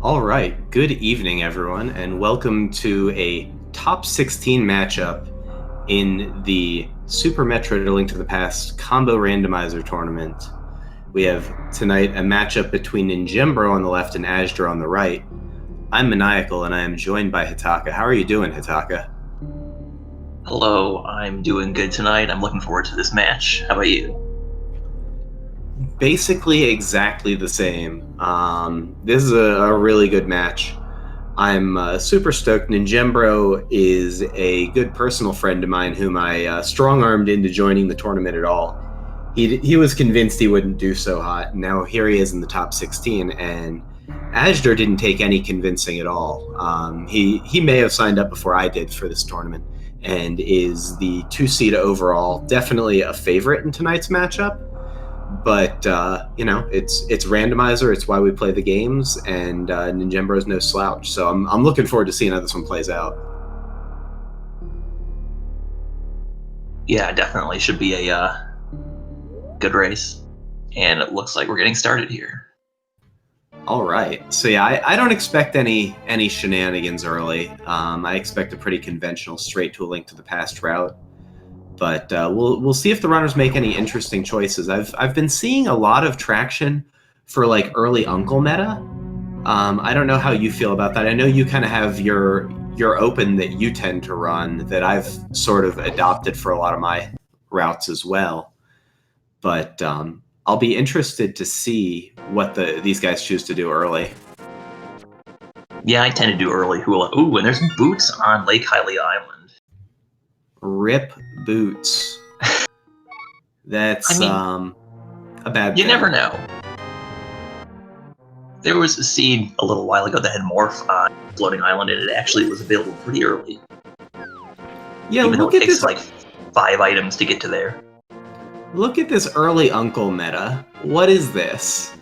All right, good evening, everyone, and welcome to a top 16 matchup in the Super Metroid: A Link to the Past Combo Randomizer Tournament. We have tonight a matchup between Ninjembro on the left and Azder on the right. I'm Maniacal, and I am joined by Hitaka. How are you doing, Hitaka? Hello, I'm doing good tonight. I'm looking forward to this match. How about you? Basically exactly the same. This is a really good match. I'm super stoked. Ninjembro is a good personal friend of mine whom I strong-armed into joining the tournament at all. He was convinced he wouldn't do so hot. Now here he is in the top 16, and Azder didn't take any convincing at all. He may have signed up before I did for this tournament and is the 2 seed overall. Definitely a favorite in tonight's matchup. But it's randomizer. It's why we play the games, and Ninjembro's no slouch. So I'm looking forward to seeing how this one plays out. Yeah, definitely should be a good race, and it looks like we're getting started here. All right. So yeah, I don't expect any shenanigans early. I expect a pretty conventional straight to a Link to the Past route. But we'll see if the runners make any interesting choices. I've been seeing a lot of traction for like early Uncle meta. I don't know how you feel about that. I know you kind of have your open that you tend to run that I've sort of adopted for a lot of my routes as well. But I'll be interested to see what these guys choose to do early. Yeah, I tend to do early hula. Ooh, and there's boots on Lake Hylia Island. Rip boots. That's a bad thing. You never know. There was a seed a little while ago that had morph on Floating Island, and it actually was available pretty early. Yeah, even though it takes like 5 items to get to there. Look at this early Uncle meta. What is this?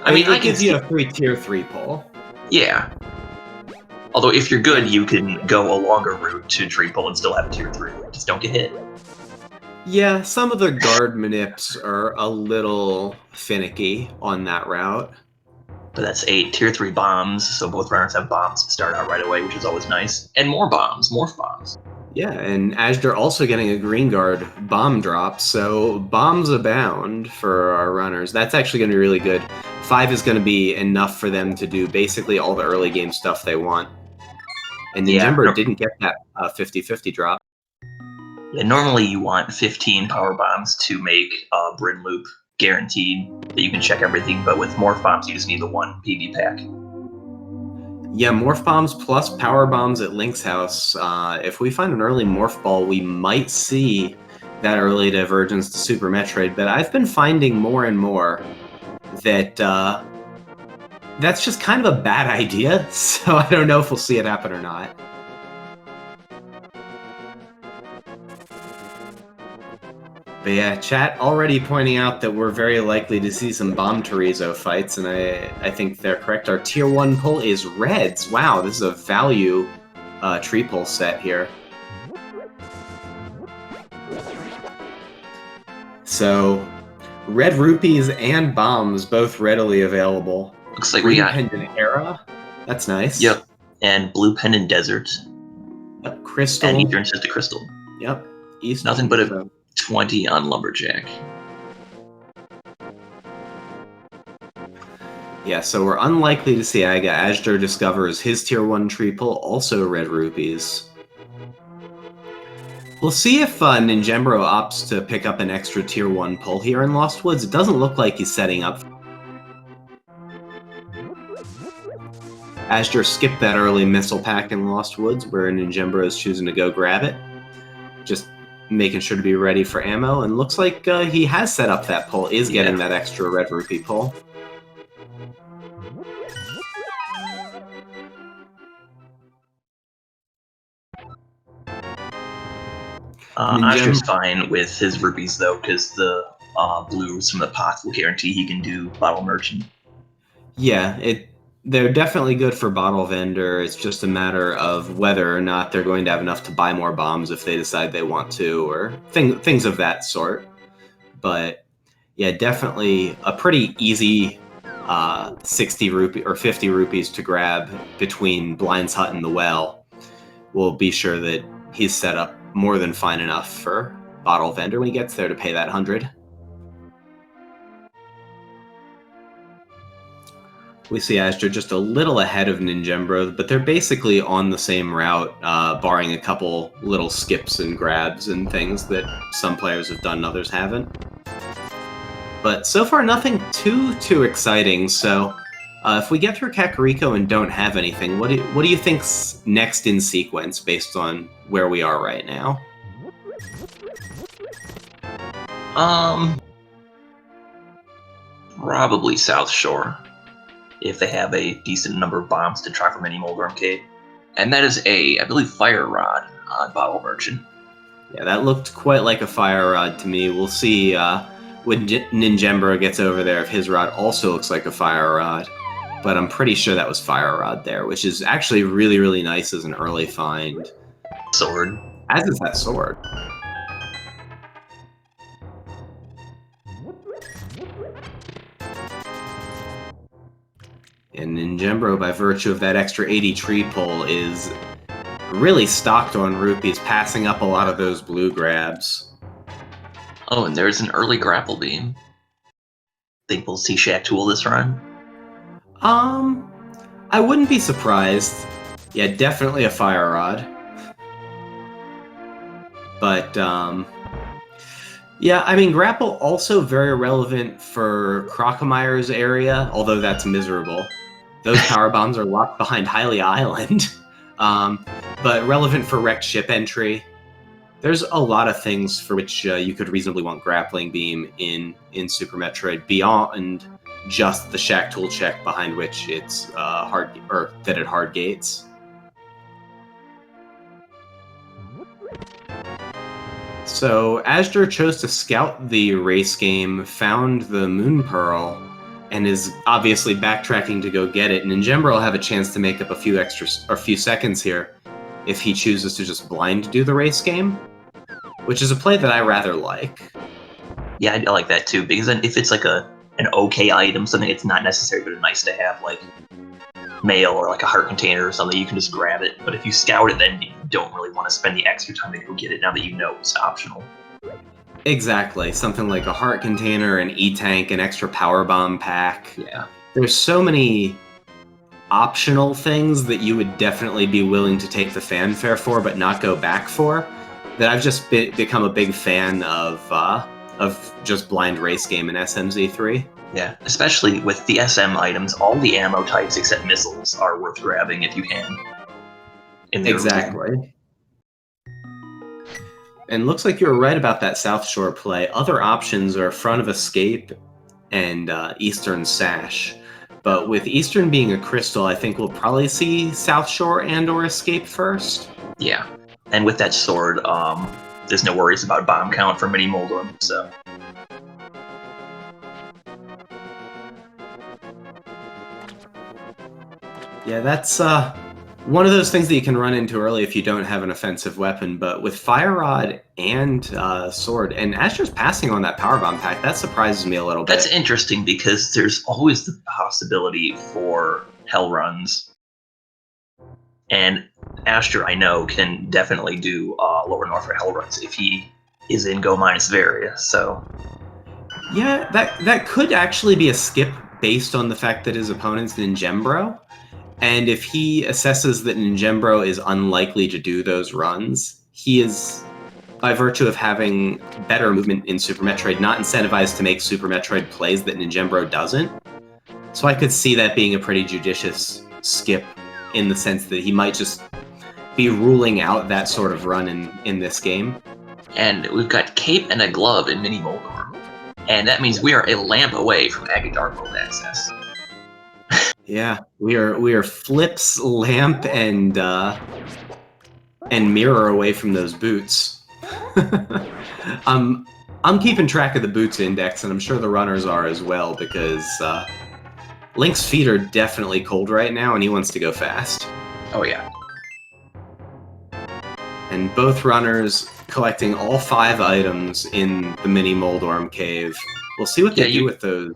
I mean, it gives you a free tier 3 pull. Yeah. Although if you're good, you can go a longer route to tree pull and still have a tier 3. Just don't get hit. Yeah, some of the guard manips are a little finicky on that route. But that's 8 tier 3 bombs, so both runners have bombs to start out right away, which is always nice. And more bombs, morph bombs. Yeah, and Azder also getting a green guard bomb drop, so bombs abound for our runners. That's actually going to be really good. 5 is going to be enough for them to do basically all the early game stuff they want. And Ninjembro didn't get that 50-50 drop. Yeah, normally you want 15 power bombs to make a Bryn loop guaranteed that you can check everything, but with morph bombs you just need the 1 PV pack. Yeah, morph bombs plus power bombs at Link's house. If we find an early morph ball, we might see that early divergence to Super Metroid, but I've been finding more and more that that's just kind of a bad idea, so I don't know if we'll see it happen or not. But yeah, chat already pointing out that we're very likely to see some Bomb Torizo fights, and I think they're correct. Our tier 1 pull is Reds. Wow, this is a value tree pull set here. So, red rupees and bombs both readily available. Looks like we got Pendant Era. That's nice. Yep, and Blue Pendant Desert. Yep, Crystal. And Eastern Sister Crystal. Yep, Eastern. Nothing but a 20 on Lumberjack. Yeah, so we're unlikely to see Aga. Azder discovers his tier 1 tree pull, also red rupees. We'll see if Ninjembro opts to pick up an extra tier 1 pull here in Lost Woods. It doesn't look like he's setting up. Azder skipped that early missile pack in Lost Woods, where Ninjembro is choosing to go grab it. Just making sure to be ready for ammo, and looks like he has set up that pull, is getting that extra red rupee pull. Azder's fine with his rupees though, because the blues from the pot will guarantee he can do Bottle Merchant. Yeah, they're definitely good for Bottle Vendor. It's just a matter of whether or not they're going to have enough to buy more bombs if they decide they want to, or things of that sort. But yeah, definitely a pretty easy 60 rupee or 50 rupees to grab between Blind's Hut and the well, we'll be sure that he's set up more than fine enough for Bottle Vendor when he gets there to pay that 100. We see Azder just a little ahead of Ninjembro, but they're basically on the same route, barring a couple little skips and grabs and things that some players have done and others haven't. But so far, nothing too exciting. So, if we get through Kakariko and don't have anything, what do you think's next in sequence based on where we are right now? Probably South Shore, if they have a decent number of bombs to try from any Moldorm Cave. And that is I believe, Fire Rod on Bottle Merchant. Yeah, that looked quite like a Fire Rod to me. We'll see when Ninjembro gets over there if his rod also looks like a Fire Rod. But I'm pretty sure that was Fire Rod there, which is actually really, really nice as an early find. Sword. As is that sword. And Ninjembro, by virtue of that extra 80 tree pull, is really stocked on rupees, passing up a lot of those blue grabs. Oh, and there's an early grapple beam. Think we'll see Shack Tool this run? I wouldn't be surprised. Yeah, definitely a Fire Rod. But, yeah, I mean, grapple also very relevant for Crocomyre's area, although that's miserable. Those power bombs are locked behind Hylia Island. But relevant for wrecked ship entry. There's a lot of things for which you could reasonably want Grappling Beam in Super Metroid beyond just the Shack Tool check behind which it's hard gates. So Azder chose to scout the race game, found the Moon Pearl, and is obviously backtracking to go get it. And Ninjembro will have a chance to make up a few seconds here if he chooses to just blind do the race game, which is a play that I rather like. Yeah, I like that too, because then if it's like an okay item, something that's not necessary but nice to have, like mail or like a heart container or something, you can just grab it. But if you scout it, then you don't really want to spend the extra time to go get it now that you know it's optional. Exactly. Something like a heart container, an E-tank, an extra power bomb pack. Yeah. There's so many optional things that you would definitely be willing to take the fanfare for but not go back for, that I've just become a big fan of just blind race game in SMZ3. Yeah, especially with the SM items, all the ammo types except missiles are worth grabbing if you can. Exactly. And looks like you were right about that South Shore play. Other options are Front of Escape and Eastern Sash. But with Eastern being a crystal, I think we'll probably see South Shore and or Escape first. Yeah, and with that sword, there's no worries about bomb count for Mini Moldorm, so... Yeah, that's one of those things that you can run into early if you don't have an offensive weapon, but with Fire Rod and Sword, and Azder's passing on that Power Bomb pack, that surprises me a little bit. That's interesting, because there's always the possibility for Hell runs. And Azder, I know, can definitely do lower Norfair Hell runs if he is in Go minus Varia, so... Yeah, that could actually be a skip based on the fact that his opponent's Ninjembro. And if he assesses that Ninjembro is unlikely to do those runs, he is, by virtue of having better movement in Super Metroid, not incentivized to make Super Metroid plays that Ninjembro doesn't. So I could see that being a pretty judicious skip in the sense that he might just be ruling out that sort of run in this game. And we've got Cape and a Glove in Mini Moldorm. And that means we are a lamp away from Agadar World access. Yeah, we are Flips, Lamp, and Mirror away from those boots. I'm keeping track of the boots index, and I'm sure the runners are as well, because Link's feet are definitely cold right now, and he wants to go fast. Oh yeah. And both runners collecting all 5 items in the Mini Moldorm Cave. We'll see what they do with those.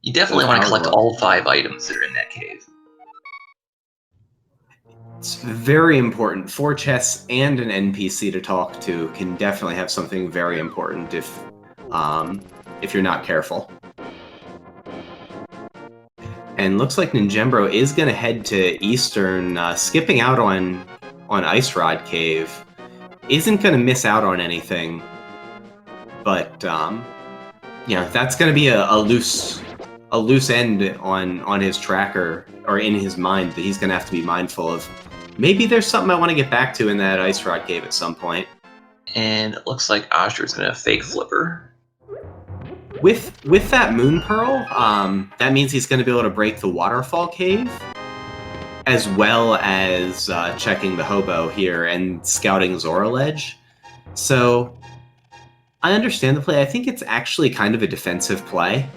You definitely want to collect all 5 items that are in that cave. It's very important. 4 chests and an NPC to talk to can definitely have something very important if you're not careful. And looks like Ninjembro is going to head to Eastern, skipping out on Ice Rod Cave. Isn't going to miss out on anything, but that's going to be a loose end on his tracker, or in his mind, that he's going to have to be mindful of. Maybe there's something I want to get back to in that Ice Rod Cave at some point. And it looks like Azder's going to fake Flipper. With that Moon Pearl, that means he's going to be able to break the Waterfall Cave, as well as checking the Hobo here and scouting Zora Ledge. So, I understand the play. I think it's actually kind of a defensive play.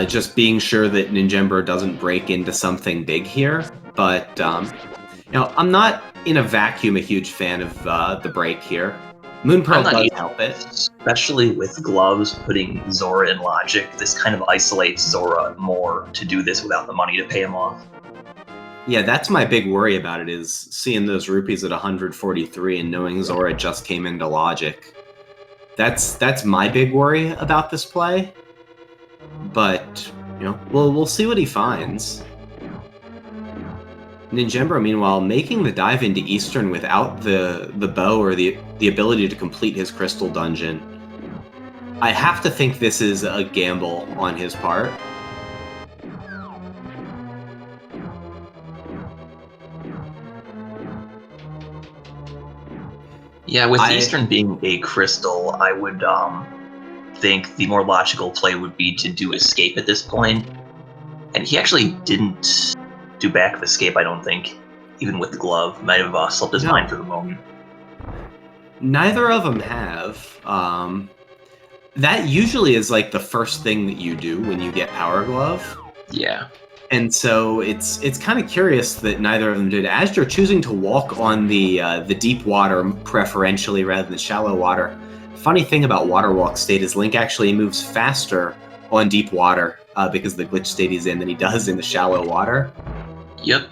Just being sure that Ninjembro doesn't break into something big here. But, I'm not, in a vacuum, a huge fan of the break here. Moon Pearl does help it. Especially with gloves, putting Zora in logic, this kind of isolates Zora more to do this without the money to pay him off. Yeah, that's my big worry about it, is seeing those rupees at 143 and knowing Zora just came into logic. That's my big worry about this play. But, we'll see what he finds. Ninjembro, meanwhile, making the dive into Eastern without the bow or the ability to complete his crystal dungeon. I have to think this is a gamble on his part. Yeah, with Eastern being a crystal, I would think the more logical play would be to do escape at this point. And he actually didn't do back of escape, I don't think, even with the glove. Might have slipped his mind for the moment. Neither of them have. That usually is like the first thing that you do when you get Power Glove. Yeah. And so it's kind of curious that neither of them did. Azder choosing to walk on the deep water preferentially rather than shallow water. Funny thing about water walk state is Link actually moves faster on deep water because of the glitch state he's in than he does in the shallow water. Yep.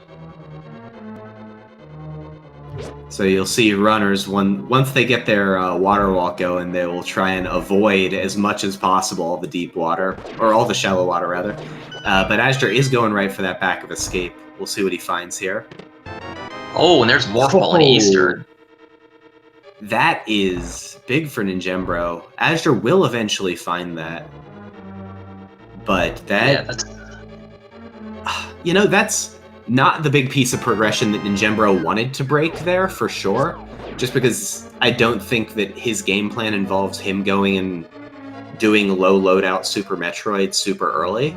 So you'll see runners, once they get their water walk going, they will try and avoid as much as possible all the deep water, or all the shallow water rather. But Azder is going right for that back of escape. We'll see what he finds here. Oh, and there's more fallen Eastern. That is big for Ninjembro. Azder will eventually find that. But that... Yeah, that's not the big piece of progression that Ninjembro wanted to break there, for sure. Just because I don't think that his game plan involves him going and doing low loadout Super Metroid super early.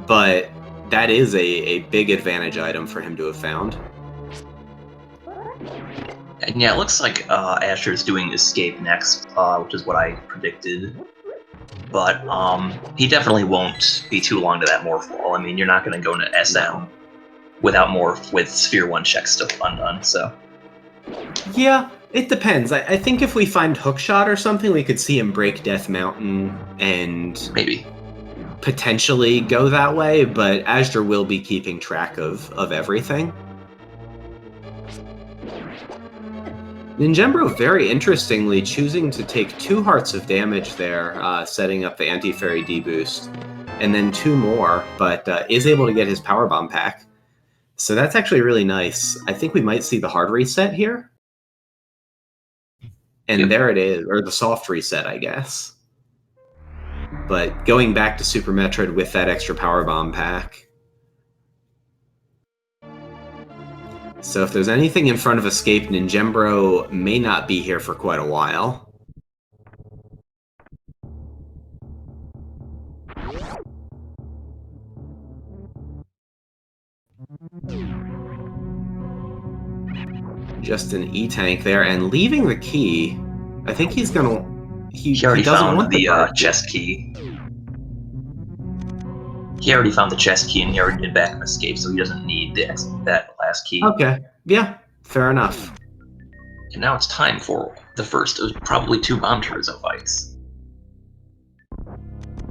But that is a big advantage item for him to have found. And yeah, it looks like Asher's doing Escape next, which is what I predicted. But he definitely won't be too long to that Morph wall. I mean, you're not going to go into SM without Morph with Sphere 1 checks still undone, so... Yeah, it depends. I think if we find Hookshot or something, we could see him break Death Mountain and... maybe. Potentially go that way, but Azder will be keeping track of everything. Ninjembro, very interestingly, choosing to take 2 hearts of damage there, setting up the Anti-Fairy D-Boost, and then 2 more, but is able to get his Power Bomb pack. So that's actually really nice. I think we might see the hard reset here. And there it is, or the soft reset, I guess. But going back to Super Metroid with that extra Power Bomb pack. So if there's anything in front of Escape, Ninjembro may not be here for quite a while. Just an E-Tank there, and leaving the key. I think he's gonna... He already doesn't found want the chest key. He already found the chest key, and he already did back of escape, so he doesn't need that last key. Okay, yeah, fair enough. And now it's time for the first of probably 2 Bomb Turzo fights.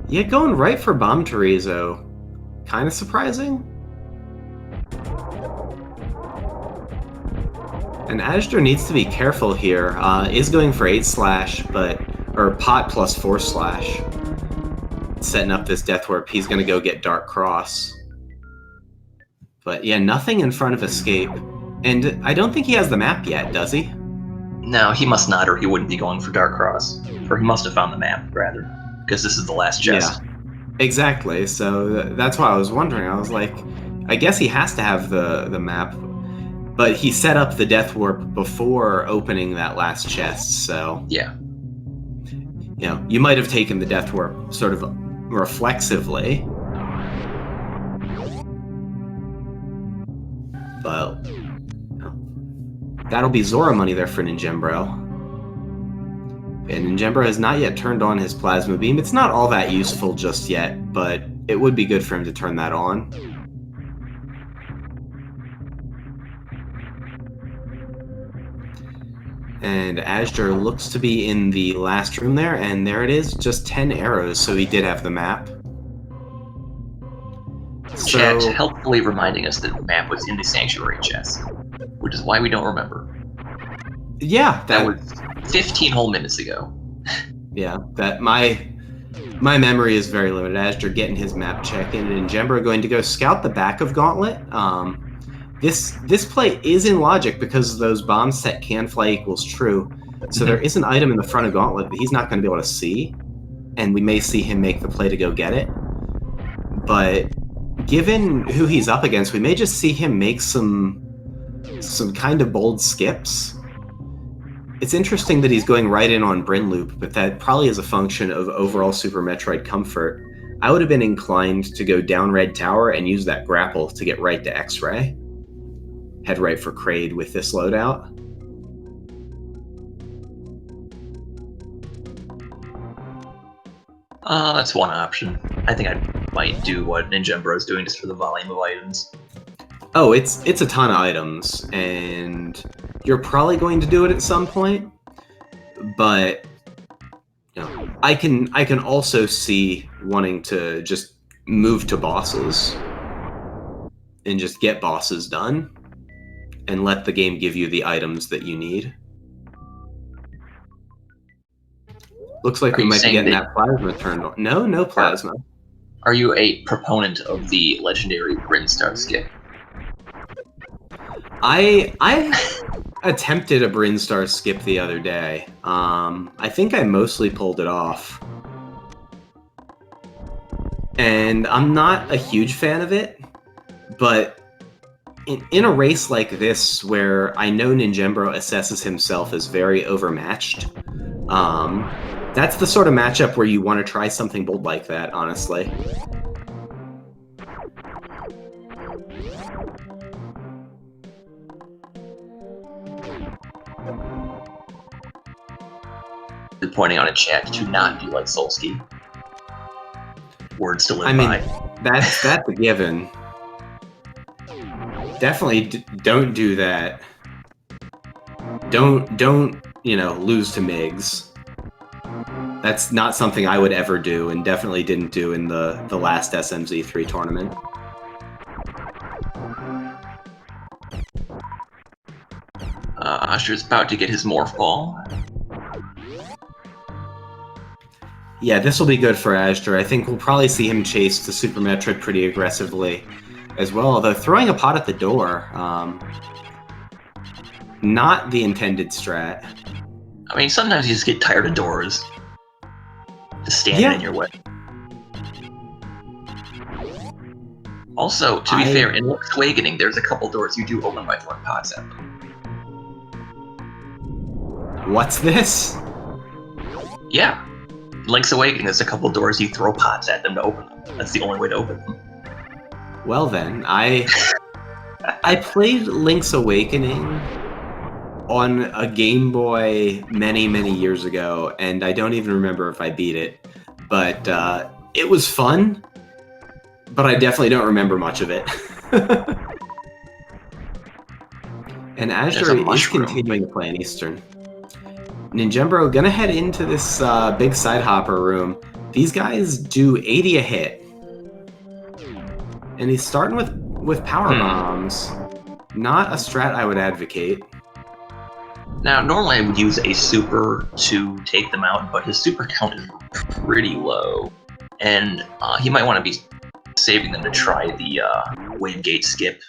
Yeah, going right for Bomb Chorizo. Kind of surprising. And Azder needs to be careful here. Is going for 8 slash, or pot plus 4 slash. Setting up this Death Warp. He's going to go get Dark Cross. But yeah, nothing in front of Escape. And I don't think he has the map yet, does he? No, he must not, or he wouldn't be going for Dark Cross. Or he must have found the map, rather. Because this is the last chest. Yeah, exactly. So that's why I was wondering. I was like, I guess he has to have the map. But he set up the Death Warp before opening that last chest, so... Yeah. You know, you might have taken the Death Warp sort of reflexively. But... You know, that'll be Zora money there for Ninjembro. And Ninjembro has not yet turned on his Plasma Beam. It's not all that useful just yet, but it would be good for him to turn that on. And Azder looks to be in the last room there, and there it is, just 10 arrows, so he did have the map. Chat helpfully reminding us that the map was in the Sanctuary chest, which is why we don't remember. Yeah, that was 15 whole minutes ago. Yeah, that my memory is very limited. Azder getting his map check in, and Ninjembro going to go scout the back of Gauntlet. This play is in logic because those bombs set can fly equals true. So there is an item in the front of Gauntlet that he's not going to be able to see, and we may see him make the play to go get it. But given who he's up against, we may just see him make some kind of bold skips. It's interesting that he's going right in on Bryn Loop, but that probably is a function of overall Super Metroid comfort. I would have been inclined to go down Red Tower and use that grapple to get right to X-Ray. Head right for Kraid with this loadout. That's one option. I think I might do what Ninjembro is doing just for the volume of items. Oh, it's a ton of items, and you're probably going to do it at some point. But you know, I can also see wanting to just move to bosses and just get bosses done and let the game give you the items that you need. Looks like we might be getting that plasma turned on. No plasma. Are you a proponent of the legendary Brinstar skip? I attempted a Brinstar skip the other day. I think I mostly pulled it off. And I'm not a huge fan of it, but in a race like this, where I know Ninjembro assesses himself as very overmatched, that's the sort of matchup where you want to try something bold like that, honestly. Pointing on a chat to not be like Solsky. Words to live by. That's a given. Definitely don't do that. Don't lose to Migs. That's not something I would ever do, and definitely didn't do in the last SMZ3 tournament. Usher's about to get his morph ball. Yeah, this will be good for Azder. I think we'll probably see him chase the Super Metroid pretty aggressively as well, although throwing a pot at the door, not the intended strat. I mean, sometimes you just get tired of doors. Just standing in your way. Also, to be fair, in Link's Awakening, there's a couple doors you do open by throwing pots at them. What's this? Yeah. Link's Awakening, there's a couple doors you throw pots at them to open them. That's the only way to open them. Well then, I played Link's Awakening on a Game Boy many, many years ago, and I don't even remember if I beat it. But it was fun, but I definitely don't remember much of it. And Azder is continuing to play in Eastern. Ninjembro gonna head into this big side hopper room. These guys do 80 a hit. And he's starting with power bombs. Not a strat I would advocate. Now, normally I would use a super to take them out, but his super count is pretty low. And he might want to be saving them to try the wave gate skip.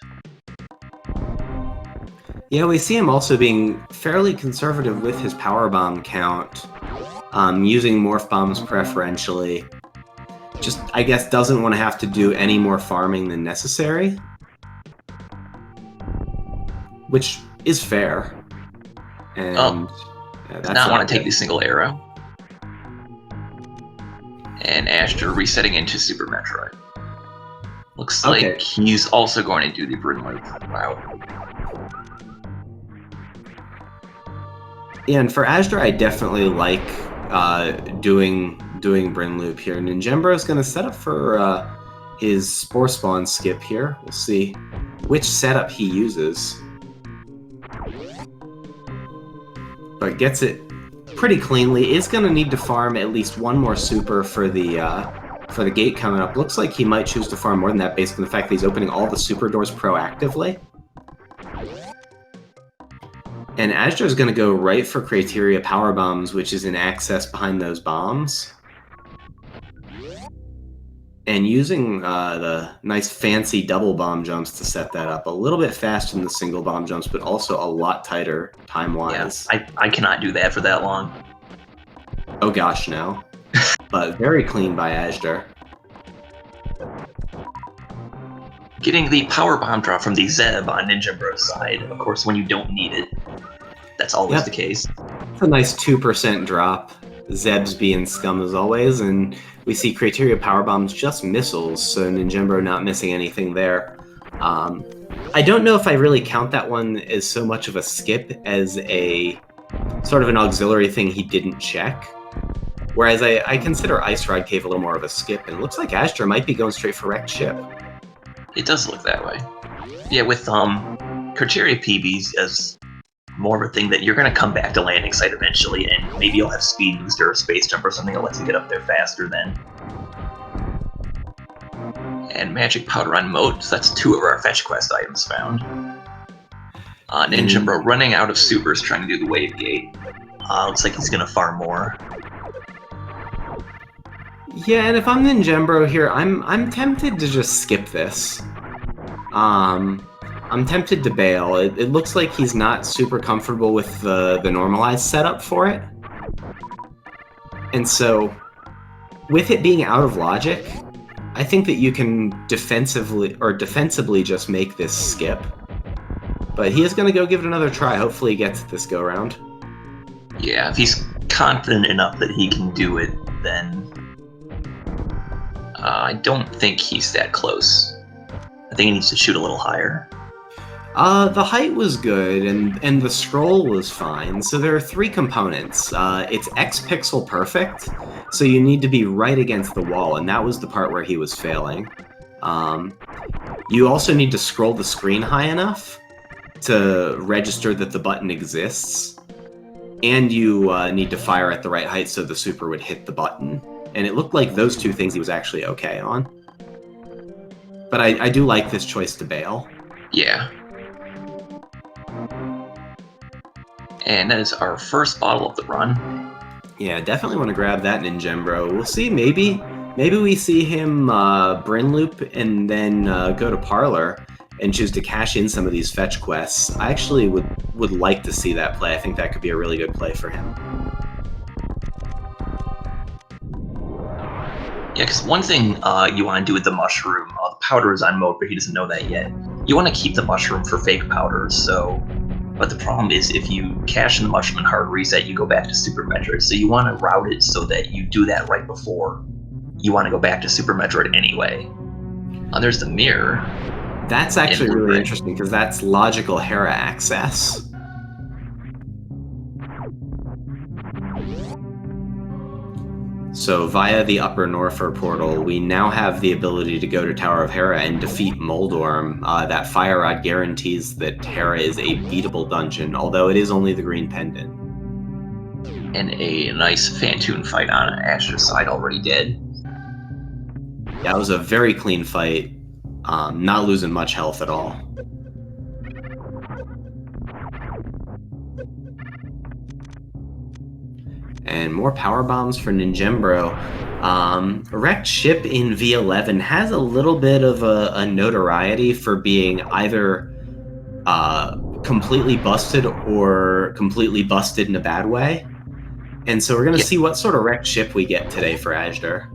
Yeah, we see him also being fairly conservative with his power bomb count, using morph bombs preferentially. Just, I guess, doesn't want to have to do any more farming than necessary. Which is fair. And yeah, does not want to take the single arrow. And Azder resetting into Super Metroid. Looks like he's also going to do the Bryn Loop route. Yeah, and for Azder, I definitely like doing Bryn Loop here. Ninjembro is going to set up for his Spore Spawn skip here. We'll see which setup he uses. But gets it pretty cleanly. Is going to need to farm at least one more super for the gate coming up. Looks like he might choose to farm more than that based on the fact that he's opening all the super doors proactively. And Azder is going to go right for Criteria Power Bombs, which is in access behind those bombs. And using the nice fancy double bomb jumps to set that up. A little bit faster than the single bomb jumps, but also a lot tighter time-wise. Yeah, I cannot do that for that long. Oh gosh, no. But very clean by Azder. Getting the power bomb drop from the Zeb on Ninjembro's side, of course, when you don't need it. That's always the case. It's a nice 2% drop. Zeb's being scum as always, and we see Criteria Power Bombs just missiles, so Ninjembro not missing anything there. I don't know if I really count that one as so much of a skip as a sort of an auxiliary thing he didn't check. Whereas I consider Ice Rod Cave a little more of a skip, and it looks like Azder might be going straight for Wrecked Ship. It does look that way. Yeah, with Criteria PBs as more of a thing that you're going to come back to landing site eventually, and maybe you'll have Speed Booster or Space Jump or something that lets you get up there faster then. And Magic Powder on Moat, so that's 2 of our fetch quest items found. Ninjembro running out of supers trying to do the wave gate. Looks like he's going to farm more. Yeah, and if I'm Ninjembro here, I'm tempted to just skip this. I'm tempted to bail. It looks like he's not super comfortable with the normalized setup for it. And so, with it being out of logic, I think that you can defensively just make this skip. But he is going to go give it another try. Hopefully he gets it this go-round. Yeah, if he's confident enough that he can do it, then I don't think he's that close. I think he needs to shoot a little higher. The height was good, and the scroll was fine. So there are 3 components. It's X pixel perfect, so you need to be right against the wall, and that was the part where he was failing. You also need to scroll the screen high enough to register that the button exists, and you need to fire at the right height so the super would hit the button. And it looked like those 2 things he was actually okay on. But I do like this choice to bail. Yeah. And that is our first bottle of the run. Yeah, definitely want to grab that Ninjembro. We'll see, maybe we see him Bryn Loop and then go to Parlor and choose to cash in some of these fetch quests. I actually would like to see that play. I think that could be a really good play for him. Yeah, because one thing you want to do with the mushroom, the powder is on mode, but he doesn't know that yet. You want to keep the mushroom for fake powders, so... But the problem is, if you cash in the mushroom and hard reset, you go back to Super Metroid. So you want to route it so that you do that right before you want to go back to Super Metroid anyway. There's the mirror. That's actually really interesting, because that's logical Hera access. So via the upper Norfair portal, we now have the ability to go to Tower of Hera and defeat Moldorm. That Fire Rod guarantees that Hera is a beatable dungeon, although it is only the green pendant. And a nice Fantoon fight on Ash's side, already dead. Yeah, it was a very clean fight. Not losing much health at all. And more power bombs for ninjembro. Wrecked ship in V11 has a little bit of a notoriety for being either completely busted or completely busted in a bad way. And so we're going to see what sort of wrecked ship we get today for Azder.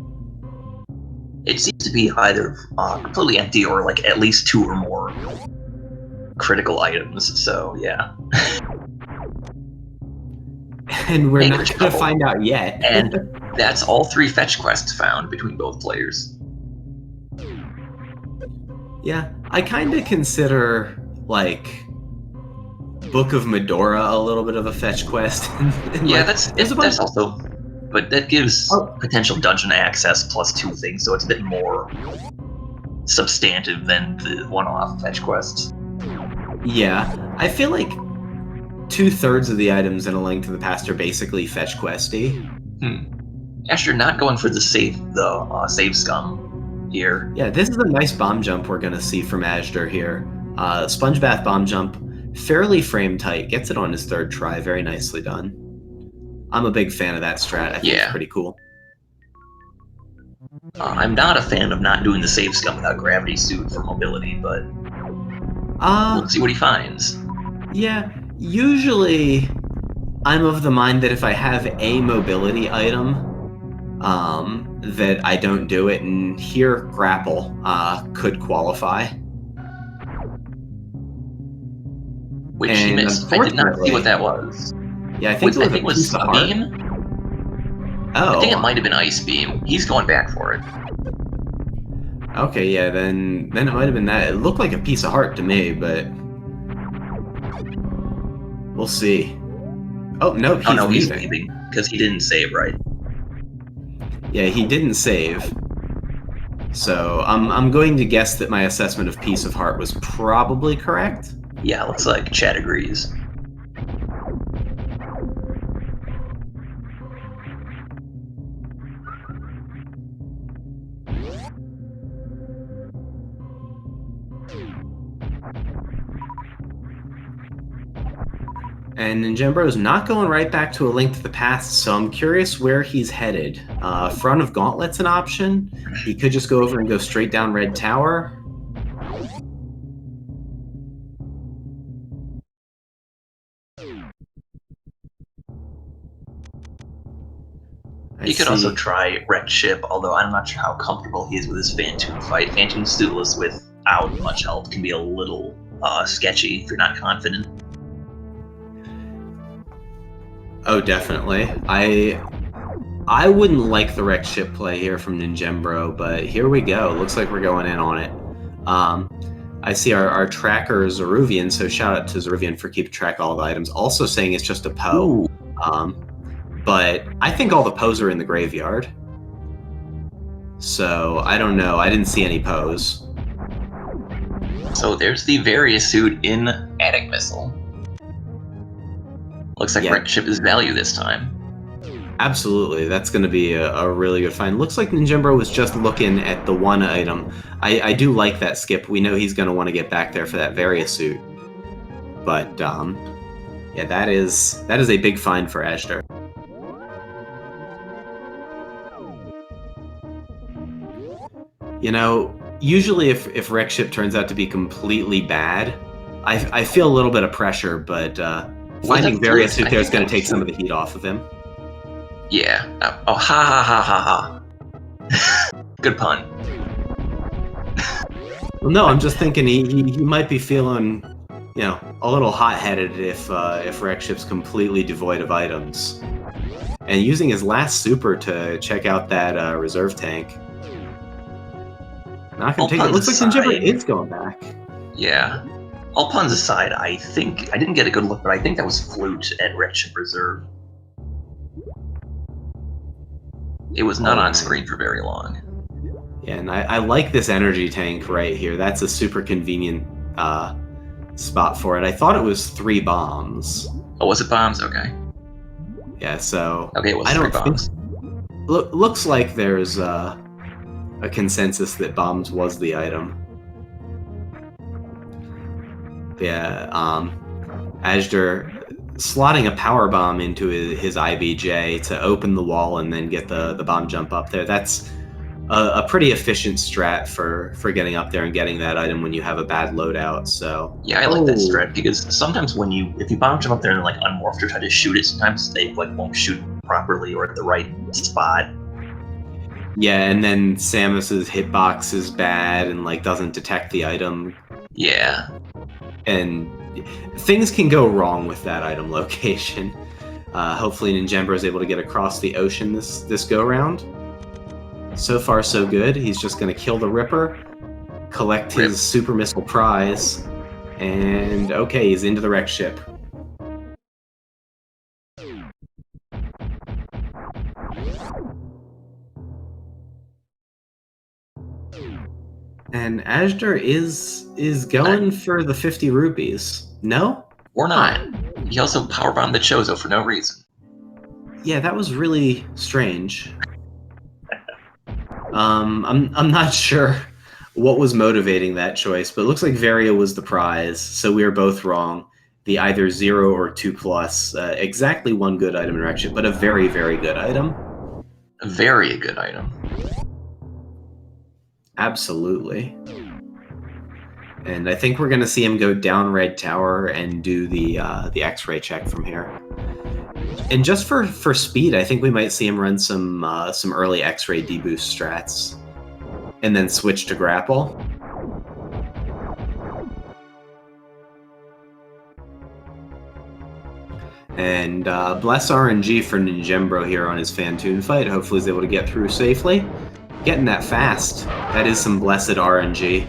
It seems to be either completely empty or like at least 2 or more critical items, so yeah. And we're not going to find out yet. And that's all 3 fetch quests found between both players. Yeah, I kind of consider, like, Book of Medora a little bit of a fetch quest. Yeah, that's also... But that gives potential dungeon access plus 2 things, so it's a bit more substantive than the one-off fetch quests. Yeah, I feel like 2/3 of the items in A Link to the Past are basically fetch questy. Asher not going for the save scum here. Yeah, this is a nice bomb jump we're going to see from Azder here. Sponge Bath bomb jump, fairly frame tight, gets it on his 3rd try, very nicely done. I'm a big fan of that strat. I think it's pretty cool. I'm not a fan of not doing the save scum without gravity suit for mobility, but we'll see what he finds. Yeah, usually I'm of the mind that if I have a mobility item, that I don't do it, and here grapple could qualify. Which he missed. I did not see what that was. Yeah, I think it was a beam. Oh. I think it might have been ice beam. He's going back for it. Okay, yeah, then it might have been that. It looked like a piece of heart to me, but we'll see. Oh no, he's leaving because he didn't save right. Yeah, he didn't save. So I'm going to guess that my assessment of piece of heart was probably correct. Yeah, looks like Chad agrees. And Ninjembro's not going right back to A Link to the Past, so I'm curious where he's headed. Front of Gauntlet's an option. He could just go over and go straight down Red Tower. He could also try Wrecked Ship, although I'm not sure how comfortable he is with his Fantoon fight. Fantoon Stoolless without much help can be a little sketchy if you're not confident. Oh, definitely. I wouldn't like the Wrecked Ship play here from Ninjembro, but here we go. Looks like we're going in on it. I see our tracker Zeruvian, so shout out to Zeruvian for keeping track of all the items. Also saying it's just a Poe. But I think all the Poes are in the graveyard. So, I don't know. I didn't see any Poes. So there's the Various suit in Attic Missile. Looks like Wrecked Ship is value this time. Absolutely. That's going to be a really good find. Looks like Ninjembro was just looking at the one item. I do like that skip. We know he's going to want to get back there for that Various suit. But, yeah, that is a big find for Azder. You know, usually if Wrecked Ship turns out to be completely bad, I feel a little bit of pressure, but finding Various suit there is going to take some of the heat off of him. Yeah. Oh, ha ha ha ha ha. Good pun. Well, no, I'm just thinking he might be feeling, you know, a little hot-headed if Wrecked Ship's completely devoid of items. And using his last super to check out that reserve tank. Not gonna take it. Looks like Ninjembro is going back. Yeah. All puns aside, I think I didn't get a good look, but I think that was Flute at Wrecked Ship Reserve. It was not on screen for very long. Yeah, and I like this energy tank right here. That's a super convenient spot for it. I thought it was 3 bombs. Oh, was it bombs? Okay. Yeah, so Okay, it was I 3 don't think... bombs. Looks like there's a consensus that bombs was the item. Yeah, Azder slotting a power bomb into his IBJ to open the wall and then get the bomb jump up there. That's a pretty efficient strat for getting up there and getting that item when you have a bad loadout. So Yeah, I like that strat because sometimes if you bomb jump up there and like unmorph or try to shoot it, sometimes they like won't shoot properly or at the right spot. Yeah, and then Samus's hitbox is bad and like doesn't detect the item. Yeah. And things can go wrong with that item location. Hopefully Ninjembro is able to get across the ocean this go-round. So far, so good. He's just going to kill the Ripper, collect his super missile prize, and okay, he's into the wreck ship. And Azder is going for the 50 rupees. No? Or not. He also powerbombed the Chozo for no reason. Yeah, that was really strange. I'm not sure what was motivating that choice, but it looks like Varia was the prize, so we are both wrong. The either 0 or 2+, exactly one good item in Wreck Ship, but a very, very good item. A very good item. Absolutely. And I think we're going to see him go down Red Tower and do the X-ray check from here. And just for speed, I think we might see him run some early X-ray deboost strats, and then switch to grapple. And bless RNG for Ninjembro here on his Fantoon fight. Hopefully he's able to get through safely. Getting that fast. That is some blessed RNG.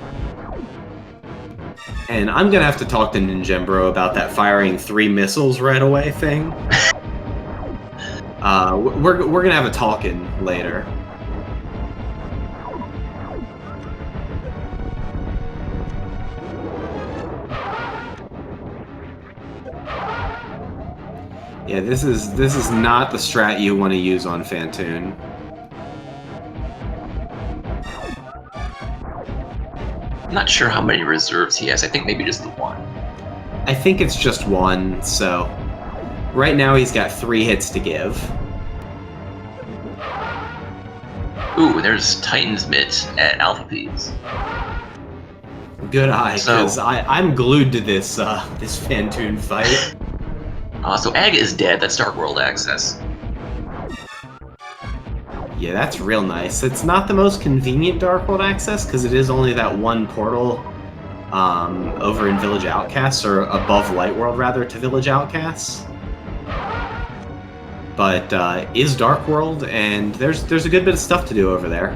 And I'm going to have to talk to Ninjembro about that firing 3 missiles right away thing. We're going to have a talk-in later. Yeah, this is not the strat you want to use on Fantoon. I'm not sure how many reserves he has. I think maybe just the 1. I think it's just 1, so... Right now he's got 3 hits to give. Ooh, there's Titan's Mitt at ALTTPs. Good eye, because I'm glued to this Fantoon fight. So Aga is dead. That's Dark World access. Yeah, that's real nice. It's not the most convenient Dark World access, because it is only that one portal over in Village Outcasts, or above Light World, rather, to Village Outcasts. But is Dark World, and there's a good bit of stuff to do over there.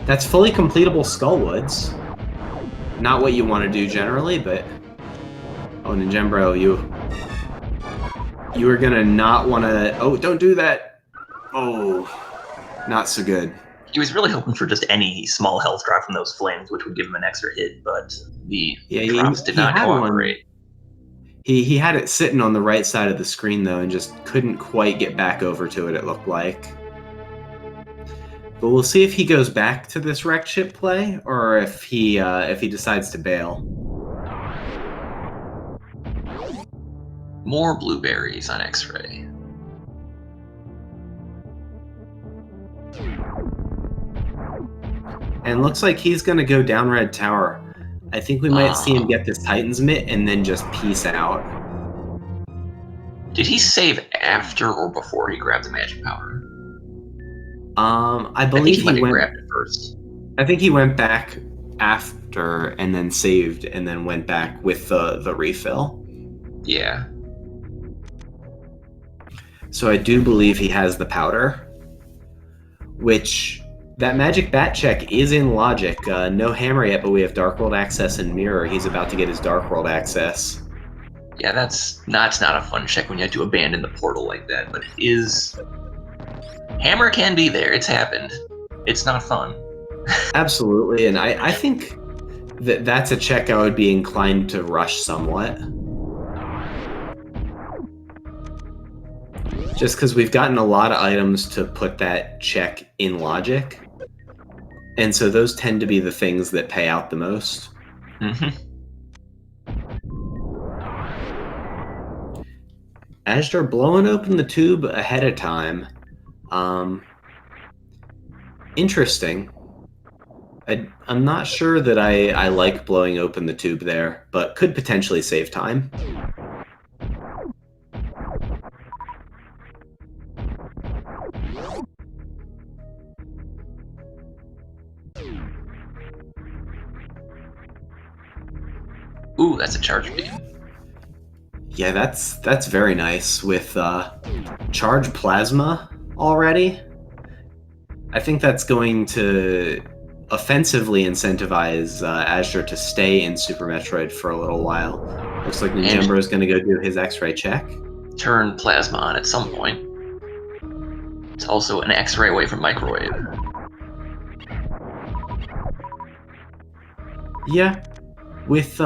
That's fully completable Skullwoods. Not what you want to do generally, but... Oh, Ninjembro, you are gonna not want to... Oh, don't do that! Oh, not so good. He was really hoping for just any small health drop from those flames, which would give him an extra hit, but the drops did not cooperate. He had it sitting on the right side of the screen, though, and just couldn't quite get back over to it, it looked like. But we'll see if he goes back to this wrecked ship play, or if he decides to bail. More blueberries on X-ray. And looks like he's going to go down Red Tower. I think we might see him get this Titan's Mitt and then just peace out. Did he save after or before he grabbed the magic power? I believe he went... grabbed it first. I think he went back after and then saved and then went back with the refill. Yeah. So I do believe he has the powder, which that magic bat check is in logic. No hammer yet, but we have Dark World access and mirror. He's about to get his Dark World access. Yeah, that's not a fun check when you have to abandon the portal like that, but it is... Hammer can be there. It's happened. It's not fun. Absolutely, and I think that's a check I would be inclined to rush somewhat. Just because we've gotten a lot of items to put that check in logic. And so those tend to be the things that pay out the most. Mm-hmm. Azder blowing open the tube ahead of time. Interesting. I'm not sure that I like blowing open the tube there, but could potentially save time. Ooh, that's a charge beam. Yeah, that's very nice with charge plasma already. I think that's going to offensively incentivize Azder to stay in Super Metroid for a little while. Looks like ninjembro is going to go do his X-ray check. Turn plasma on at some point. It's also an X-ray away from microwave. Yeah, with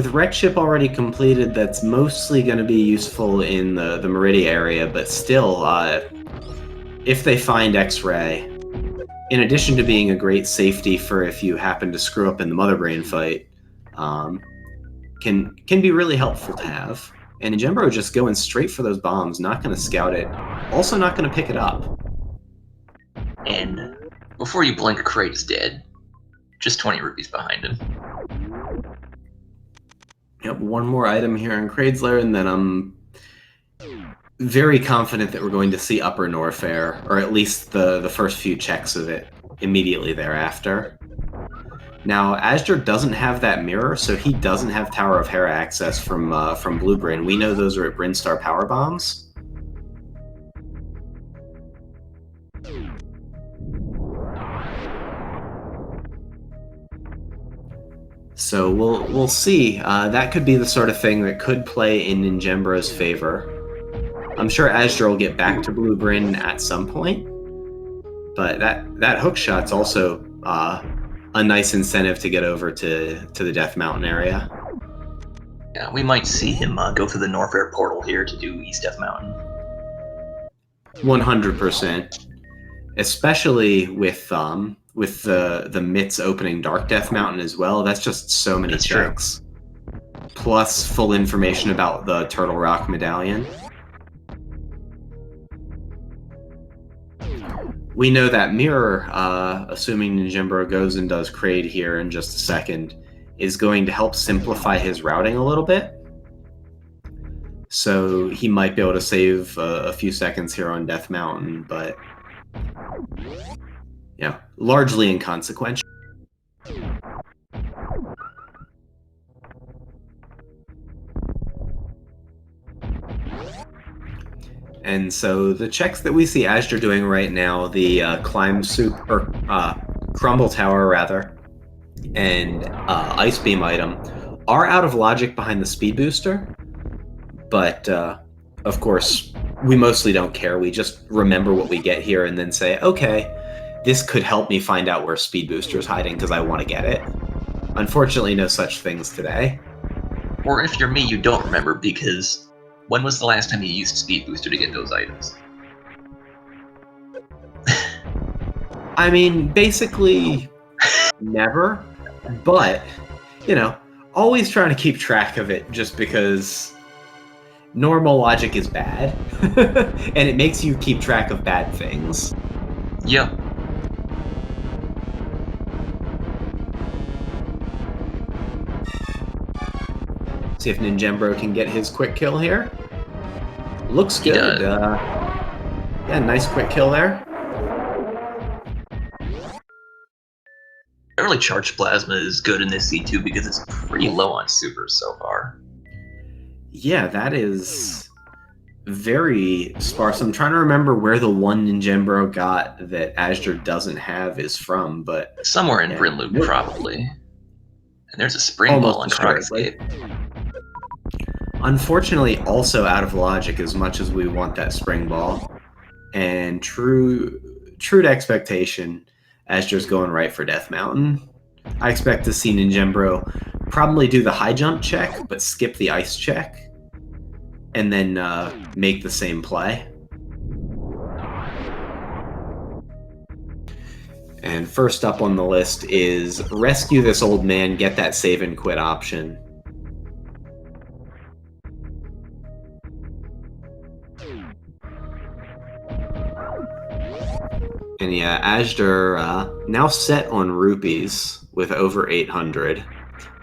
Wreck Ship already completed, that's mostly going to be useful in the Meridia area, but still, if they find X-ray, in addition to being a great safety for if you happen to screw up in the Mother Brain fight, can be really helpful to have. And ninjembro just going straight for those bombs, not going to scout it, also not going to pick it up. And before you blink, Crate is dead. Just 20 rupees behind him. Yep, one more item here in Kraid's Lair, and then I'm very confident that we're going to see Upper Norfair, or at least the first few checks of it immediately thereafter. Now, Azder doesn't have that mirror, so he doesn't have Tower of Hera access from Blue Brain. We know those are at Brinstar Power Bombs. So we'll see. That could be the sort of thing that could play in ninjembro's favor. I'm sure Azder will get back to Blue Brain at some point, but that hook shot's also a nice incentive to get over to the Death Mountain area. Yeah, we might see him go through the Norfair portal here to do East Death Mountain. 100%, especially with the Mitts opening Dark Death Mountain as well. That's just so many checks. True. Plus full information about the Turtle Rock Medallion. We know that mirror, assuming ninjembro goes and does Kraid here in just a second, is going to help simplify his routing a little bit. So he might be able to save a few seconds here on Death Mountain, but yeah, largely inconsequential. And so the checks that we see Azder doing right now, the Climb Soup, or Crumble Tower rather, and Ice Beam item, are out of logic behind the Speed Booster. But, of course, we mostly don't care. We just remember what we get here and then say, okay, this could help me find out where Speed Booster is hiding because I want to get it. Unfortunately, no such things today. Or if you're me, you don't remember, because when was the last time you used Speed Booster to get those items? I mean, basically, never. But, you know, always trying to keep track of it just because normal logic is bad. And it makes you keep track of bad things. Yep. See if ninjembro can get his quick kill here. Looks good. Yeah, nice quick kill there. Early charged plasma is good in this C2 because it's pretty low on supers so far. Yeah, that is very sparse. I'm trying to remember where the one ninjembro got that Azder doesn't have is from, but somewhere in Brinloop, probably. And there's a spring ball on Crocscape. Unfortunately, also out of logic as much as we want that spring ball. And true to expectation, Azder's going right for Death Mountain. I expect to see ninjembro probably do the high jump check, but skip the ice check. and then make the same play. And first up on the list is rescue this old man, get that save and quit option. And yeah, Azder now set on rupees with over 800.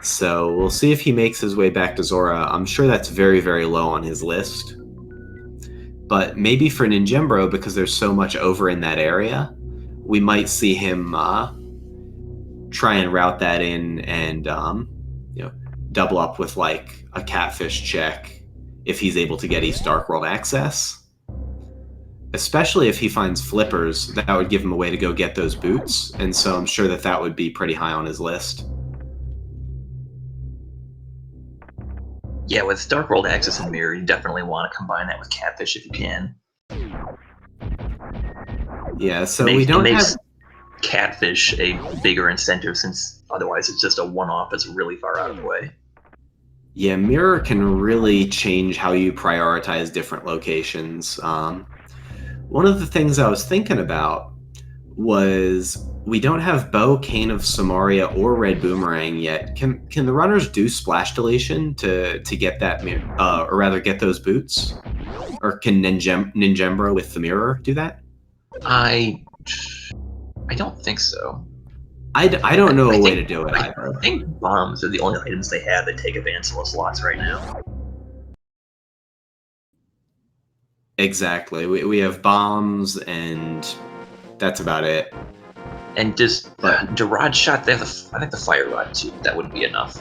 So we'll see if he makes his way back to Zora. I'm sure that's very, very low on his list. But maybe for Ninjembro, because there's so much over in that area, we might see him try and route that in and double up with like a catfish check if he's able to get East Dark World access. Especially if he finds flippers, that would give him a way to go get those boots, and so I'm sure that would be pretty high on his list. Yeah, with Dark World access and Mirror, you definitely want to combine that with Catfish if you can. Yeah, so we don't have Catfish a bigger incentive, since otherwise it's just a one-off that's really far out of the way. Yeah, Mirror can really change how you prioritize different locations. One of the things I was thinking about was we don't have Bow, Cane of Samaria, or Red Boomerang yet. Can the runners do splash deletion to get that, or rather get those boots? Or can Ninjembro with the mirror do that? I don't think so. I don't know a way to do it either. I think bombs are the only items they have that take advanced slots right now. Exactly. We have bombs, and that's about it. And just Rod shot, they have I think the Fire Rod too. That wouldn't be enough.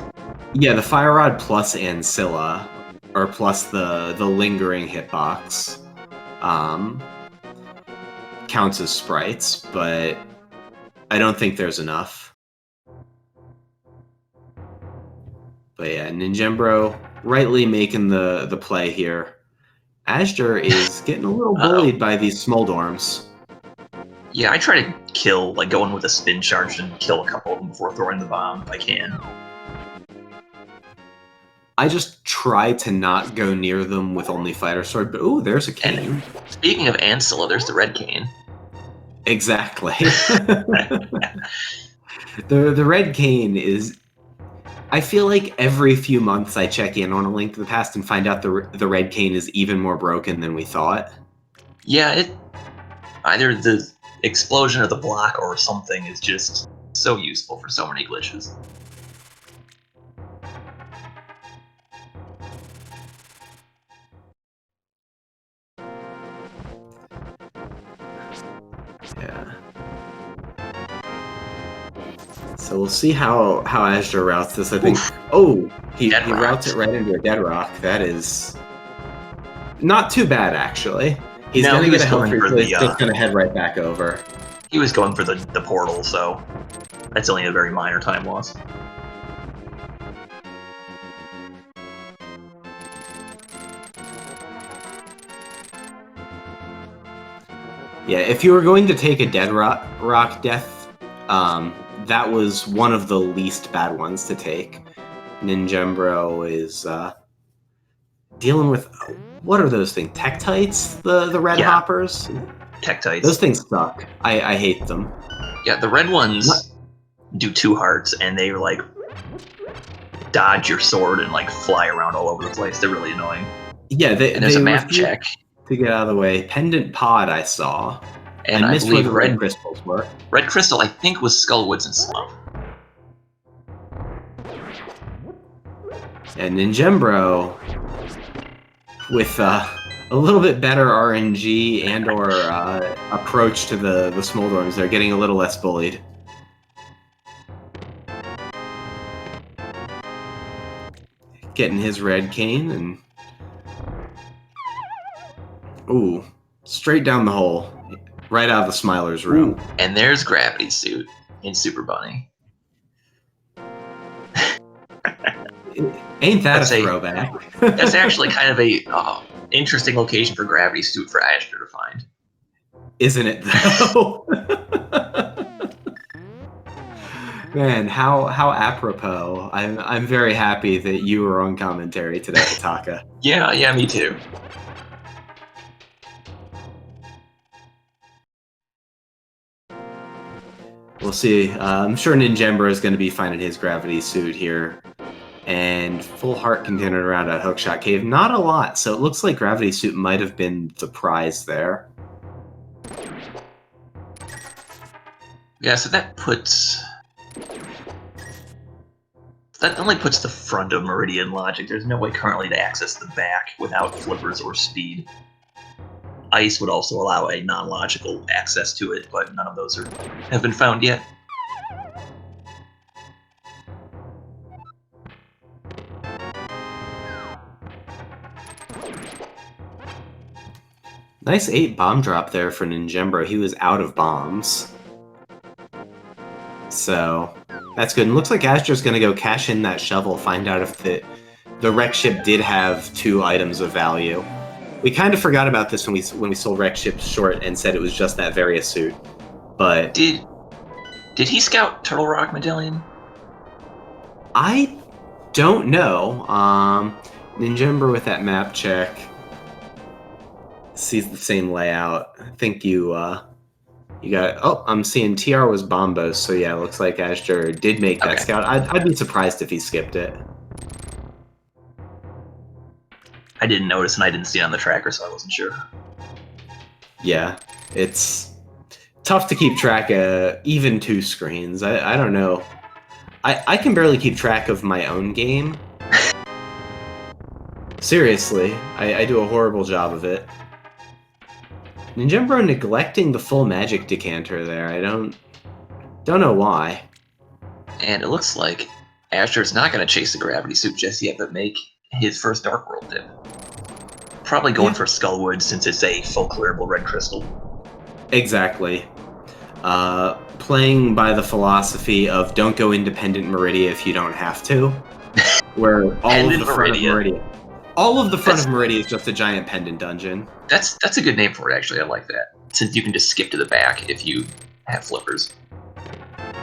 Yeah, the Fire Rod plus Ancilla, or plus the lingering hitbox, counts as sprites, but I don't think there's enough. But yeah, Ninjembro rightly making the play here. Azder is getting a little bullied by these Smoldorms. Yeah, I try to kill, like, go in with a spin charge and kill a couple of them before throwing the bomb if I can. I just try to not go near them with only Fighter Sword, but ooh, there's a cane. And speaking of Ancilla, there's the red cane. Exactly. The red cane is... I feel like every few months I check in on A Link to the Past and find out the red cane is even more broken than we thought. Yeah, either the explosion of the block or something is just so useful for so many glitches. Yeah. So we'll see how Azder routes this. I think. Oh, he routes it right into a dead rock. That is not too bad, actually. He's going to get a health replay. He's just going to head right back over. He was going for the portal, so that's only a very minor time loss. Yeah, if you were going to take a dead rock death, that was one of the least bad ones to take. Ninjembro is dealing with, what are those things? Tektites? The red hoppers? Tektites. Those things suck. I hate them. Yeah, the red ones do 2 hearts, and they like dodge your sword and like fly around all over the place. They're really annoying. Yeah, and there's a map check to get out of the way. Pendant Pod I saw. And I missed where the red crystals were. Red crystal, I think, was Skullwoods and Slump. And Ninjembro, with a little bit better RNG and/or approach to the Smoldorms, they're getting a little less bullied. Getting his red cane and ooh, straight down the hole. Right out of the Smiler's room. Ooh, and there's Gravity Suit in Super Bunny. Ain't that a throwback? That's actually kind of a interesting location for Gravity Suit for Azder to find. Isn't it, though? Man, how apropos. I'm very happy that you were on commentary today, Taka. Yeah, me too. We'll see. I'm sure Ninjembro is going to be finding his gravity suit here. And full heart container around at Hookshot Cave. Not a lot, so it looks like gravity suit might have been the prize there. Yeah, so that only puts the front of Meridia in logic. There's no way currently to access the back without flippers or speed. Ice would also allow a non-logical access to it, but none of those have been found yet. Nice 8 bomb drop there for Ninjembro. He was out of bombs. So, that's good. And looks like Azder's going to go cash in that shovel, find out if the wreck ship did have 2 items of value. We kind of forgot about this when we sold wreck ship short and said it was just that Varia suit. But did he scout Turtle Rock Medallion? I don't know. Ninjembro with that map check sees the same layout. I think you got. Oh, I'm seeing TR was Bombos, so yeah, it looks like Azder did make that scout. I'd be surprised if he skipped it. I didn't notice, and I didn't see it on the tracker, so I wasn't sure. Yeah, it's tough to keep track of even 2 screens. I don't know. I can barely keep track of my own game. Seriously, I do a horrible job of it. Ninjembro neglecting the full magic decanter there. I don't know why. And it looks like Azder's not going to chase the gravity suit just yet, but make his first Dark World dip. Probably going for Skullwood since it's a full clearable red crystal. Exactly. Playing by the philosophy of don't go independent Meridia if you don't have to. Where all of the front of Meridia. All of the front of Meridia is just a giant pendant dungeon. That's a good name for it, actually. I like that. Since you can just skip to the back if you have flippers.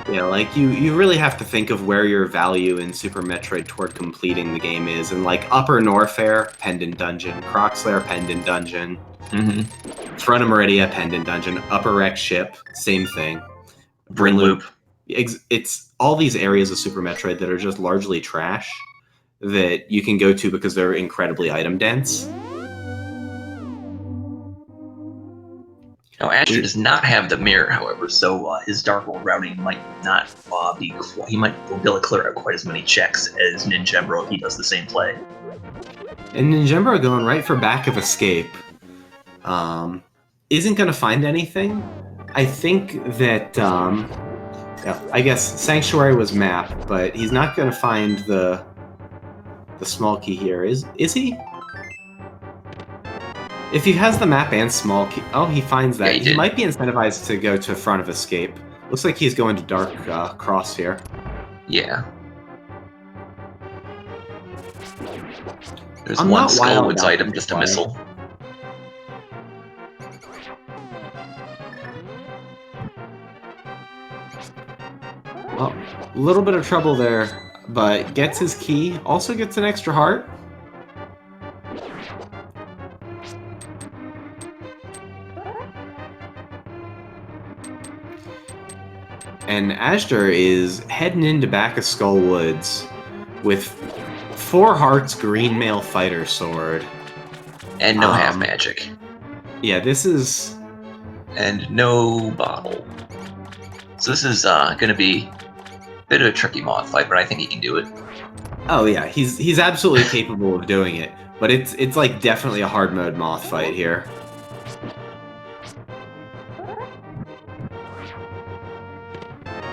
Yeah, like you really have to think of where your value in Super Metroid toward completing the game is. And like Upper Norfair, Pendant Dungeon, Croxlair, Pendant Dungeon, Front of Meridia, Pendant Dungeon, Upper Wreck Ship, same thing. Bryn Loop. It's all these areas of Super Metroid that are just largely trash that you can go to because they're incredibly item dense. Now, Azder does not have the mirror, however, so his Dark World routing might not be... He might be able to clear out quite as many checks as Ninjembro if he does the same play. And Ninjembro going right for back of escape. Isn't going to find anything. I think that... yeah, I guess Sanctuary was map, but he's not going to find the small key here. Is he? If he has the map and small key... Oh, he finds that. Yeah, he might be incentivized to go to front of escape. Looks like he's going to Dark Cross here. Yeah. There's one Skullwood's item, just a missile. Well, a little bit of trouble there, but gets his key. Also gets an extra heart. And Azder is heading into back of Skullwoods with 4 hearts, green male fighter sword. And no half magic. Yeah, this is... And no bottle. So this is going to be a bit of a tricky moth fight, but I think he can do it. Oh yeah, he's absolutely capable of doing it, but it's like definitely a hard mode moth fight here.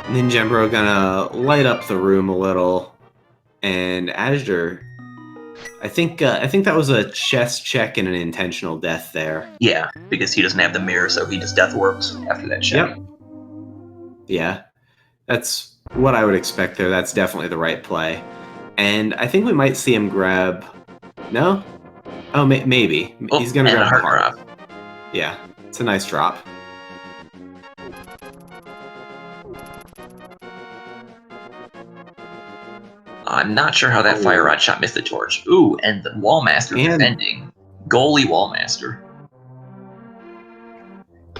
Ninjembro gonna light up the room a little, and Azder, I think that was a chest check and an intentional death there. Yeah, because he doesn't have the mirror, so he just death works after that check. Yep. Yeah, that's what I would expect there. That's definitely the right play, and I think we might see him grab. No, oh maybe he's gonna grab a heart. Drop. Yeah, it's a nice drop. I'm not sure how that fire rod shot missed the torch. Ooh, and the Wallmaster defending. Goalie Wallmaster.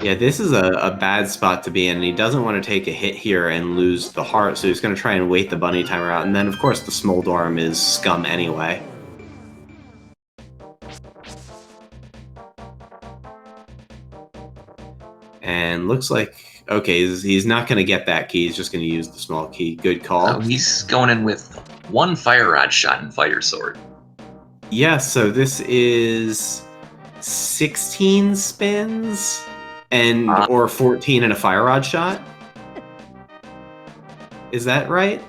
Yeah, this is a bad spot to be in, and he doesn't want to take a hit here and lose the heart, so he's going to try and wait the bunny timer out, and then, of course, the Smoldorm is scum anyway. And looks like, okay, he's not going to get that key, he's just going to use the small key. Good call. He's going in with one fire rod shot and fire sword. Yeah, so this is 16 spins or 14 and a fire rod shot. Is that right?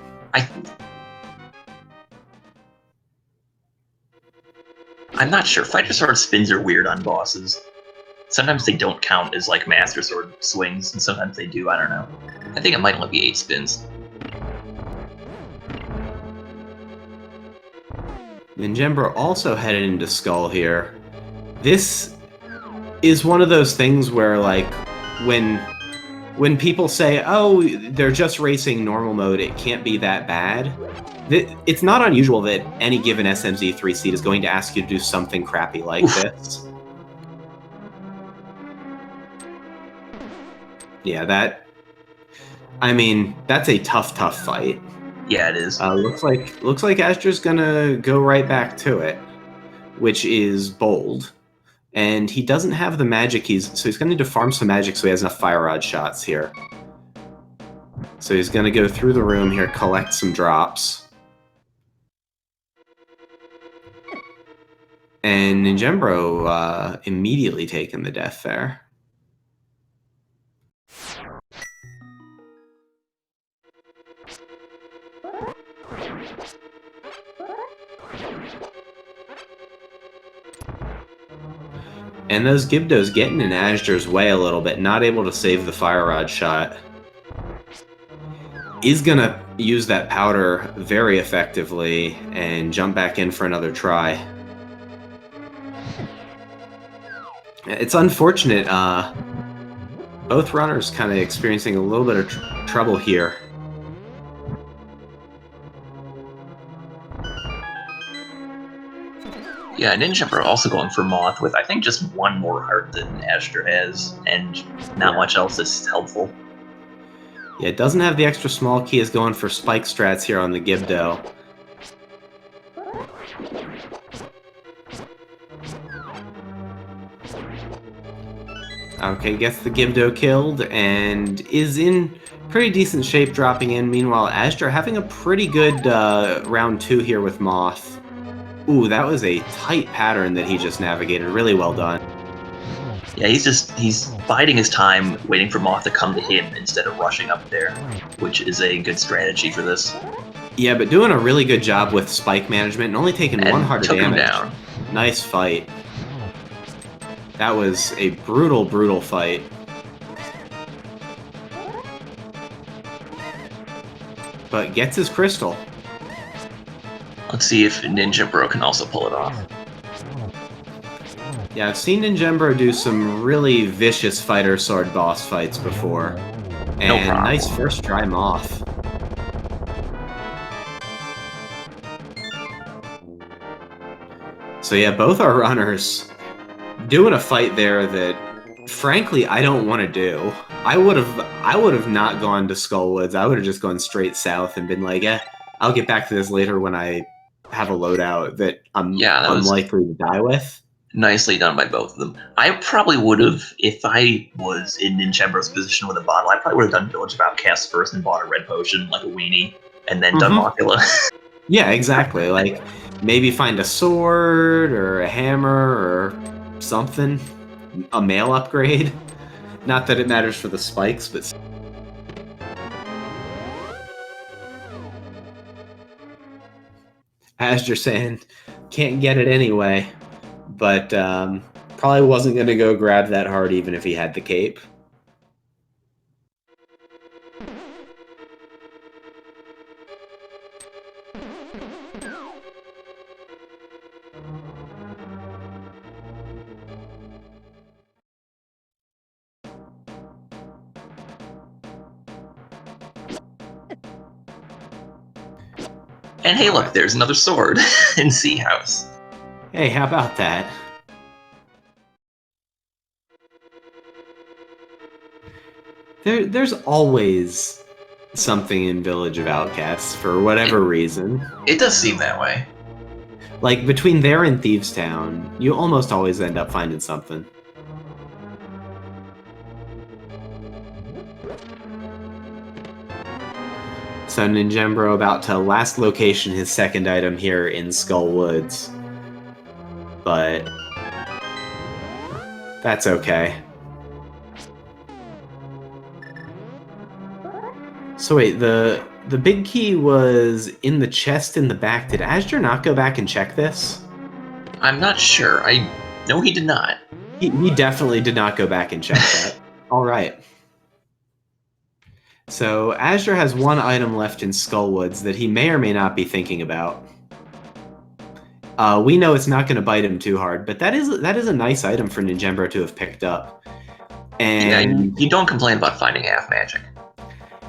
I'm not sure. Fighter sword spins are weird on bosses. Sometimes they don't count as like Master Sword swings, and sometimes they do. I don't know. I think it might only be 8 spins. Ninjembro also headed into Skull here. This is one of those things where, like, when people say, oh, they're just racing normal mode, it can't be that bad. It's not unusual that any given SMZ3 seed is going to ask you to do something crappy like this. Yeah, that's a tough fight. Yeah, it is. Looks like Azder's gonna go right back to it, which is bold. And he doesn't have the magic keys, so he's gonna need to farm some magic so he has enough fire rod shots here. So he's gonna go through the room here, collect some drops. And Ninjembro immediately taking the death there. And those Gibdos getting in Azder's way a little bit, not able to save the fire rod shot. He's gonna use that powder very effectively and jump back in for another try. It's unfortunate, both runners kind of experiencing a little bit of trouble here. Yeah, Ninjembro also going for Moth with, I think, just one more heart than Azder has, and not much else is helpful. Yeah, it doesn't have the extra small key, is going for spike strats here on the Gibdo. Okay, gets the Gibdo killed and is in pretty decent shape dropping in. Meanwhile, Azder having a pretty good round 2 here with Moth. Ooh, that was a tight pattern that he just navigated. Really well done. Yeah, he's biding his time, waiting for Moth to come to him instead of rushing up there, which is a good strategy for this. Yeah, but doing a really good job with spike management and only taking one heart of damage. Him down. Nice fight. That was a brutal fight. But gets his crystal. Let's see if Ninjembro can also pull it off. Yeah, I've seen Ninjembro do some really vicious fighter sword boss fights before. And nice first try Moth. So yeah, both our runners doing a fight there that, frankly, I don't want to do. I would have not gone to Skullwoods. I would have just gone straight south and been like, I'll get back to this later when I have a loadout that I'm unlikely to die with. Nicely done by both of them. I probably would have, if I was in Ninjembro's position with a bottle, I probably would have done Village of Outcasts first and bought a red potion, like a weenie, and then done Mothula. Yeah, exactly. Like, maybe find a sword or a hammer or something. A mail upgrade. Not that it matters for the spikes, but... Azder saying, can't get it anyway. But probably wasn't going to go grab that heart even if he had the cape. And hey, look, Alright. there's another sword in Sea House. Hey, how about that? There's always something in Village of Outcasts for whatever reason. It does seem that way. Like, between there and Thieves Town, you almost always end up finding something. So Ninjembro about to last location his second item here in Skull Woods. But that's okay. So wait, the big key was in the chest in the back. Did Azder not go back and check this? I'm not sure. I know he did not. He definitely did not go back and check that. All right. So Azure has one item left in Skullwoods that he may or may not be thinking about. We know it's not going to bite him too hard, but that is a nice item for Ninjembro to have picked up. And yeah, you don't complain about finding half magic.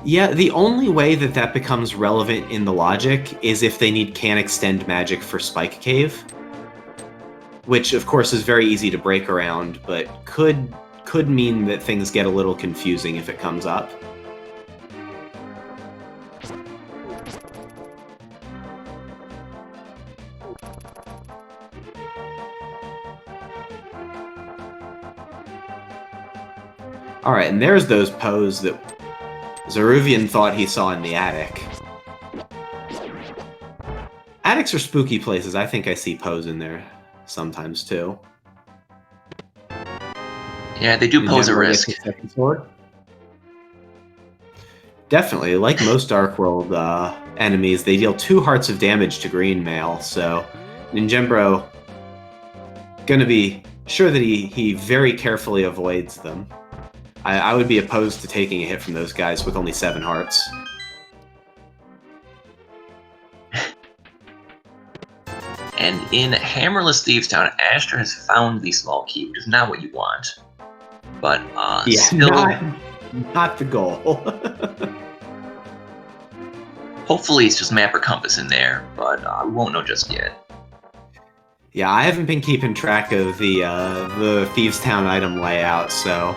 Yeah, the only way that that becomes relevant in the logic is if they need can extend magic for Spike Cave, which of course is very easy to break around, but could mean that things get a little confusing if it comes up. Alright, and there's those Poes that Zeruvian thought he saw in the attic. Attics are spooky places. I think I see Poes in there sometimes too. Yeah, they do pose a risk. Second sword. Definitely, like most Dark World enemies, they deal 2 hearts of damage to green mail, so Ninjembro gonna be sure that he very carefully avoids them. I would be opposed to taking a hit from those guys with only 7 hearts. And in Hammerless Thieves Town, Asher has found the small key, which is not what you want. But yeah, still, not the goal. Hopefully it's just map or compass in there, but we won't know just yet. Yeah, I haven't been keeping track of the Thieves Town item layout, so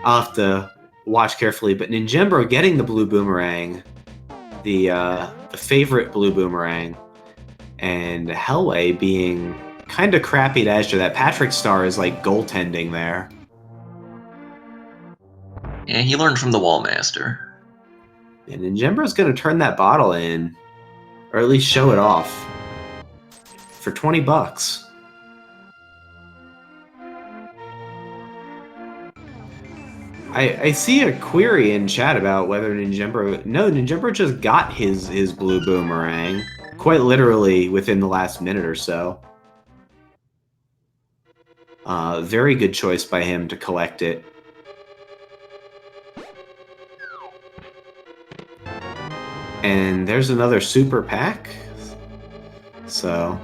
I'll have to watch carefully. But Ninjembro getting the blue boomerang, the favorite blue boomerang, and Hellway being kind of crappy to Azure. That Patrick Star is like goaltending there. Yeah, he learned from the Wallmaster. And Ninjembro's going to turn that bottle in, or at least show it off, for 20 bucks. I see a query in chat about whether Ninjembro... No, Ninjembro just got his blue boomerang, quite literally within the last minute or so. Very good choice by him to collect it. And there's another super pack. So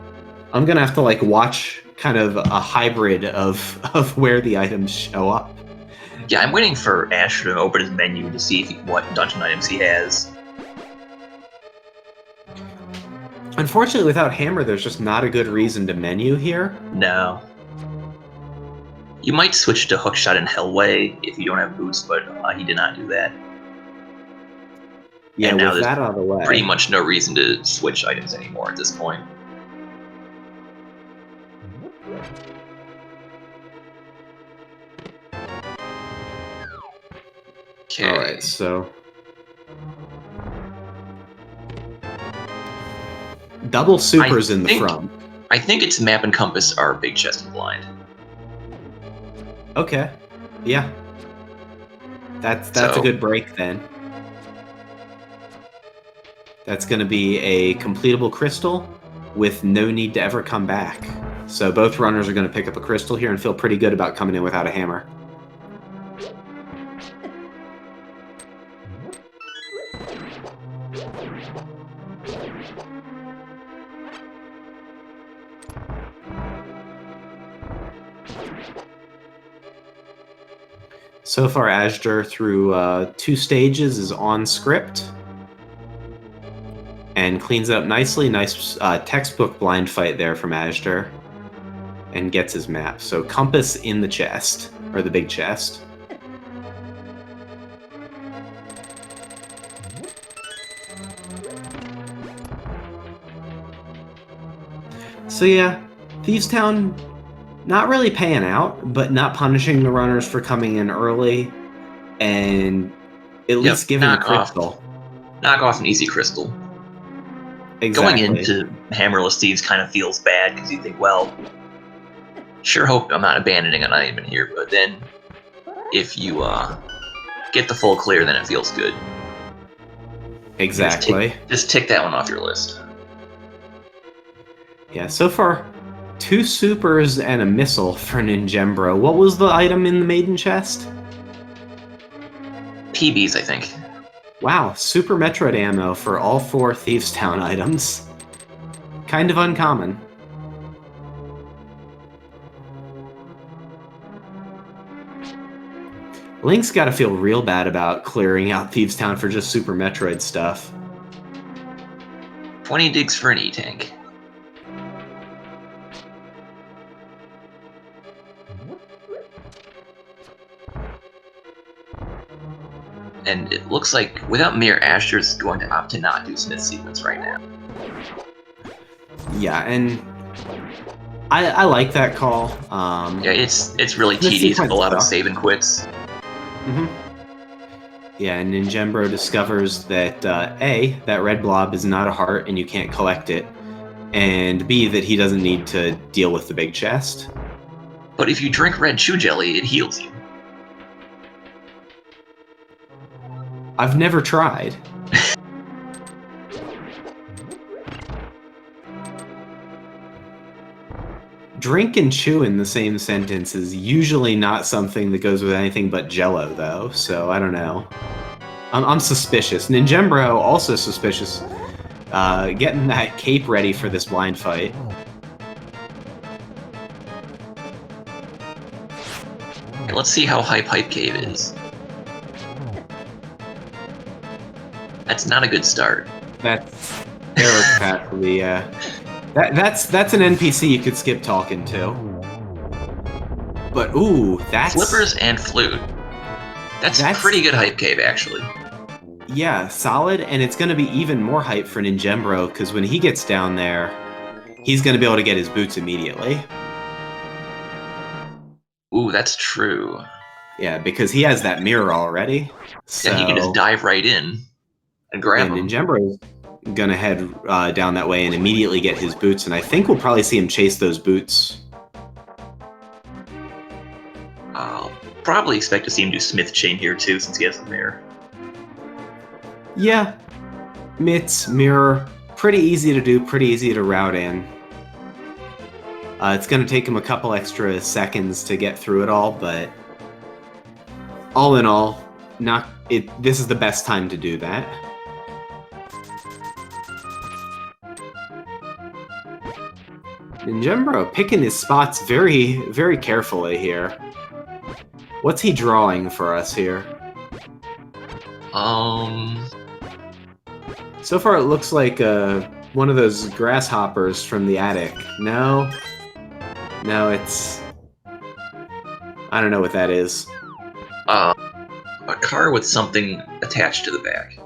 I'm gonna have to like watch kind of a hybrid of where the items show up. Yeah, I'm waiting for Asher to open his menu to see what dungeon items he has. Unfortunately, without Hammer, there's just not a good reason to menu here. No. You might switch to Hookshot and Hellway if you don't have boots, but he did not do that. Yeah, and now with there's that out of the way, pretty much no reason to switch items anymore at this point. Okay. Alright, so double supers in the front. I think it's map and compass are big chest and blind. Okay. Yeah. That's a good break then. That's going to be a completable crystal with no need to ever come back. So both runners are going to pick up a crystal here and feel pretty good about coming in without a hammer. So far, Azder through 2 stages is on script. and cleans it up nicely. Nice textbook blind fight there from azder, and gets his map. So compass in the chest, or the big chest. So yeah, Thieves Town, not really paying out, but not punishing the runners for coming in early, and at least giving a crystal. Knock off an easy crystal. Exactly. Going into Hammerless Thieves kind of feels bad because you think, well, sure hope I'm not abandoning an item in here, but then if you get the full clear, then it feels good. Exactly. Just tick that one off your list. Yeah, so far, 2 supers and a missile for Ninjembro. What was the item in the maiden chest? PBs, I think. Wow, Super Metroid ammo for all 4 Thieves Town items. Kind of uncommon. Link's gotta feel real bad about clearing out Thieves Town for just Super Metroid stuff. 20 digs for an E-Tank. And it looks like, without Mir, Azder's going to opt to not do Smith sequence right now. Yeah, and I like that call. Yeah, it's really tedious with a lot of save and quits. Yeah, and Ninjembro discovers that A, that red blob is not a heart and you can't collect it, and B, that he doesn't need to deal with the big chest. But if you drink red chew jelly, it heals you. I've never tried. Drink and chew in the same sentence is usually not something that goes with anything but Jello, though, so I don't know. I'm suspicious. Ninjembro, also suspicious. Getting that cape ready for this blind fight. Okay, let's see how high Pipe Cave is. That's not a good start. That's Eric Patley, yeah. That's an NPC you could skip talking to. But ooh, that's Flippers and Flute. That's pretty good hype cave, actually. Yeah, solid, and it's going to be even more hype for Ninjembro, because when he gets down there, he's going to be able to get his boots immediately. Ooh, that's true. Yeah, because he has that mirror already. So yeah, he can just dive right in and grab him. Ninjembro's going to head down that way and immediately get his boots, and I think we'll probably see him chase those boots. I'll probably expect to see him do Smith Chain here, too, since he has the mirror. Yeah, mitts, mirror, pretty easy to do, pretty easy to route in. It's going to take him a couple extra seconds to get through it all, but all in all, this is the best time to do that. Ninjembro picking his spots very, very carefully here. What's he drawing for us here? So far, it looks like one of those grasshoppers from the attic. No, it's... I don't know what that is. A car with something attached to the back.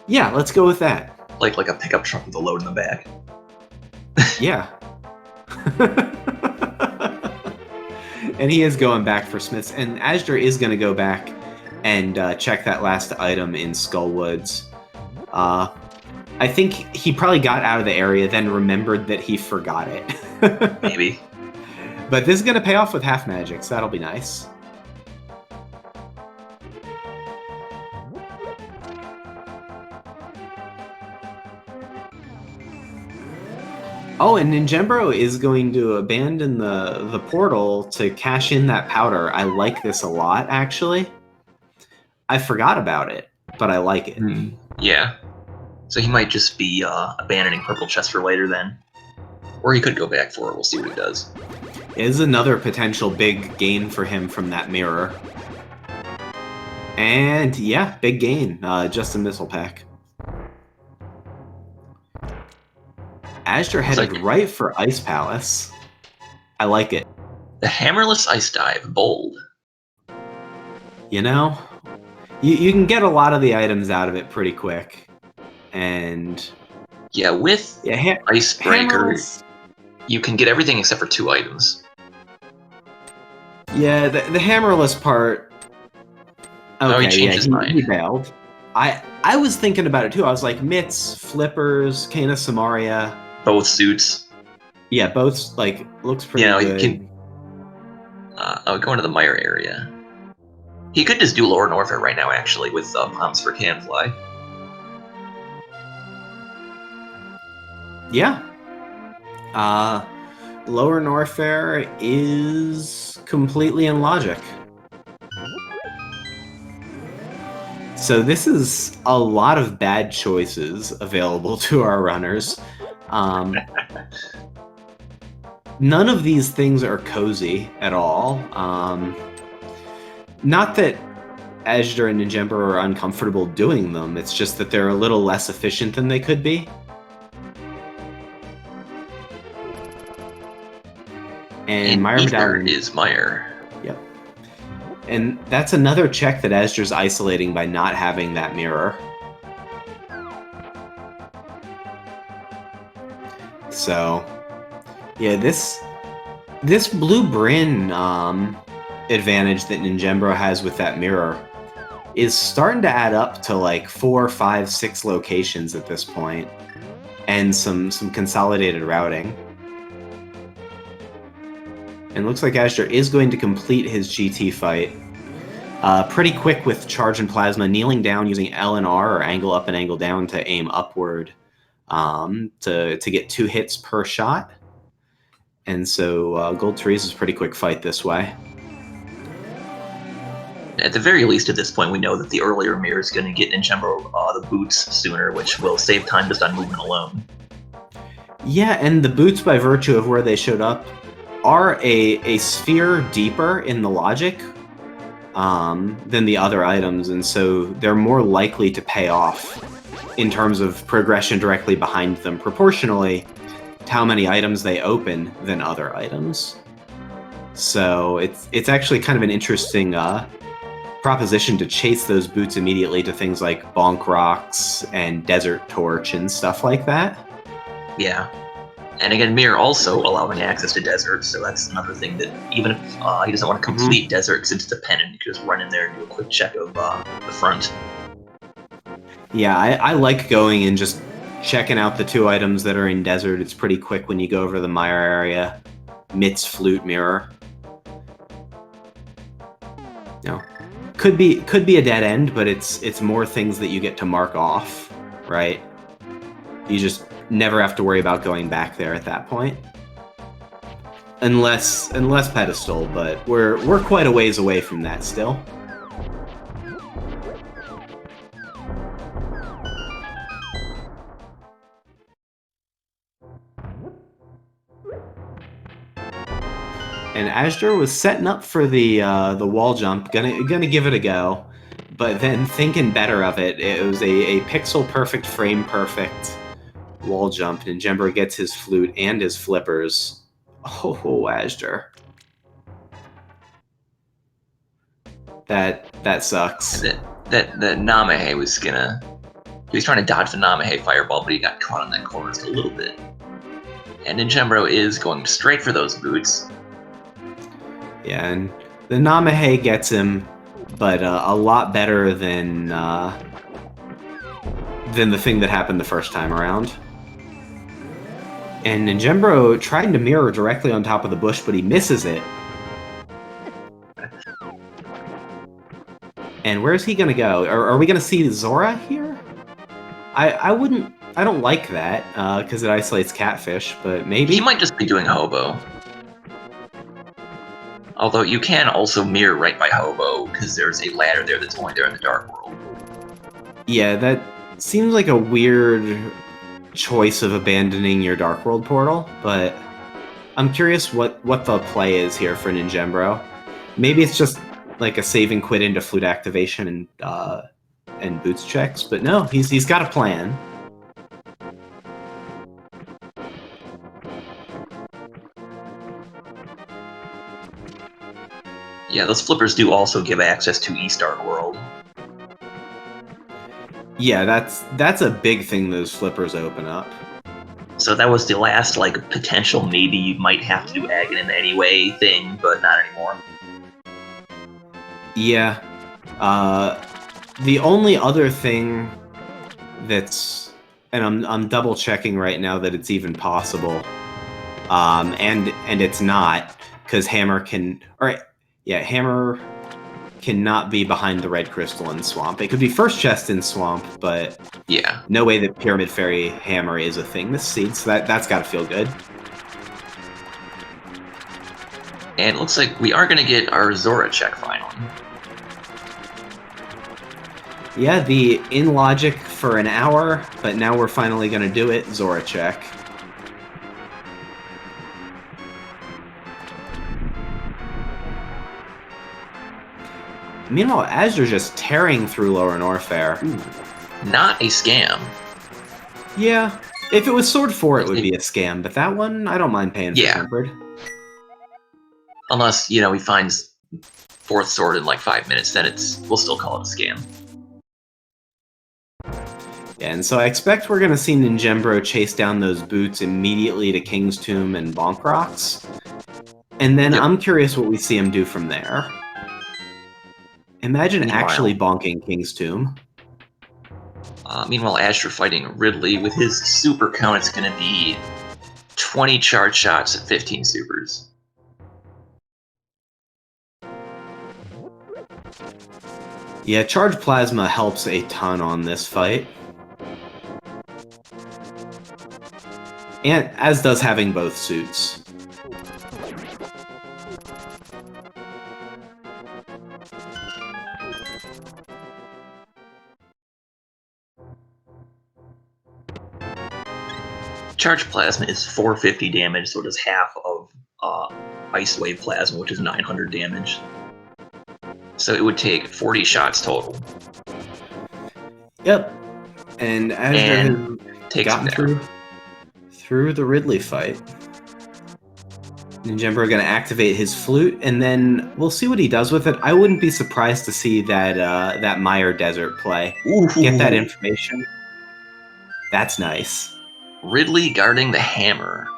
Yeah, let's go with that. Like a pickup truck with a load in the back. Yeah. And he is going back for Smiths, and Azder is going to go back and check that last item in Skullwoods. I think he probably got out of the area, then remembered that he forgot it. Maybe. But this is going to pay off with half magic, so that'll be nice. Oh, and Ninjembro is going to abandon the portal to cash in that powder. I like this a lot, actually. I forgot about it, but I like it. Yeah. So he might just be abandoning Purple Chest for later then. Or he could go back for it. We'll see what he does. It is another potential big gain for him from that mirror. And yeah, big gain. Just a missile pack. Azder headed right for Ice Palace. I like it. The hammerless ice dive, bold. You know, you can get a lot of the items out of it pretty quick, and yeah, with Icebreaker, you can get everything except for 2 items. Yeah, the hammerless part. Okay, he bailed. I was thinking about it too. I was like, mitts, flippers, Kana Samaria. Both suits. Yeah, both like looks pretty good. You can, go into the mire area. He could just do lower Norfair right now, actually, with pumps for Canfly. Yeah. Lower Norfair is completely in logic. So this is a lot of bad choices available to our runners. None of these things are cozy at all. Not that Azder and ninjembro are uncomfortable doing them, it's just that they're a little less efficient than they could be. And Mire Medallion is Mire. Yep. And that's another check that Azder's isolating by not having that mirror. So, yeah, this blue Bryn advantage that ninjembro has with that mirror is starting to add up to like 4, 5, 6 locations at this point, and some consolidated routing. And looks like Azder is going to complete his GT fight pretty quick with Charge and Plasma, kneeling down using L and R, or angle up and angle down, to aim upward to get 2 hits per shot. And so Gold Teresa's pretty quick fight this way. At the very least, at this point, we know that the earlier mirror is going to get ninjembro the boots sooner, which will save time just on movement alone. Yeah, and the boots, by virtue of where they showed up, are a sphere deeper in the logic than the other items, and so they're more likely to pay off in terms of progression directly behind them, proportionally to how many items they open than other items. So it's actually kind of an interesting proposition to chase those boots immediately to things like Bonk Rocks and Desert Torch and stuff like that. Yeah. And again, Mir also allowing access to Desert, so that's another thing that even if he doesn't want to complete Desert since it's dependent, you can just run in there and do a quick check of the front. Yeah, I like going and just checking out the 2 items that are in Desert. It's pretty quick when you go over the Mire area. Mit's Flute Mirror. No. Could be a dead end, but it's more things that you get to mark off, right? You just never have to worry about going back there at that point. Unless pedestal, but we're quite a ways away from that still. And Azder was setting up for the wall jump, gonna give it a go, but then thinking better of it, it was a pixel perfect, frame perfect wall jump. ninjembro gets his flute and his flippers. Oh, Azder. That sucks. That Namahe was he was trying to dodge the Namahe fireball, but he got caught in that corner just a little bit. And ninjembro is going straight for those boots. Yeah, and the Namahe gets him, but a lot better than the thing that happened the first time around. And ninjembro trying to mirror directly on top of the bush, but he misses it. And where's he gonna go? Are we gonna see Zora here? I don't like that, because it isolates Catfish, but maybe? He might just be doing Hobo. Although you can also mirror right by Hobo, because there's a ladder there that's only there in the Dark World. Yeah, that seems like a weird choice of abandoning your Dark World portal, but I'm curious what the play is here for ninjembro. Maybe it's just like a save and quit into flute activation and boots checks, but no, he's got a plan. Yeah, those flippers do also give access to Eastart World. Yeah, that's a big thing those flippers open up. So that was the last, like, potential maybe you might have to do Aghanim anyway thing, but not anymore. Yeah. The only other thing that's... And I'm double checking right now that it's even possible. And it's not, because Hammer can... Alright, yeah, Hammer cannot be behind the red crystal in Swamp. It could be first chest in Swamp, but yeah, no way that Pyramid Fairy Hammer is a thing this seed, so that's gotta feel good. And it looks like we are going to get our Zora check finally. Yeah, the in logic for an hour, but now we're finally gonna do it, Zora check. Meanwhile, Azder's just tearing through Lower Norfair. Not a scam. Yeah, if it was Sword 4, it would be a scam, but that one, I don't mind paying for Tempered. Unless, he finds 4th sword in like 5 minutes, then we'll still call it a scam. Yeah, and so I expect we're going to see Ninjembro chase down those boots immediately to King's Tomb and Bonk Rocks. And then I'm curious what we see him do from there. Imagine actually bonking King's Tomb. Meanwhile, Azder fighting Ridley. With his super count, it's going to be 20 charge shots at 15 supers. Yeah, Charge Plasma helps a ton on this fight. And as does having both suits. Charge Plasma is 450 damage, so it is half of Ice Wave Plasma, which is 900 damage. So it would take 40 shots total. Yep. And Azder has gotten through the Ridley fight. Ninjembro going to activate his flute, and then we'll see what he does with it. I wouldn't be surprised to see that Mire Desert play. Ooh. Get that information. That's nice. Ridley guarding the hammer.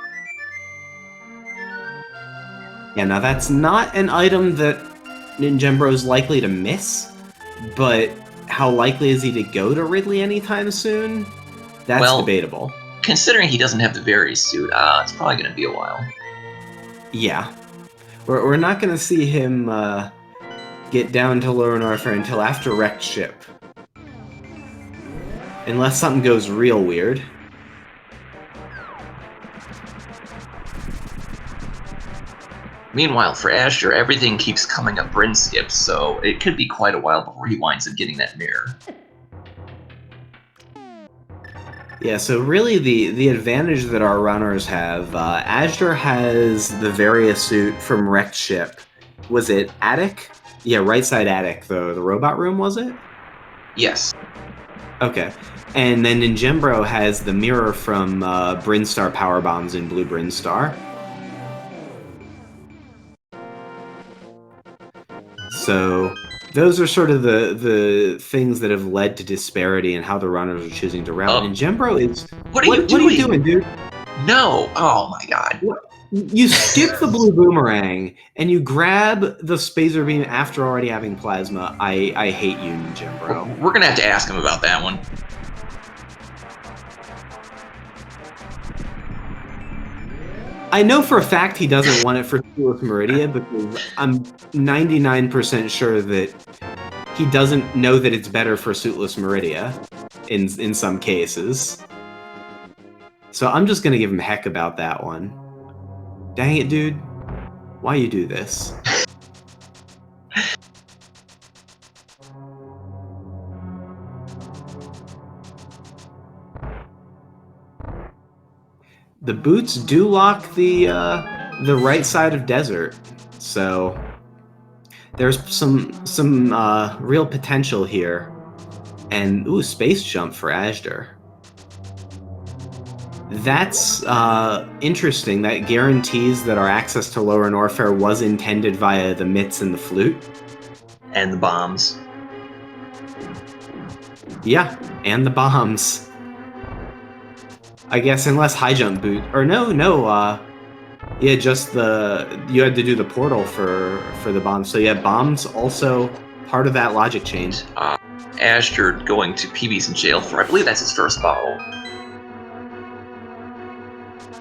Yeah, now that's not an item that Ninjembro is likely to miss, but how likely is he to go to Ridley anytime soon? That's debatable. Considering he doesn't have the Very suit, it's probably going to be a while. Yeah. We're not going to see him get down to Lower Norfair until after Wrecked Ship. Unless something goes real weird. Meanwhile, for Azder, everything keeps coming up Bryn skips, so it could be quite a while before he winds up getting that mirror. Yeah, so really the advantage that our runners have, Azder has the Varia suit from Wrecked Ship. Was it Attic? Yeah, right side Attic, the robot room, was it? Yes. Okay. And then Ninjembro has the mirror from Brinstar Power Bombs in Blue Brinstar. So those are sort of the things that have led to disparity in how the runners are choosing to route. And Ninjembro is... What are you doing, dude? No! Oh my god. You skip the blue boomerang, and you grab the Spazer Beam after already having Plasma. I hate you, Ninjembro. We're gonna have to ask him about that one. I know for a fact he doesn't want it for Suitless Meridia, because I'm 99% sure that he doesn't know that it's better for Suitless Meridia in some cases. So I'm just going to give him heck about that one. Dang it, dude. Why you do this? The boots do lock the right side of desert, so there's some real potential here. And ooh, space jump for Azder. That's interesting. That guarantees that our access to Lower Norfair was intended via the mitts and the flute. And the bombs. Yeah, and the bombs. I guess unless high jump boot or yeah, just you had to do the portal for the bombs. So yeah, bombs also part of that logic chain. Azder going to PB's in jail for, I believe that's his first bottle.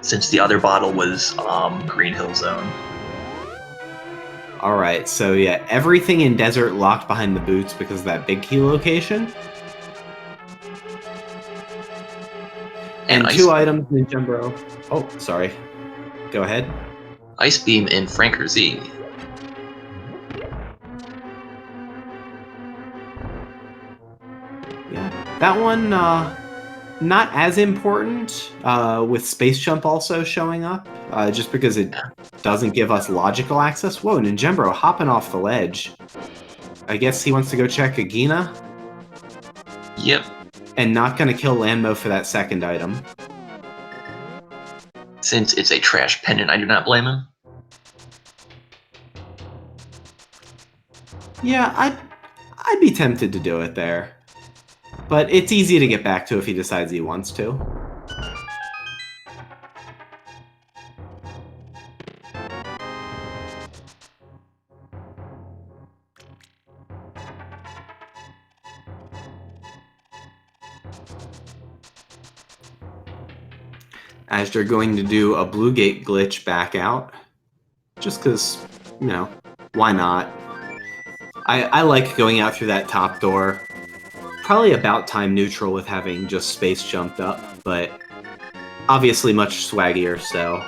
Since the other bottle was Green Hill Zone. Alright, so yeah, everything in Desert locked behind the boots because of that big key location. And two items, ninjembro. Oh, sorry. Go ahead. Ice Beam in Franker Z. Yeah, that one not as important with Space Jump also showing up, just because it doesn't give us logical access. Whoa, ninjembro hopping off the ledge. I guess he wants to go check Agina. Yep. And not going to kill Landmo for that second item. Since it's a trash pendant, I do not blame him. Yeah, I'd be tempted to do it there. But it's easy to get back to if he decides he wants to. Azder going to do a blue gate glitch back out. Just because, you know, why not? I like going out through that top door. Probably about time neutral with having just space jumped up, but obviously much swaggier, so.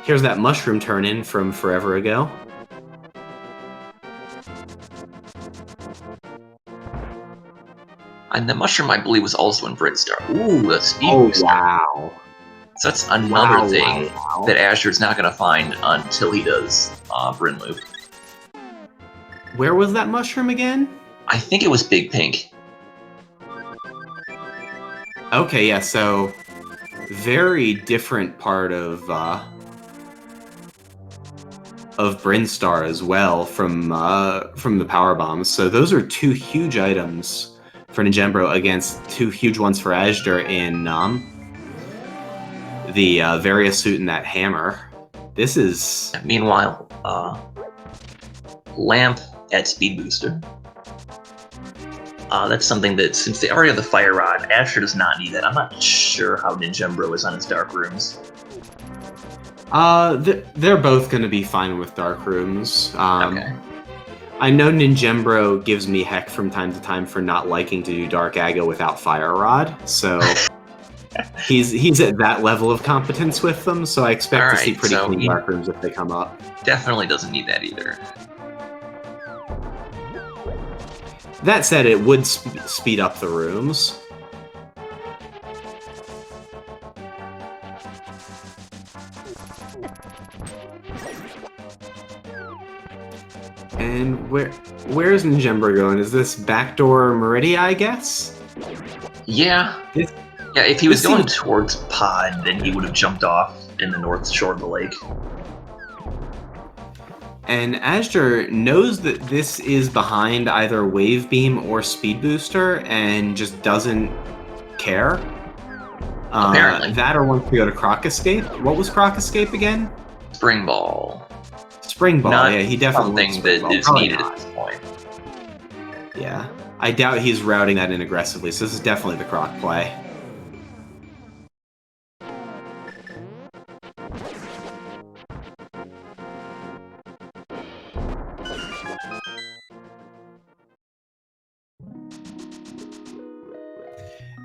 Here's that mushroom turn-in from forever ago. And the mushroom, I believe, was also in Brinstar. Ooh, a speed booster. Wow. So that's another thing that Azder's not going to find until he does Bryn Loop. Where was that mushroom again? I think it was Big Pink. Okay, yeah, so very different part of Brinstar as well from the power bombs. So those are two huge items for ninjembro against two huge ones for Azder in the Varia suit and that hammer. This is... Meanwhile, Lamp at Speed Booster. That's something that, since they already have the Fire Rod, Azder does not need that. I'm not sure how ninjembro is on his Dark Rooms. They're both going to be fine with Dark Rooms. Okay. I know ninjembro gives me heck from time to time for not liking to do Dark Aga without Fire Rod, so he's at that level of competence with them, so I expect to see pretty clean Dark Rooms if they come up. Definitely doesn't need that either. That said, it would speed up the rooms. And where's ninjembro going? Is this backdoor Meridia, I guess? Yeah. Yeah, if he was going towards Pod, then he would have jumped off in the north shore of the lake. And Azder knows that this is behind either Wave Beam or Speed Booster and just doesn't care. Apparently. That or wants to go to Croc Escape. What was Croc Escape again? Spring Ball. Spring Ball, Not yeah, he definitely wants something that is Probably needed not. at this point. Yeah, I doubt he's routing that in aggressively, so this is definitely the Croc play.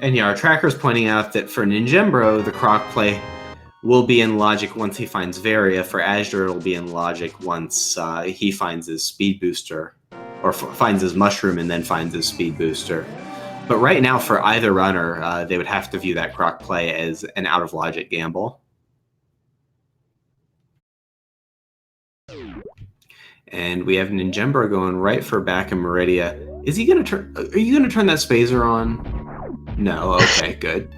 And yeah, our tracker's pointing out that for ninjembro, the Croc play will be in logic once he finds Varia. For Azder, it'll be in logic once he finds his speed booster, or finds his mushroom and then finds his speed booster. But right now, for either runner, they would have to view that Croc play as an out-of-logic gamble. And we have ninjembro going right for back in Meridia. Is he gonna turn? Are you gonna turn that spazer on? No. Okay, good.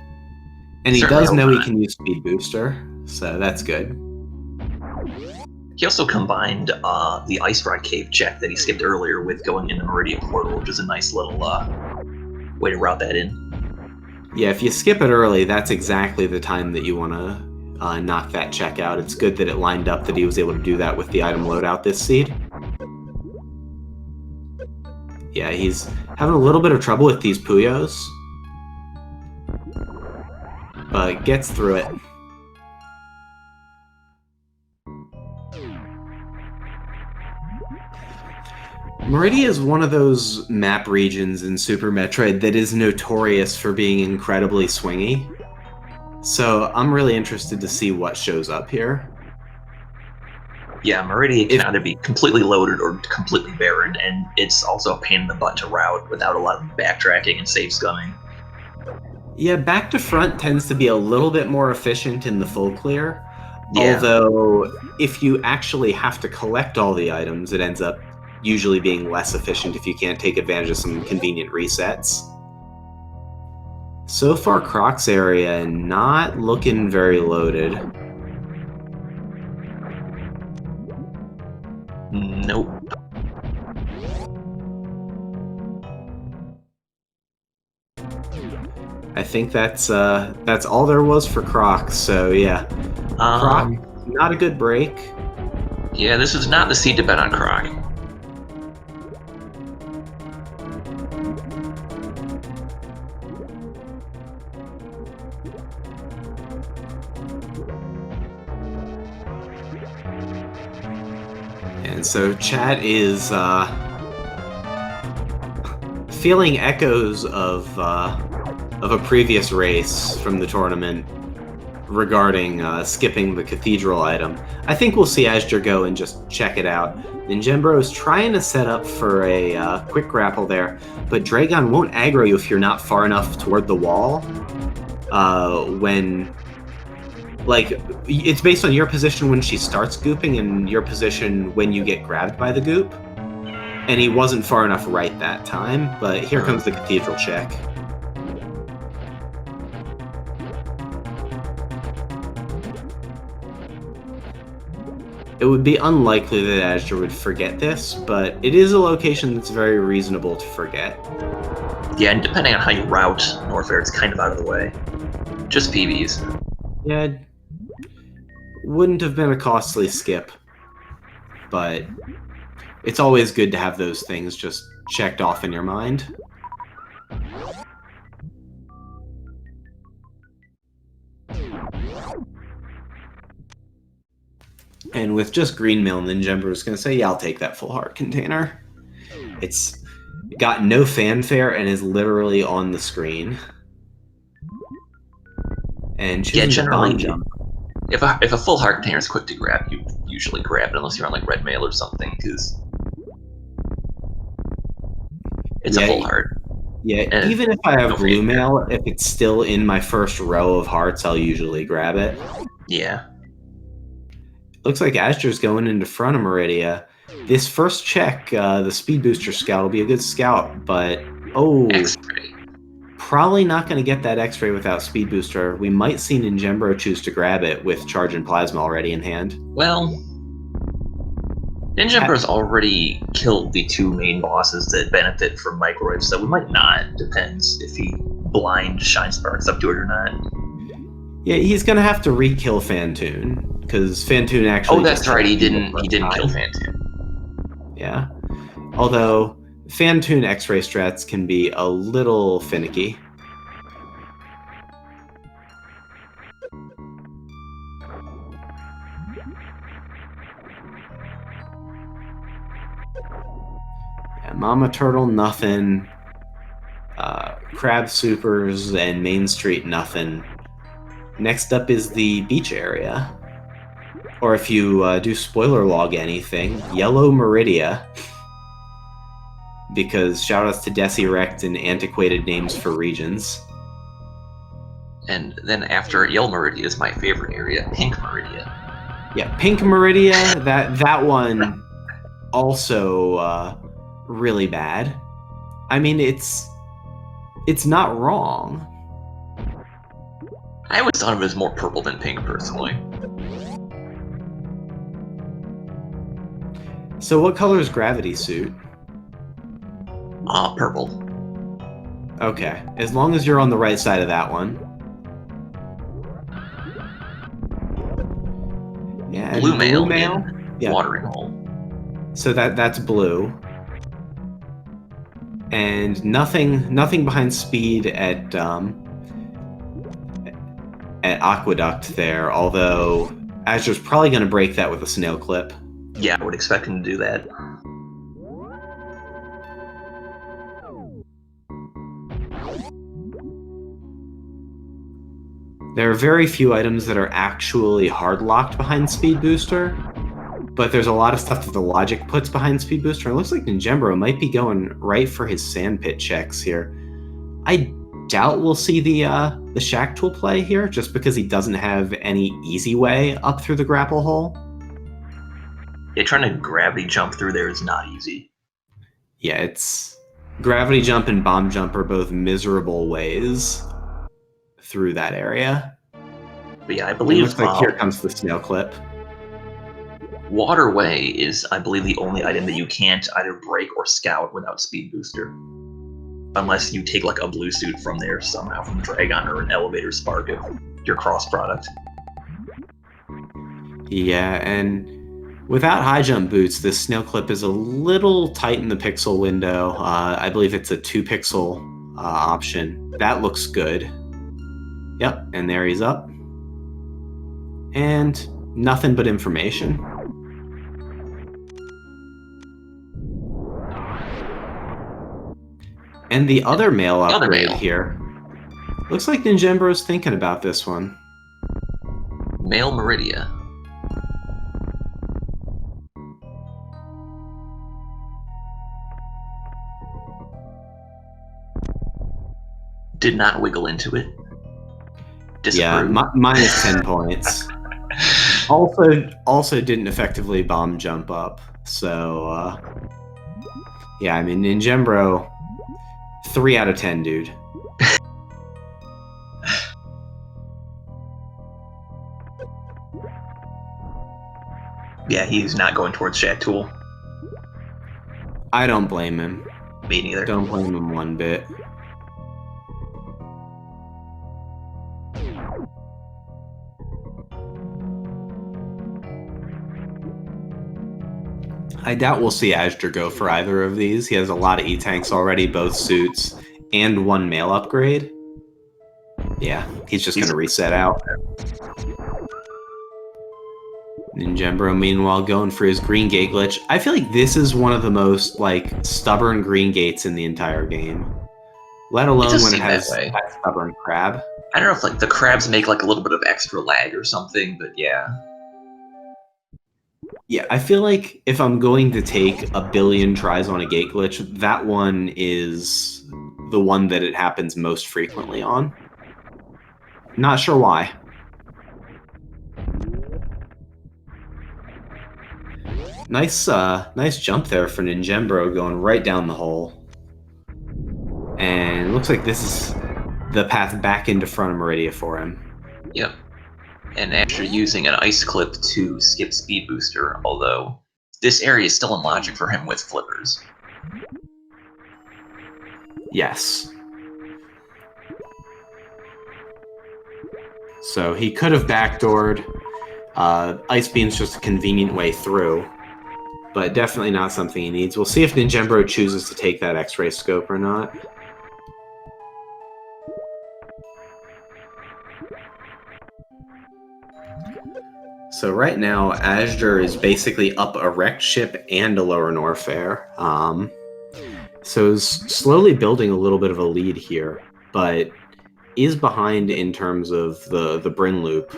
And he Certainly does a know he lot. can use Speed Booster, so that's good. He also combined the Ice Rod Cave check that he skipped earlier with going into Meridia Portal, which is a nice little way to route that in. Yeah, if you skip it early, that's exactly the time that you want to knock that check out. It's good that it lined up that he was able to do that with the item loadout this seed. Yeah, he's having a little bit of trouble with these Puyos, but gets through it. Meridia is one of those map regions in Super Metroid that is notorious for being incredibly swingy. So I'm really interested to see what shows up here. Yeah, Meridia can either be completely loaded or completely barren, and it's also a pain in the butt to route without a lot of backtracking and safe scumming. Yeah, back to front tends to be a little bit more efficient in the full clear. Yeah. Although, if you actually have to collect all the items, it ends up usually being less efficient if you can't take advantage of some convenient resets. So far, Croc's area not looking very loaded. Nope. I think that's all there was for Croc. So yeah, Croc, not a good break. Yeah, this is not the seed to bet on Croc. And so chat is feeling echoes of a previous race from the tournament regarding skipping the cathedral item. I think we'll see Azder go and just check it out. Ninjembro is trying to set up for a quick grapple there, but Dragon won't aggro you if you're not far enough toward the wall. It's based on your position when she starts gooping and your position when you get grabbed by the goop. And he wasn't far enough right that time, but here comes the cathedral check. It would be unlikely that Azder would forget this, but it is a location that's very reasonable to forget. Yeah, and depending on how you route Norfair, it's kind of out of the way. Just PBs. Yeah, wouldn't have been a costly skip, but it's always good to have those things just checked off in your mind. And with just Green Mill, Ninjembro is going to say, yeah, I'll take that full heart container. It's got no fanfare and is literally on the screen. And yeah, generally, jump. If a full heart container is quick to grab, you usually grab it unless you're on like red mail or something, because it's a full heart. Yeah, and even if I have blue mail, if it's still in my first row of hearts, I'll usually grab it. Yeah. Looks like Azder's going into front of Meridia. This first check, the Speed Booster Scout will be a good scout, but X-ray. Probably not going to get that X-ray without Speed Booster. We might see Ninjembro choose to grab it with Charge and Plasma already in hand. Well, Ninjembro's already killed the two main bosses that benefit from Microwave, so we might not. Depends if he blind Shine Sparks up to it or not. Yeah, he's going to have to re-kill Fantoon, because Fantoon actually... Oh, that's right, he didn't kill Fantoon. Yeah. Although, Fantoon X-ray strats can be a little finicky. Yeah, Mama Turtle, nothing. Crab Supers and Main Street, nothing. Next up is the beach area. Or if you do spoiler log anything, Yellow Meridia. Because shoutouts to Desirect and antiquated names for regions. And then after Yellow Meridia is my favorite area, Pink Meridia. Yeah, Pink Meridia, that one also really bad. I mean, it's not wrong. I always thought of it as more purple than pink, personally. So what color is Gravity suit? Purple. Okay, as long as you're on the right side of that one. Yeah, Blue mail mail. in Yeah. watering hole. So that's blue. And nothing behind speed at Aqueduct there, although Azur's probably going to break that with a snail clip. Yeah, I would expect him to do that. There are very few items that are actually hard locked behind Speed Booster, but there's a lot of stuff that the logic puts behind Speed Booster. It looks like Ninjembro might be going right for his sandpit checks here. I doubt we'll see the Shack Tool play here, just because he doesn't have any easy way up through the grapple hole. Yeah, trying to gravity jump through there is not easy. Yeah, it's gravity jump and bomb jump are both miserable ways through that area. But yeah, I believe... It looks like here comes the snail clip. Waterway is, I believe, the only item that you can't either break or scout without Speed Booster. Unless you take, like, a blue suit from there somehow, from Dragon or an Elevator Spark if your cross product. Yeah, and without high jump boots, this snail clip is a little tight in the pixel window. I believe it's a 2-pixel option. That looks good. Yep, and there he's up. And nothing but information. And the other mail upgrade here. Looks like Ninjembro's thinking about this one. Mail Meridia. Did not wiggle into it. Yeah, minus 10 points. Also didn't effectively bomb jump up. So, yeah, I mean, Ninjembro, 3 out of 10, dude. Yeah, he's not going towards Shack Tool. I don't blame him. Me neither. Don't blame him one bit. I doubt we'll see Azder go for either of these. He has a lot of E-Tanks already, both suits, and 1 mail upgrade. Yeah, he's just going to reset out. Ninjembro, meanwhile, going for his green gate glitch. I feel like this is one of the most, like, stubborn green gates in the entire game. Let alone when it has that stubborn crab. I don't know if, like, the crabs make, like, a little bit of extra lag or something, but yeah. Yeah, I feel like if I'm going to take a billion tries on a gate glitch, that one is the one that it happens most frequently on. Not sure why. Nice jump there for Ninjembro, going right down the hole. And it looks like this is the path back into front of Meridia for him. Yep. And after using an ice clip to skip Speed Booster, although this area is still in logic for him with flippers. Yes. So he could have backdoored. Ice Beam's just a convenient way through, but definitely not something he needs. We'll see if Ninjembro chooses to take that X-ray scope or not. So right now, Azder is basically up a wrecked ship and a lower Norfair. So is slowly building a little bit of a lead here, but is behind in terms of the Bryn loop.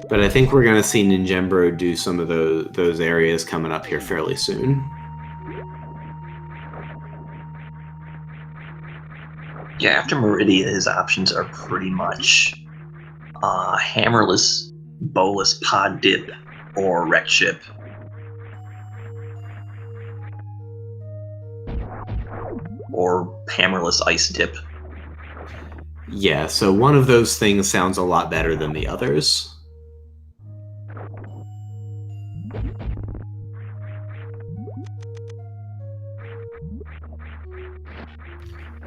But I think we're going to see Ninjembro do some of those areas coming up here fairly soon. Yeah, after Meridia, his options are pretty much hammerless, bowless pod dip, or wrecked ship. or hammerless ice dip. Yeah, so one of those things sounds a lot better than the others.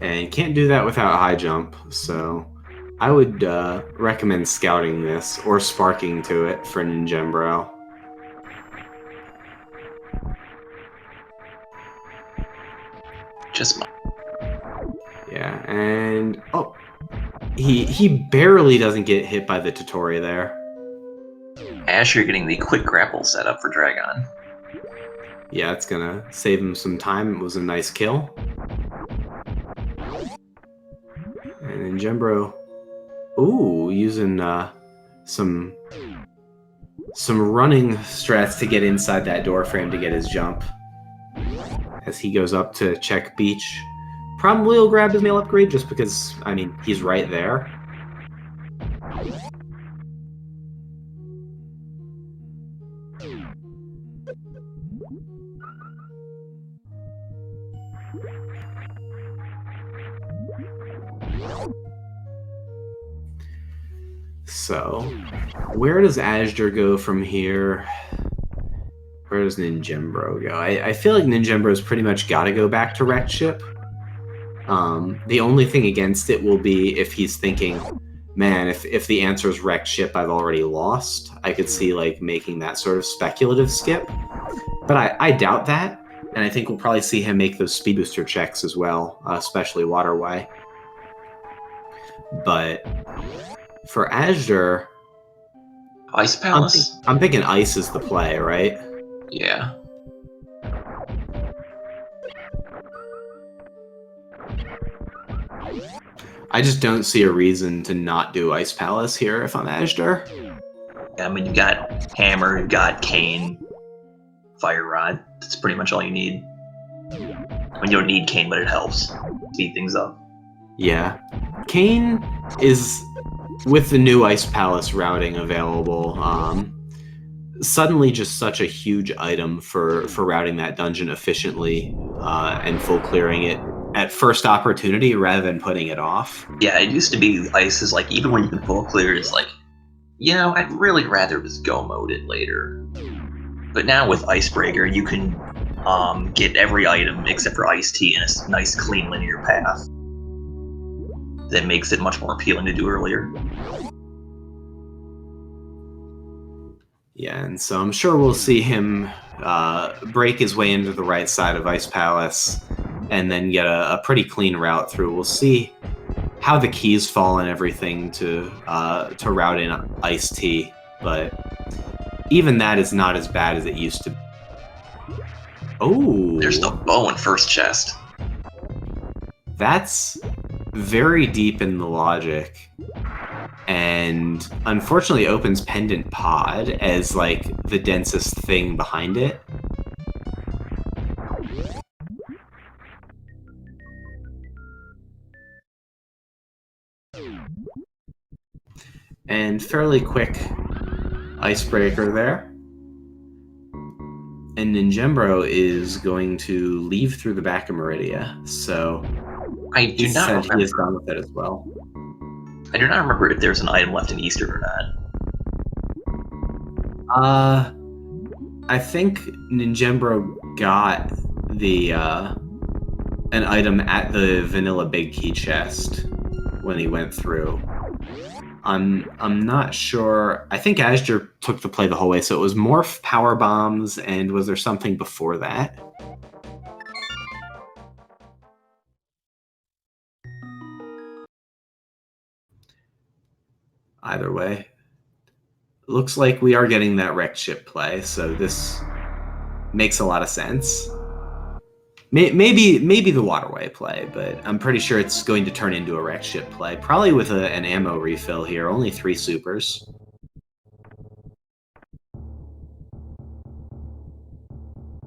And you can't do that without high jump, so I would recommend scouting this or sparking to it for ninjembro. Just Yeah, and oh, he barely doesn't get hit by the Totori there. Ash, you're getting the quick grapple set up for Dragon. Yeah, it's gonna save him some time. It was a nice kill. And ninjembro, ooh, using some running strats to get inside that door frame to get his jump. As he goes up to check Beach. Probably will grab his mail upgrade just because, I mean, he's right there. So, where does Azder go from here? Where does Ninjembro go? I feel like Ninjembro's pretty much got to go back to Wrecked Ship. The only thing against it will be if he's thinking, man, if the answer is Wrecked Ship, I've already lost. I could see like making that sort of speculative skip. But I doubt that, and I think we'll probably see him make those speed booster checks as well, especially Waterway. But for Azder, Ice Palace? I'm thinking Ice is the play, right? Yeah. I just don't see a reason to not do Ice Palace here if I'm Azder. Yeah, I mean, you've got Hammer, you've got Cane, Fire Rod. That's pretty much all you need. I mean, you don't need Cane, but it helps speed things up. Yeah. Cane is, with the new Ice Palace routing available, suddenly just such a huge item for routing that dungeon efficiently and full clearing it at first opportunity rather than putting it off. Yeah, it used to be Ice is like, even when you can full clear, it's like, you know, I'd really rather just go mode it later. But now with Icebreaker, you can get every item except for Ice Tea in a nice, clean, linear path. That makes it much more appealing to do earlier. Yeah, and so I'm sure we'll see him break his way into the right side of Ice Palace and then get a pretty clean route through. We'll see how the keys fall and everything to route in Ice Tea, but even that is not as bad as it used to be. Oh! There's no bow in first chest. That's very deep in the logic, and unfortunately opens Pendant Pod as like the densest thing behind it. And fairly quick Icebreaker there. And Ninjembro is going to leave through the back of Meridia, so I do not remember. He is done with it as well. I do not remember if there's an item left in Eastern or not. I think Ninjembro got the an item at the vanilla big key chest when he went through. I'm not sure. I think Azder took the play the whole way, so it was Morph, Power Bombs, and was there something before that? Either way, looks like we are getting that Wrecked Ship play, so this makes a lot of sense. Maybe the Waterway play, but I'm pretty sure it's going to turn into a Wrecked Ship play. Probably with an ammo refill here, only 3 supers.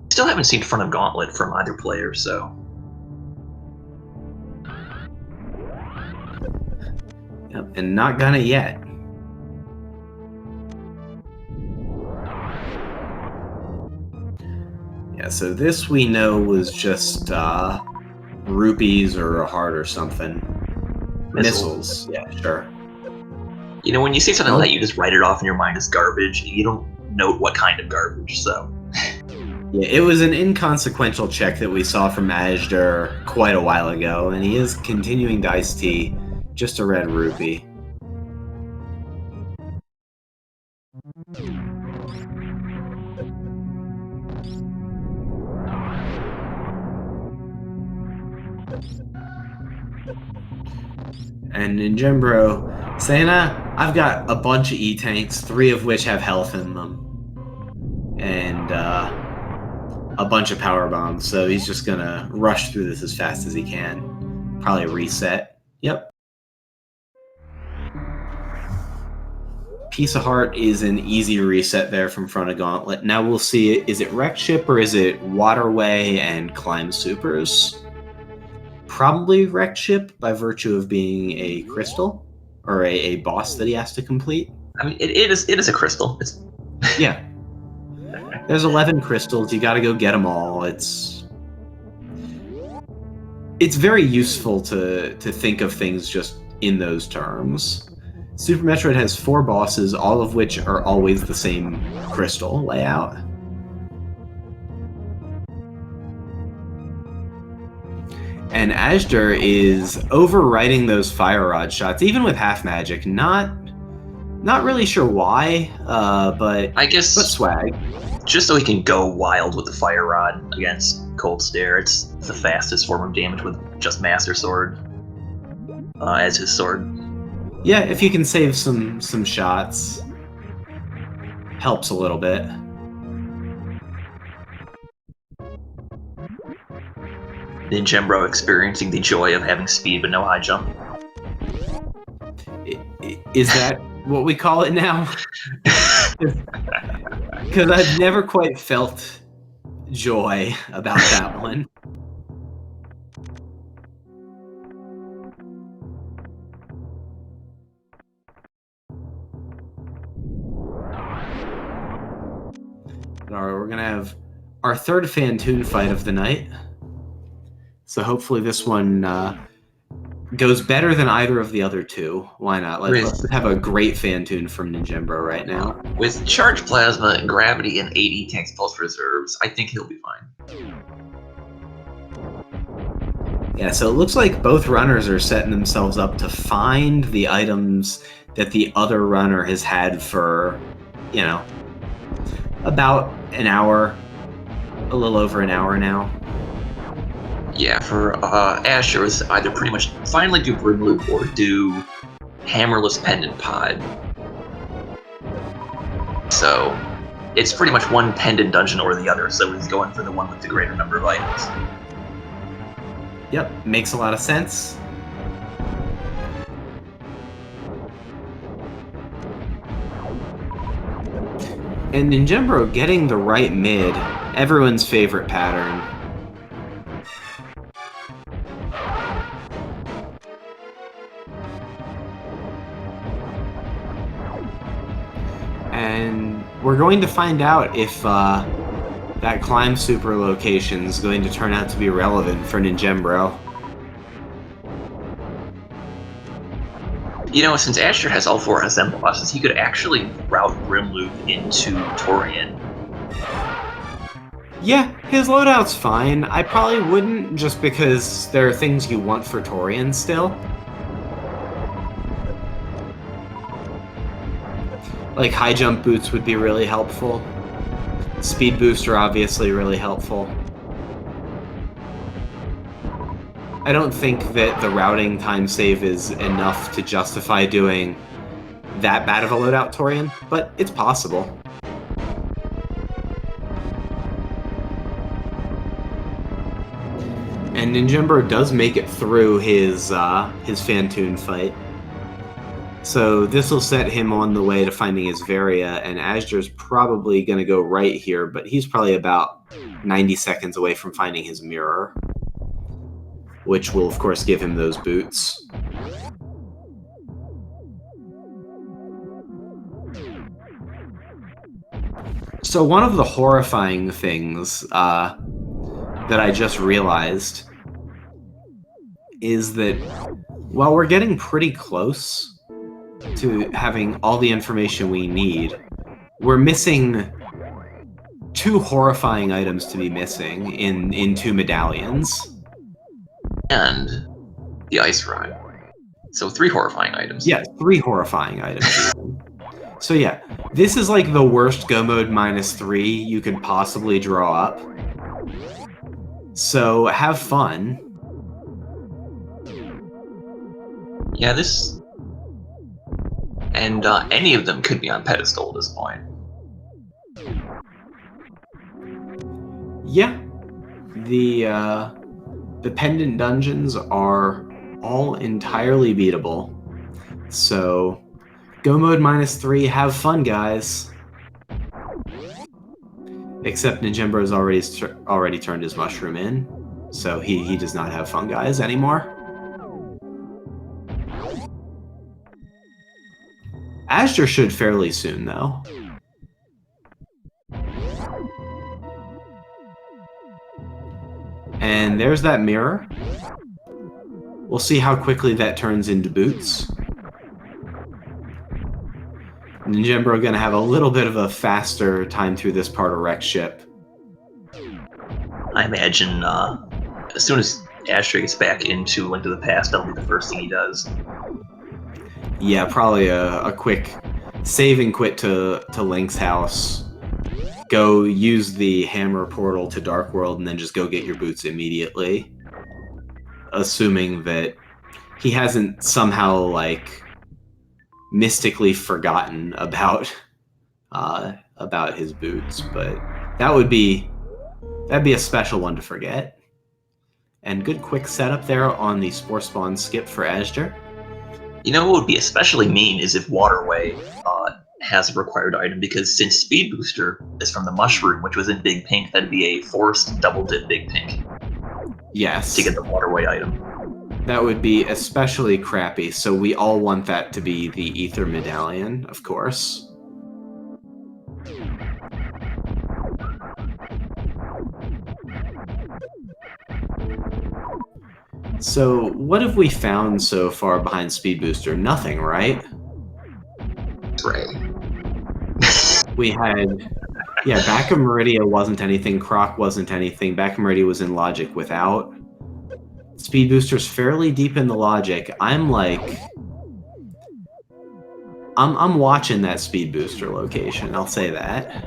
Still haven't seen Front of Gauntlet from either player, so... Yep, and not gonna yet. Yeah, so this we know was just rupees or a heart or something. Missiles. Yeah, sure. You know, when you see something like that, you just write it off in your mind as garbage. You don't note what kind of garbage, so... Yeah, it was an inconsequential check that we saw from Azder quite a while ago, and he is continuing to ice tea just a red rupee. And ninjembro saying, I've got a bunch of E-tanks, 3 of which have health in them. And a bunch of power bombs, so he's just gonna rush through this as fast as he can. Probably reset. Yep. Piece of Heart is an easy reset there from front of Gauntlet. Now we'll see, is it Wreck Ship or is it Waterway and Climb Supers? Probably Wreck Ship by virtue of being a crystal or a boss that he has to complete. I mean, it is a crystal. Yeah. There's 11 crystals. You got to go get them all. It's very useful to think of things just in those terms. Super Metroid has 4 bosses, all of which are always the same crystal layout. And Azder is overriding those fire rod shots, even with half magic. Not really sure why, but I guess, but swag. Just so he can go wild with the fire rod against Cold Stare. It's the fastest form of damage with just Master Sword as his sword. Yeah, if you can save some shots, helps a little bit. Ninjembro experiencing the joy of having speed but no high jump. Is that what we call it now? Because I've never quite felt joy about that one. Alright, we're gonna have our 3rd Fantoon fight of the night. So hopefully this one goes better than either of the other 2. Why not? Let's have a great Fantoon from Ninjembro right now. With Charge Plasma, Gravity, and 80 tanks plus reserves, I think he'll be fine. Yeah, so it looks like both runners are setting themselves up to find the items that the other runner has had for, about an hour, a little over an hour now. Yeah, for Asher, it was either pretty much finally do Brim Loop or do Hammerless Pendant Pod. So it's pretty much one pendant dungeon or the other, so he's going for the one with the greater number of items. Yep, makes a lot of sense. And Ninjembro getting the right mid, everyone's favorite pattern. And we're going to find out if that Climb Super location is going to turn out to be relevant for Ninjembro. You know, since Asher has all 4 SM bosses, he could actually route Brim Loop into Torian. Yeah, his loadout's fine. I probably wouldn't, just because there are things you want for Torian still. Like high jump boots would be really helpful. Speed booster obviously really helpful. I don't think that the routing time save is enough to justify doing that bad of a loadout Torian, but it's possible. And Ninjembro does make it through his Fantoon fight. So this will set him on the way to finding his Varia, and Azder's probably going to go right here, but he's probably about 90 seconds away from finding his mirror, which will, of course, give him those boots. So one of the horrifying things that I just realized is that while we're getting pretty close to having all the information we need, we're missing 2 horrifying items to be missing in 2 medallions. And the ice rod. So 3 horrifying items. Yeah, 3 horrifying items even. So yeah, this is like the worst Go Mode -3 you could possibly draw up. So have fun. Yeah, this... And any of them could be on pedestal at this point. Yeah. The pendant dungeons are all entirely beatable. So Go Mode -3, have fun, guys. Except Ninjembro's already turned his mushroom in, so he does not have fun, guys, anymore. Azder should fairly soon, though. And there's that mirror. We'll see how quickly that turns into boots. Ninjembro gonna have a little bit of a faster time through this part of Wreck Ship. I imagine as soon as Azder gets back into Link to the Past, that'll be the first thing he does. Yeah, probably a quick save and quit to Link's house. Go use the hammer portal to Dark World and then just go get your boots immediately. Assuming that he hasn't somehow, like, mystically forgotten about his boots, but that'd be a special one to forget. And good quick setup there on the Spore Spawn skip for Azder. You know what would be especially mean is if Waterway has a required item, because since Speed Booster is from the mushroom, which was in Big Pink, that'd be a forced double dip Big Pink. Yes. To get the Waterway item. That would be especially crappy, so we all want that to be the Ether Medallion, of course. So, what have we found so far behind Speed Booster? Nothing, right? Right. We had... Yeah, back of Meridia wasn't anything, Croc wasn't anything, back of Meridia was in Logic without. Speed Booster's fairly deep in the Logic. I'm like... I'm watching that Speed Booster location, I'll say that.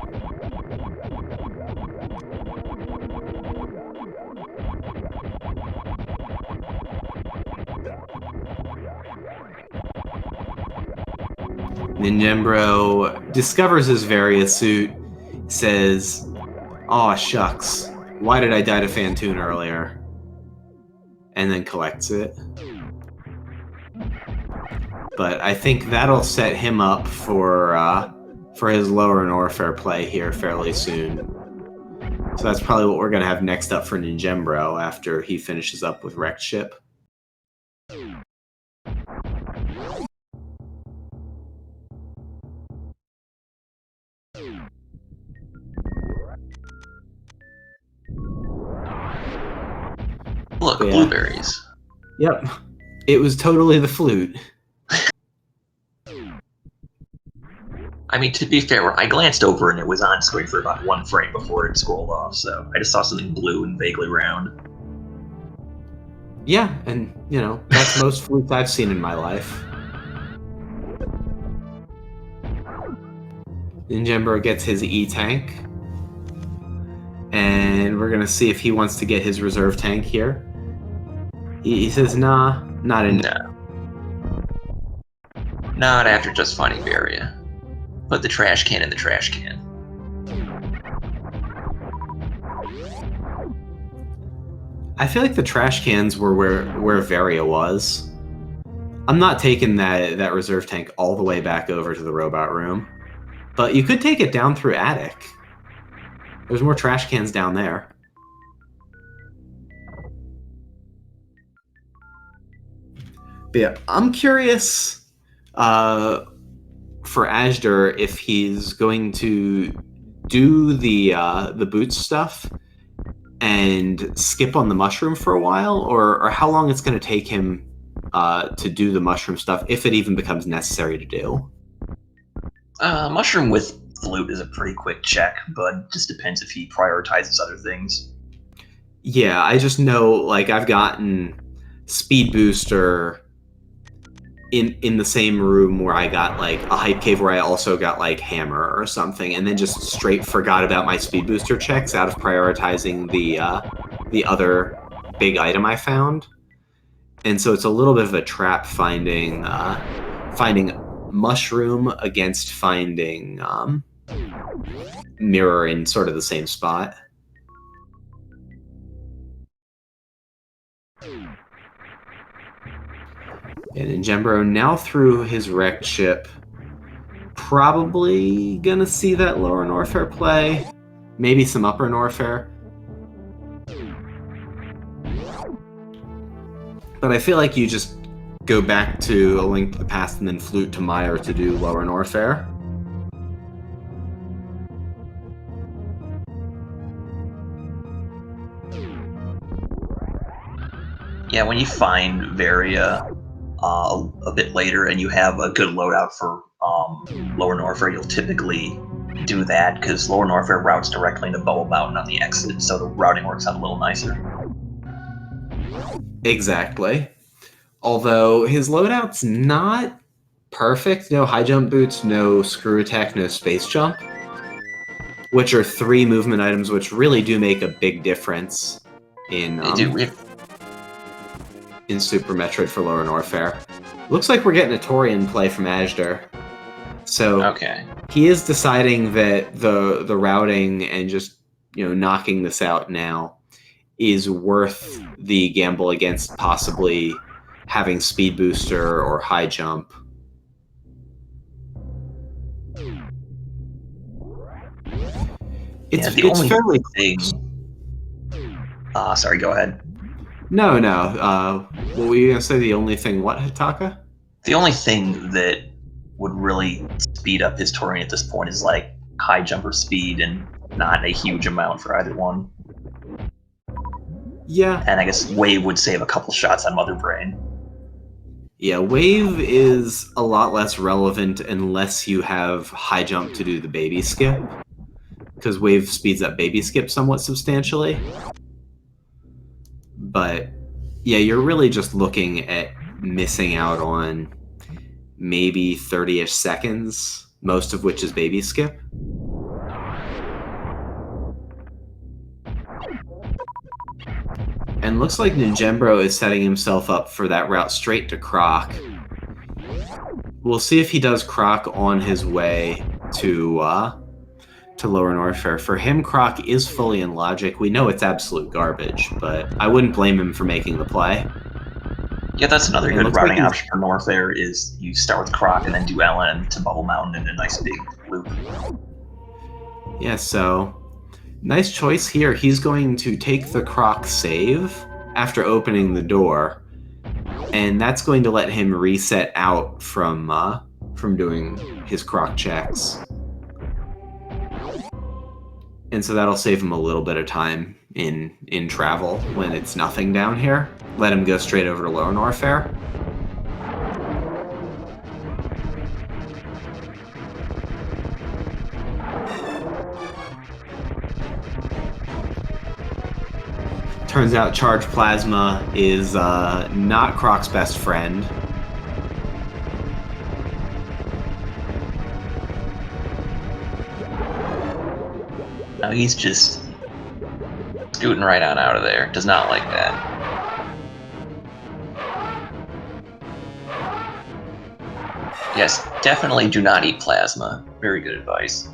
Ninjembro discovers his Varia suit, says, "Aw, shucks, why did I die to Phantoon earlier?" And then collects it. But I think that'll set him up for his lower Norfair play here fairly soon. So that's probably what we're going to have next up for Ninjembro after he finishes up with Wrecked Ship. Look, yeah. Blueberries. Yep. It was totally the flute. I mean, to be fair, I glanced over and it was on screen for about 1 frame before it scrolled off, so I just saw something blue and vaguely round. Yeah, and, you know, that's most flutes I've seen in my life. Ninjembro gets his E-tank. And we're gonna see if he wants to get his reserve tank here. He says, nah, not in. No. Not after just finding Varia. Put the trash can in the trash can. I feel like the trash cans were where Varia was. I'm not taking that reserve tank all the way back over to the robot room. But you could take it down through attic. There's more trash cans down there. But yeah, I'm curious for Azder if he's going to do the boots stuff and skip on the mushroom for a while, or how long it's going to take him to do the mushroom stuff, if it even becomes necessary to do. Mushroom with flute is a pretty quick check, but it just depends if he prioritizes other things. Yeah, I just know, like, I've gotten speed booster in the same room where I got, like, a hype cave where I also got, like, hammer or something, and then just straight forgot about my speed booster checks out of prioritizing the other big item I found. And so it's a little bit of a trap finding mushroom against finding mirror in sort of the same spot. And ninjembro, now through his wrecked ship, probably gonna see that lower Norfair play, maybe some upper Norfair. But I feel like you just go back to A Link to the Past and then flute to Meyer to do lower Norfair. Yeah, when you find Varia a bit later and you have a good loadout for Lower Norfair, you'll typically do that because Lower Norfair routes directly into Bubble Mountain on the exit, so the routing works out a little nicer. Exactly. Although his loadout's not perfect. No high jump boots, no screw attack, no space jump, which are 3 movement items which really do make a big difference in in Super Metroid for Lower Norfair. Looks like we're getting a Torian play from Azder. So okay, he is deciding that the routing and just, you know, knocking this out now is worth the gamble against possibly having speed booster or high jump. It's the only fairly thing. Sorry, go ahead. No. What were you gonna say? The only thing? What, Hitaka? The only thing that would really speed up his touring at this point is like high jumper speed, and not a huge amount for either one. Yeah. And I guess Wave would save a couple shots on Mother Brain. Yeah, Wave is a lot less relevant unless you have high jump to do the baby skip, because Wave speeds up baby skip somewhat substantially. But yeah, you're really just looking at missing out on maybe 30-ish seconds, most of which is baby skip. And looks like ninjembro is setting himself up for that route straight to Croc. We'll see if he does Croc on his way to Lower Norfair. For him, Croc is fully in logic. We know it's absolute garbage, but I wouldn't blame him for making the play. Yeah, that's another good routing option for Norfair, is you start with Croc and then do LN to Bubble Mountain in a nice big loop. Yeah, so nice choice here. He's going to take the Croc save after opening the door, and that's going to let him reset out from doing his Croc checks. And so that'll save him a little bit of time in travel when it's nothing down here. Let him go straight over to Lower Norfair. Turns out Charge Plasma is not Croc's best friend. No, he's just scooting right on out of there. Does not like that. Yes, definitely do not eat plasma. Very good advice.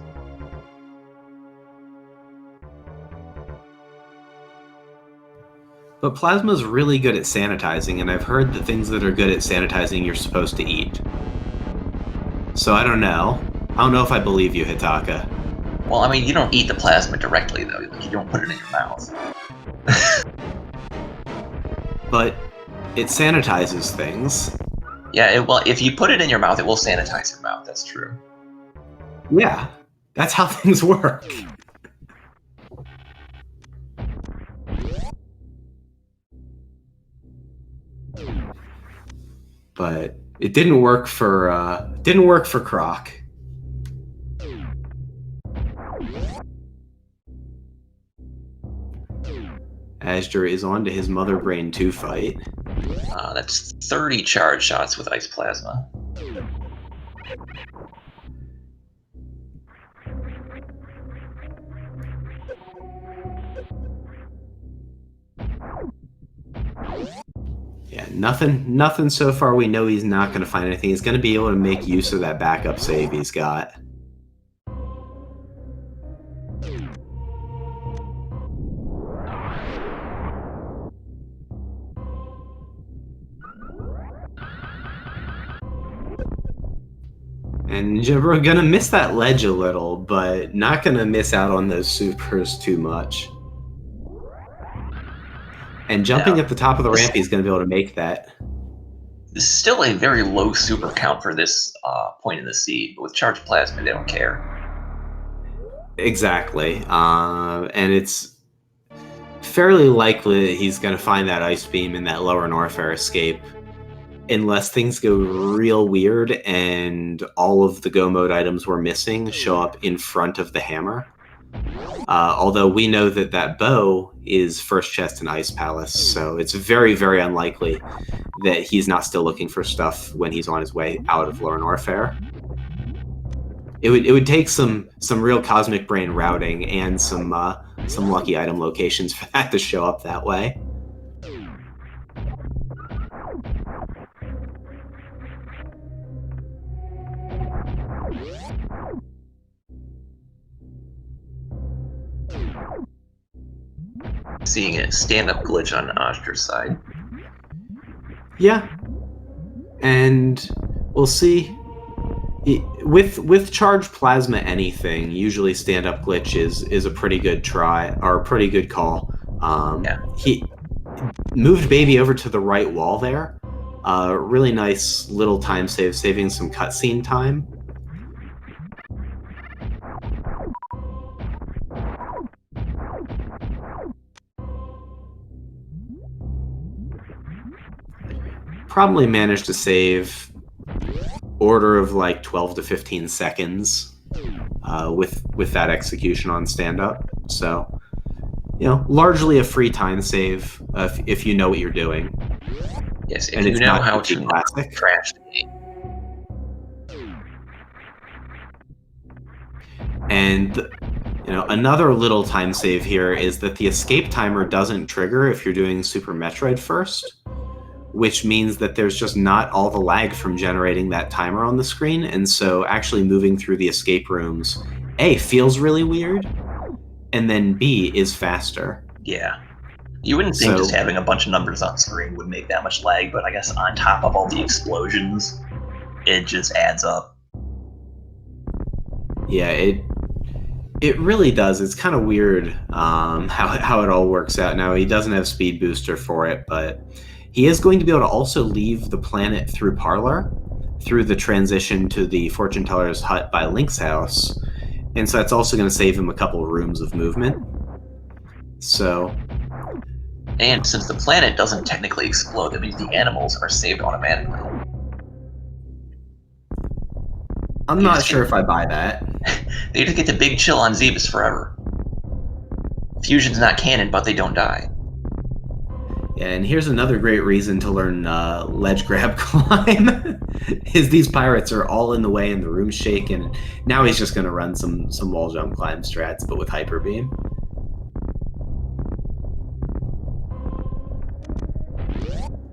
But Plasma's really good at sanitizing, and I've heard that things that are good at sanitizing you're supposed to eat. So I don't know. I don't know if I believe you, Hitaka. Well, I mean, you don't eat the plasma directly, though. Like, you don't put it in your mouth. But it sanitizes things. Yeah, well, if you put it in your mouth, it will sanitize your mouth. That's true. Yeah, that's how things work. but it didn't work for Croc. Azder is on to his Mother Brain 2 fight. That's 30 charge shots with Ice Plasma. Yeah, nothing so far. We know he's not going to find anything. He's going to be able to make use of that backup save he's got. And we're going to miss that ledge a little, but not going to miss out on those supers too much. And jumping at the top of the ramp, he's going to be able to make that. This is still a very low super count for this point in the seed, but with Charged Plasma, they don't care. Exactly. And it's fairly likely that he's going to find that Ice Beam in that lower Norfair escape, unless things go real weird and all of the Go Mode items we're missing show up in front of the hammer. Although we know that that bow is first chest in Ice Palace, so it's very, very unlikely that he's not still looking for stuff when he's on his way out of Lower Norfair. It would take some real Cosmic Brain routing and some lucky item locations for that to show up that way. Seeing a stand-up glitch on Azder's side. Yeah, and we'll see. With Charged Plasma anything, usually stand-up glitch is a pretty good try, or a pretty good call. He moved Baby over to the right wall there. Really nice little time save, saving some cutscene time. Probably managed to save order of like 12 to 15 seconds with that execution on stand-up. So, you know, largely a free time save if you know what you're doing. Yes, if you know how to crash the game. And you know, another little time save here is that the escape timer doesn't trigger if you're doing Super Metroid first, which means that there's just not all the lag from generating that timer on the screen, and so actually moving through the escape rooms, A, feels really weird, and then B, is faster. Yeah. You wouldn't think just having a bunch of numbers on screen would make that much lag, but I guess on top of all the explosions, it just adds up. Yeah, it really does. It's kind of weird how it all works out. Now, he doesn't have Speed Booster for it, but he is going to be able to also leave the planet through Parlor, through the transition to the Fortune Teller's hut by Link's house. And so that's also going to save him a couple of rooms of movement. So... And since the planet doesn't technically explode, that means the animals are saved automatically. I'm not sure if I buy that. They just get to big chill on Zebus forever. Fusion's not canon, but they don't die. Yeah, and here's another great reason to learn ledge grab climb, is these pirates are all in the way and the room's shaking. Now he's just going to run some wall jump climb strats, but with Hyper Beam.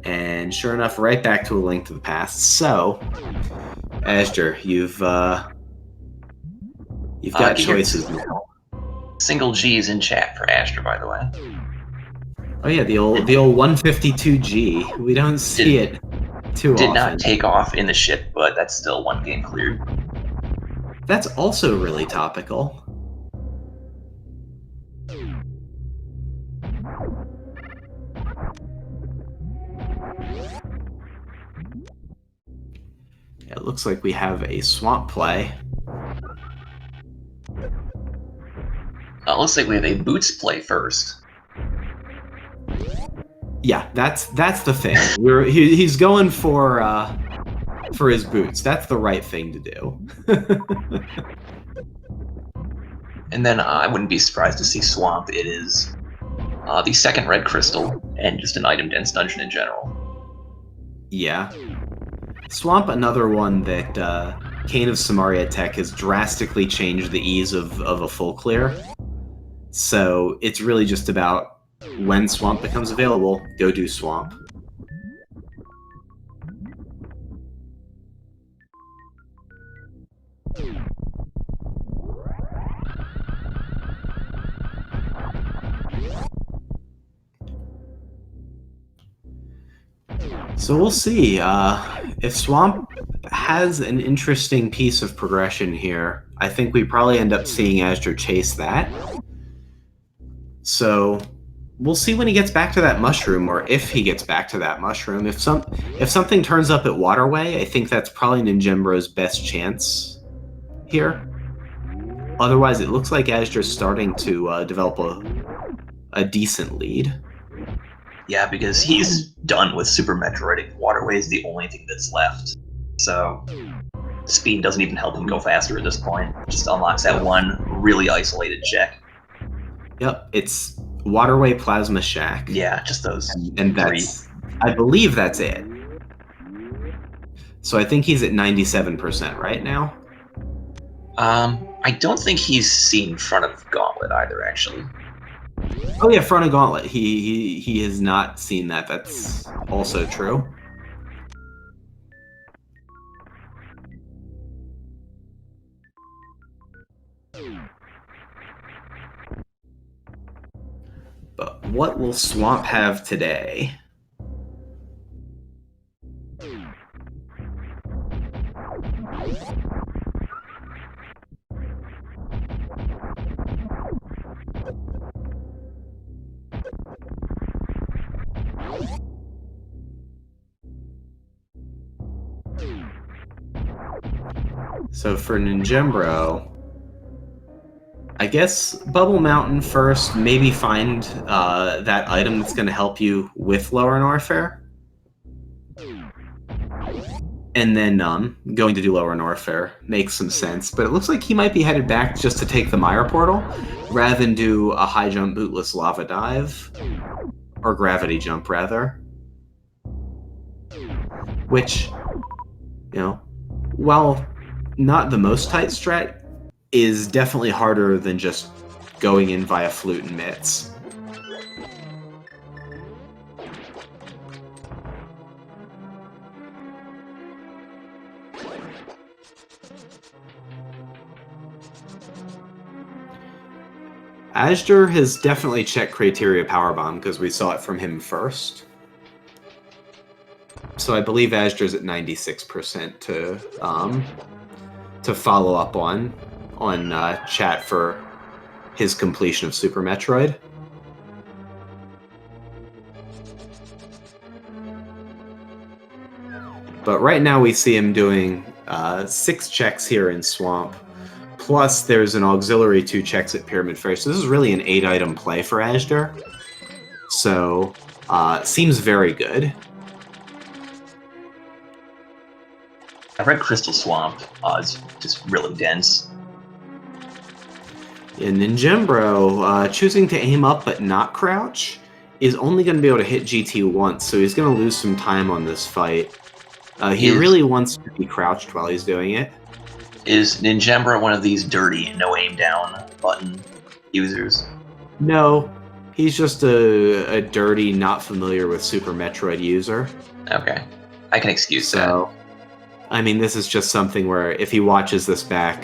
And sure enough, right back to A Link to the Past. So, Azder, you've got choices now. Single G's in chat for Azder, by the way. Oh yeah, the old 152G. We don't see it too often. Did not take off in the ship, but that's still one game cleared. That's also really topical. Yeah, it looks like we have a swamp play. Looks like we have a boots play first. Yeah, that's the thing. He's going for his boots. That's the right thing to do. And then I wouldn't be surprised to see Swamp. It is the second red crystal, and just an item-dense dungeon in general. Yeah. Swamp, another one that Kane of Samaria Tech has drastically changed the ease of a full clear. So it's really just about when Swamp becomes available, go do Swamp. So we'll see. If Swamp has an interesting piece of progression here, I think we probably end up seeing Azder chase that. So we'll see when he gets back to that mushroom, or if he gets back to that mushroom. If something turns up at Waterway, I think that's probably ninjembro's best chance here. Otherwise, it looks like Azder's starting to develop a decent lead. Yeah, because he's done with Super Metroid. Waterway is the only thing that's left. So speed doesn't even help him go faster at this point. It just unlocks that one really isolated check. Yep, it's Waterway Plasma Shack. Yeah, just those and that's, I believe that's it. So I think he's at 97% right now. I don't think he's seen Front of Gauntlet either, actually. Oh yeah, Front of Gauntlet. He has not seen that. That's also true. But what will Swamp have today? So for Ninjembro, I guess Bubble Mountain first, maybe find that item that's going to help you with Lower Norfair. And then going to do Lower Norfair makes some sense. But it looks like he might be headed back just to take the Mire Portal, rather than do a high jump bootless lava dive. Or gravity jump, rather. Which, you know, while not the most tight strat, is definitely harder than just going in via flute and mitts. Azder has definitely checked Criteria Powerbomb because we saw it from him first. So I believe Azder's at 96% to follow up on chat for his completion of Super Metroid. But right now we see him doing 6 checks here in Swamp. Plus there's an auxiliary 2 checks at Pyramid Fair. So this is really an 8-item play for Azder. So seems very good. Red Crystal Swamp is just really dense. In Ninjembro, choosing to aim up but not crouch is only going to be able to hit GT once, so he's going to lose some time on this fight. He really wants to be crouched while he's doing it. Is Ninjembro one of these dirty no aim down button users? No, he's just a dirty, not familiar with Super Metroid user. Okay, I can excuse that. I mean, this is just something where if he watches this back,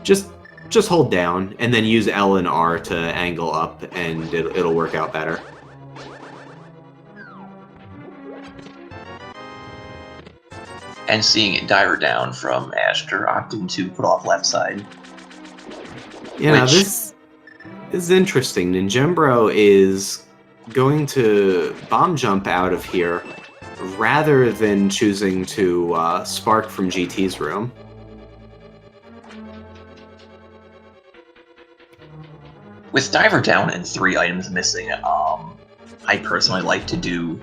just hold down and then use L and R to angle up, and it'll work out better. And seeing it diver down from Azder opting to put off left side. Yeah, this is interesting. Ninjembro is going to bomb jump out of here rather than choosing to spark from GT's room. With diver down and 3 items missing, I personally like to do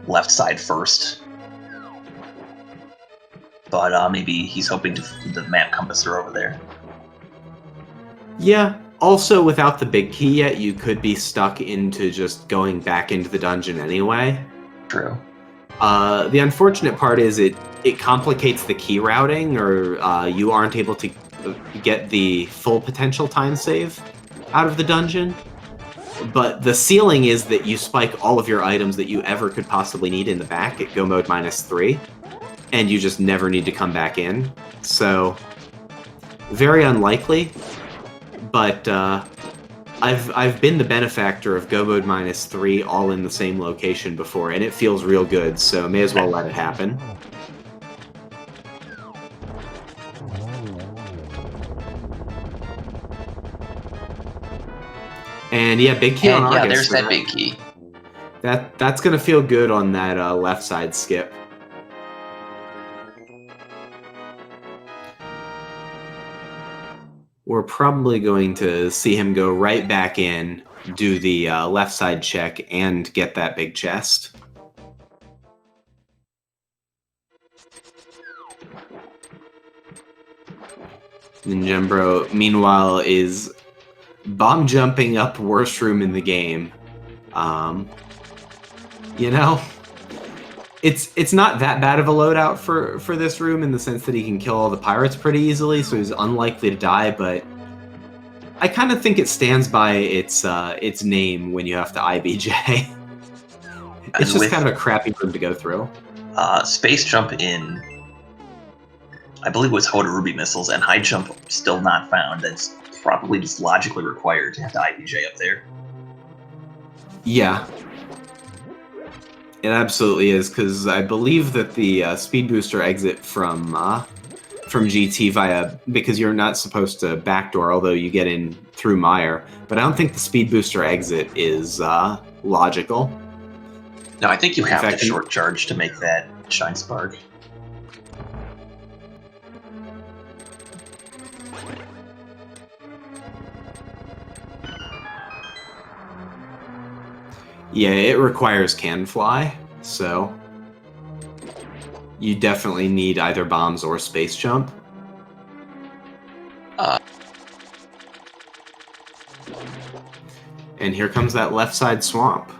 left side first. But maybe he's hoping to the map compasser over there. Yeah. Also, without the big key yet, you could be stuck into just going back into the dungeon anyway. True. The unfortunate part is it complicates the key routing, or you aren't able to get the full potential time save out of the dungeon. But the ceiling is that you spike all of your items that you ever could possibly need in the back at go mode -3, and you just never need to come back in. So, very unlikely. But I've been the benefactor of go mode -3 all in the same location before, and it feels real good. So may as well let it happen. And yeah, big key on Argus. Yeah, there's that big key. That's gonna feel good on that left side skip. We're probably going to see him go right back in, do the left side check, and get that big chest. Ninjembro, meanwhile, is bomb jumping up worst room in the game. You know, it's not that bad of a loadout for this room in the sense that he can kill all the pirates pretty easily, so he's unlikely to die, but I kind of think it stands by its name when you have to IBJ. It's just kind of a crappy room to go through. Space jump in, I believe it was Hoda Ruby missiles, and high jump still not found. That's probably just logically required to have to IBJ up there. Yeah. It absolutely is, because I believe that the speed booster exit from GT because you're not supposed to backdoor, although you get in through Mire, but I don't think the speed booster exit is logical. No, I think you have to short charge to make that Shine Spark. Yeah, it requires can fly, so you definitely need either bombs or space jump. And here comes that left side swamp.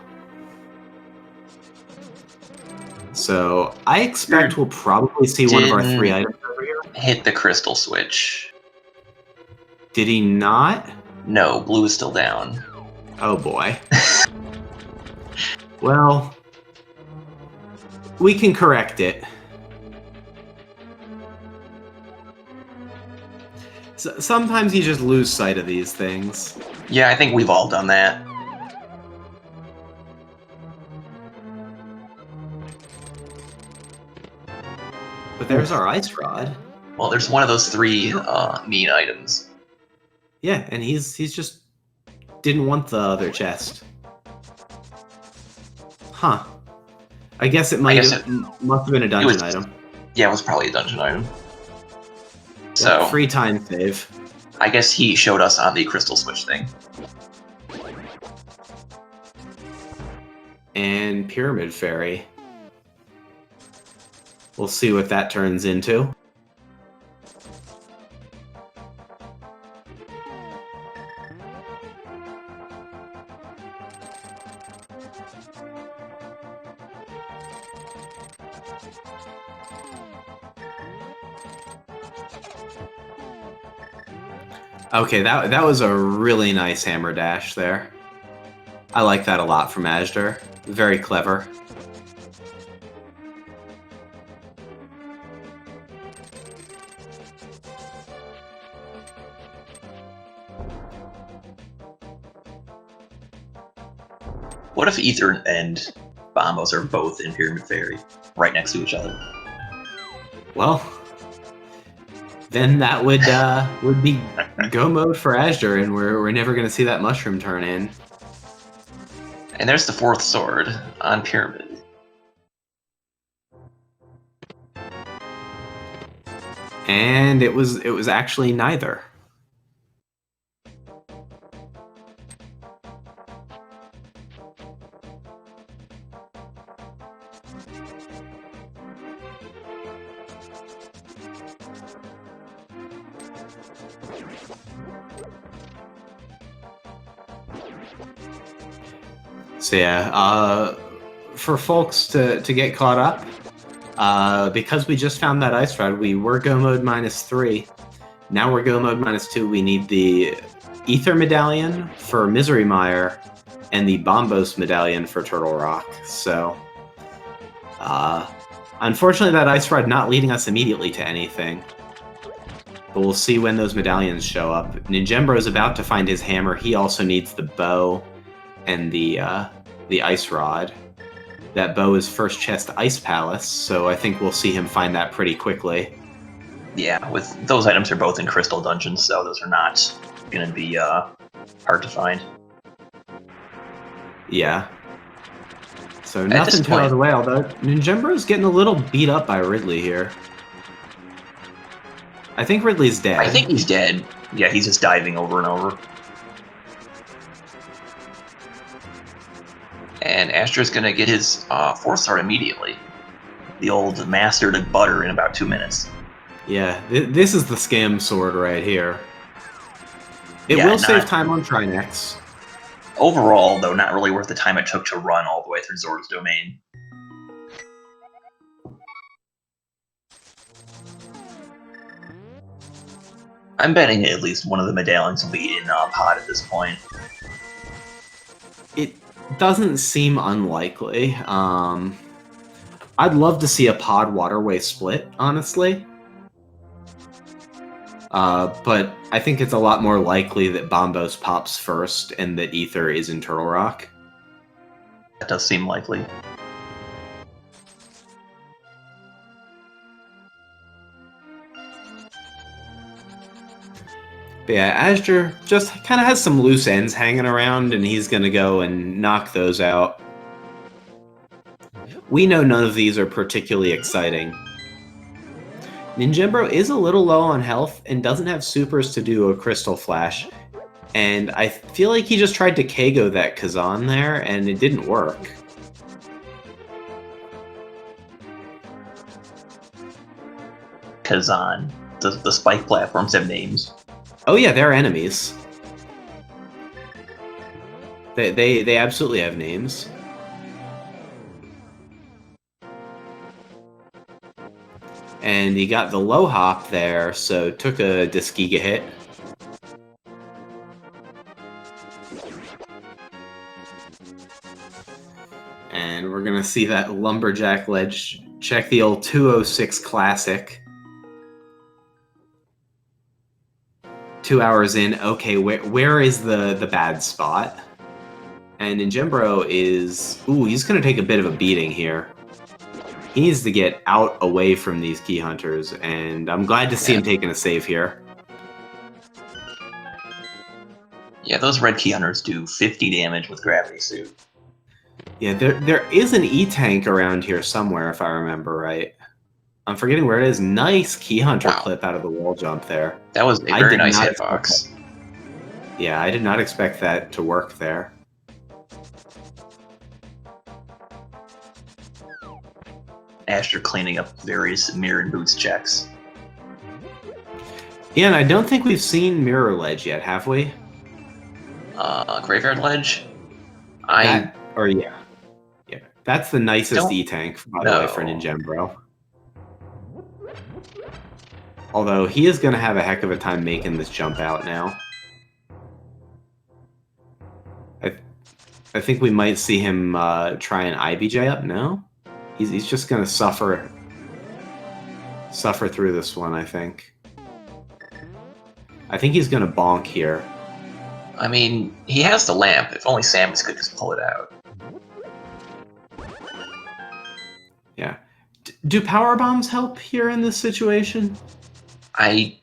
So I expect we'll probably see one of our 3 items over here. Hit the crystal switch. Did he not? No, blue is still down. Oh boy. Well, we can correct it. So, sometimes you just lose sight of these things. Yeah, I think we've all done that. But there's our ice rod. Well, there's one of those 3 mean items. Yeah, and he's just didn't want the other chest. Huh. I guess it must have been a dungeon item. Yeah, it was probably a dungeon item. Yeah, So free time save. I guess he showed us on the crystal switch thing. And Pyramid Fairy. We'll see what that turns into. Okay, that was a really nice hammer dash there. I like that a lot from Azder. Very clever. What if Ether and Bombos are both in Pyramid Fairy, right next to each other? Well, then that would be go mode for Azure, and we're never going to see that mushroom turn in. And there's the 4th sword on Pyramid. And it was actually neither. So yeah, for folks to get caught up, because we just found that ice rod, we were go mode -3. Now we're go mode -2. We need the Ether Medallion for Misery Mire and the Bombos Medallion for Turtle Rock. So, unfortunately, that ice rod not leading us immediately to anything. But we'll see when those medallions show up. Ninjembro is about to find his hammer. He also needs the bow and the ice rod. That bow is first chest Ice Palace, so I think we'll see him find that pretty quickly. Yeah, with those items are both in crystal dungeons, so those are not going to be hard to find. Yeah. So nothing too out of the way, although Ninjembro's getting a little beat up by Ridley here. I think Ridley's dead. I think he's dead. Yeah, he's just diving over and over. And Astra's going to get his 4th start immediately. The old master to butter in about 2 minutes. Yeah, this is the scam sword right here. It will save time on Trinex. Overall, though, not really worth the time it took to run all the way through Zorda's domain. I'm betting at least one of the medallions will be in pod at this point. It doesn't seem unlikely. I'd love to see a pod waterway split, honestly. But I think it's a lot more likely that Bombos pops first and that Ether is in Turtle Rock. That does seem likely. But yeah, Azder just kind of has some loose ends hanging around, and he's going to go and knock those out. We know none of these are particularly exciting. Ninjembro is a little low on health and doesn't have supers to do a Crystal Flash. And I feel like he just tried to KO that Kazan there, and it didn't work. Kazan. The spike platforms have names. Oh yeah, they're enemies. They absolutely have names. And he got the low hop there, so took a Disgiga hit. And we're gonna see that Lumberjack ledge. Check the old 206 Classic. 2 hours in, okay, where is the bad spot? And Ninjembro is... Ooh, he's gonna take a bit of a beating here. He needs to get out away from these key hunters, and I'm glad to see him taking a save here. Yeah, those red key hunters do 50 damage with Gravity Suit. Yeah, there is an E-Tank around here somewhere, if I remember right. I'm forgetting where it is. Nice key hunter clip out of the wall jump there. That was a very nice hitbox. Yeah, I did not expect that to work there. Azder cleaning up various mirror and boots checks. Yeah, and I don't think we've seen Mirror Ledge yet, have we? Graveyard Ledge? Yeah. That's the nicest E-Tank, by the way, for Ninjembro. Although, he is going to have a heck of a time making this jump out now. I think we might see him try an IBJ up, no? He's just going to suffer through this one, I think. I think he's going to bonk here. I mean, he has the lamp. If only Samus could just pull it out. Yeah. Do power bombs help here in this situation? I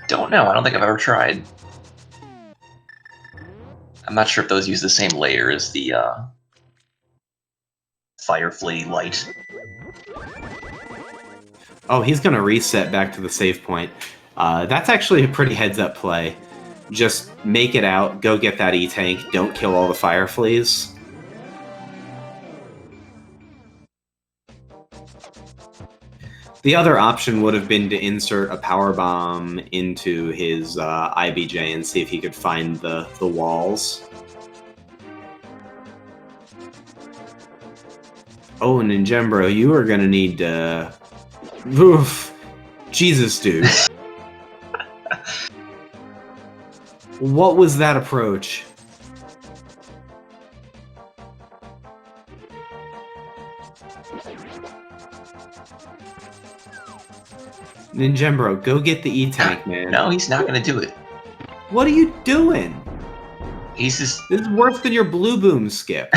don't know. I don't think I've ever tried. I'm not sure if those use the same layer as the Fire Flea Light. Oh, he's going to reset back to the save point. That's actually a pretty heads-up play. Just make it out, go get that E-Tank, don't kill all the Fire Fleas. The other option would have been to insert a power bomb into his IBJ and see if he could find the walls. Oh, Ninjembro, you are gonna need to... Oof. Jesus, dude. What was that approach? Ninjembro, go get the E-Tank, man. No, he's not gonna do it. What are you doing? He's just... This is worse than your Blue Boom skip.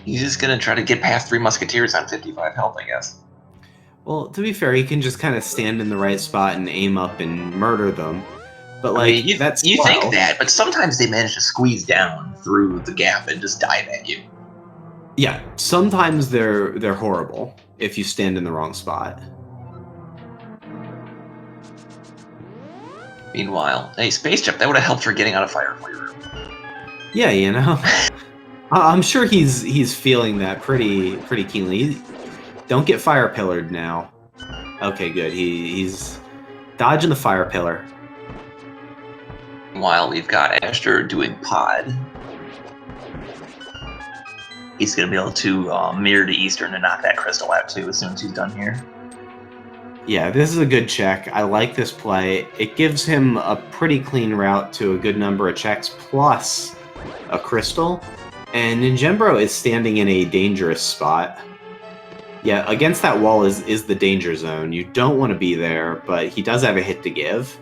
He's just gonna try to get past 3 Musketeers on 55 health, I guess. Well, to be fair, he can just kind of stand in the right spot and aim up and murder them. But, like, I mean, that's you think that, but sometimes they manage to squeeze down through the gap and just dive at you. Yeah, sometimes they're horrible if you stand in the wrong spot. Meanwhile, a space jump, that would have helped her getting out of Firefly Room. Yeah, you know. I'm sure he's feeling that pretty keenly. Don't get fire pillared now. Okay, good. He's dodging the fire pillar. While we've got Azder doing pod, he's going to be able to mirror to Eastern and knock that crystal out too as soon as he's done here. Yeah, this is a good check. I like this play. It gives him a pretty clean route to a good number of checks plus a crystal. And Ninjembro is standing in a dangerous spot. Yeah, against that wall is the danger zone. You don't want to be there, but he does have a hit to give.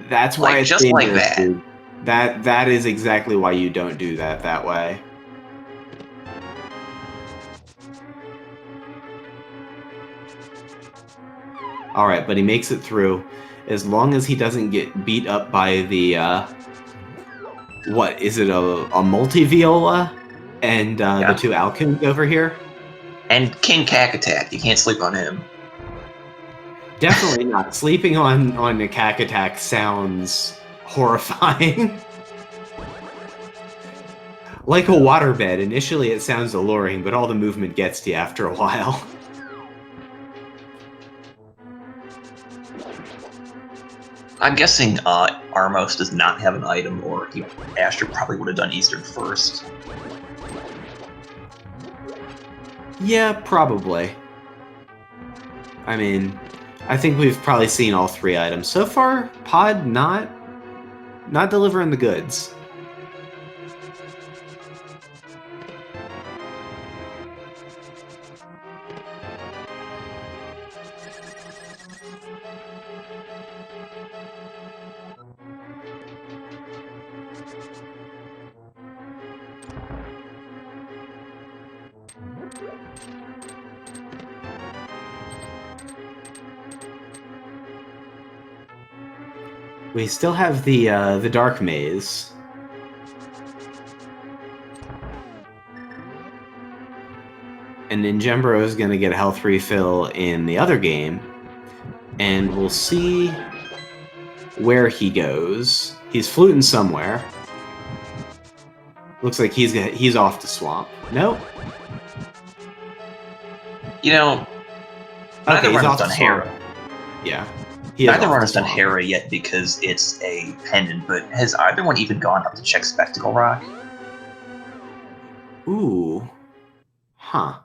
That's why it's just dangerous, like that. dude. That is exactly why you don't do that way. Alright, but he makes it through. As long as he doesn't get beat up by the, what, is it a multi-viola? And the 2 Alcoons over here? And King Cack Attack, you can't sleep on him. Definitely not. Sleeping on a Cack Attack sounds horrifying. Like a waterbed, initially it sounds alluring, but all the movement gets to you after a while. I'm guessing Armos does not have an item, or Azder probably would have done Eastern first. Yeah, probably. I mean, I think we've probably seen all 3 items. So far, Pod not delivering the goods. We still have the Dark Maze. And Ninjembro is going to get a health refill in the other game. And we'll see where he goes. He's fluting somewhere. Looks like he's off to Swamp. Nope. You know, okay, he's off done to Hera. Swamp. Yeah. Neither one has done Hera yet because it's a pendant, but has either one even gone up to check Spectacle Rock? Ooh. Huh.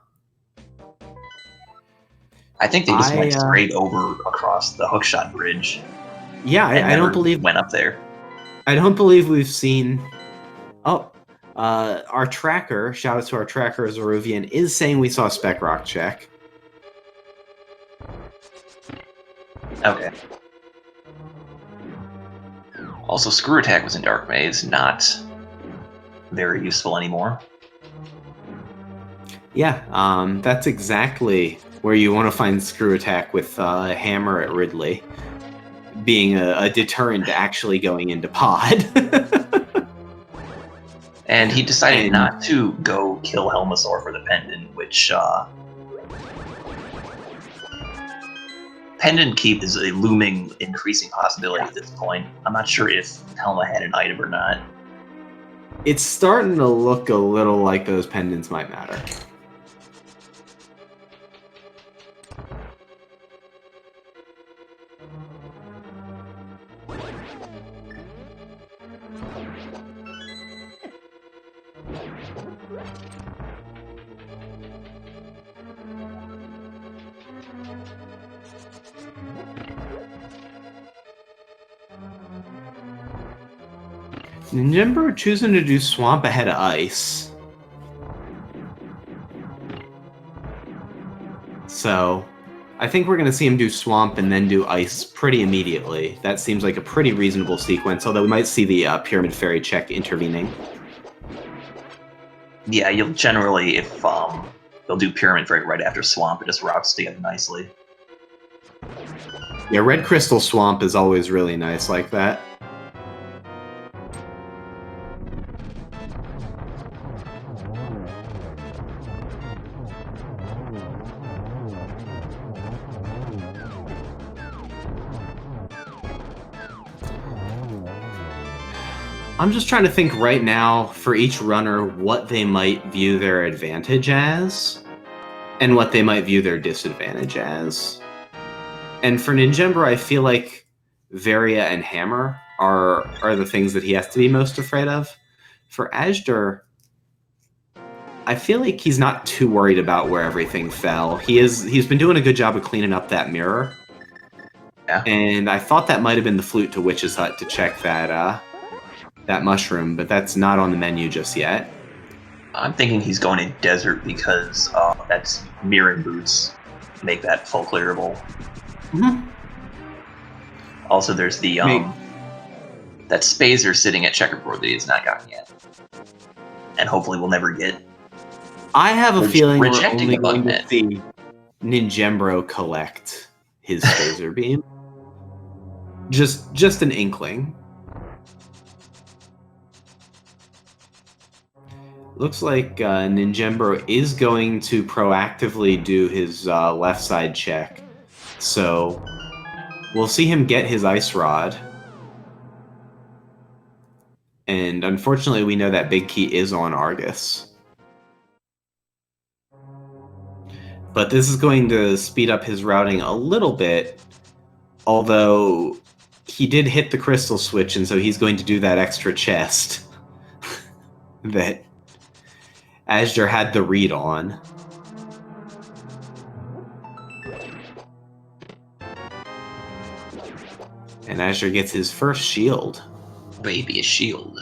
I think they just went straight over across the Hookshot Bridge. Yeah, I don't believe went up there. I don't believe we've seen. Oh, our tracker. Shout out to our tracker, Zeruvian, is saying we saw Spec Rock check. Okay. Also, Screw Attack was in Dark Maze, not very useful anymore. Yeah, that's exactly where you want to find Screw Attack with Hammer at Ridley, being a deterrent to actually going into Pod. And he decided not to go kill Helmasaur for the pendant, which Pendant Keep is a looming, increasing possibility at this point. I'm not sure if Helma had an item or not. It's starting to look a little like those pendants might matter. Ninjembro choosing to do Swamp ahead of Ice. So, I think we're going to see him do Swamp and then do Ice pretty immediately. That seems like a pretty reasonable sequence, although we might see the Pyramid Fairy check intervening. Yeah, you'll generally, if they'll do Pyramid Fairy right after Swamp, it just routes together nicely. Yeah, Red Crystal Swamp is always really nice like that. I'm just trying to think right now for each runner what they might view their advantage as and what they might view their disadvantage as. And for Ninjembro, I feel like Varia and Hammer are the things that he has to be most afraid of. For Azder, I feel like he's not too worried about where everything fell. He's been doing a good job of cleaning up that mirror. Yeah. And I thought that might have been the flute to Witch's Hut to check that mushroom, but that's not on the menu just yet. I'm thinking he's going in Desert because that's Mirroring Boots make that full clearable. Mm-hmm. Also, there's the that Spazer sitting at Checkerboard that he's not gotten yet, and hopefully we'll never get. I have a feeling we're rejecting only the going button to see Ninjembro collect his Spazer beam. Just an inkling. Looks like Ninjembro is going to proactively do his left side check. So we'll see him get his Ice Rod. And unfortunately, we know that Big Key is on Argus. But this is going to speed up his routing a little bit, although he did hit the crystal switch, and so he's going to do that extra chest that Azder had the read on. And Azder gets his first shield. Baby, a shield.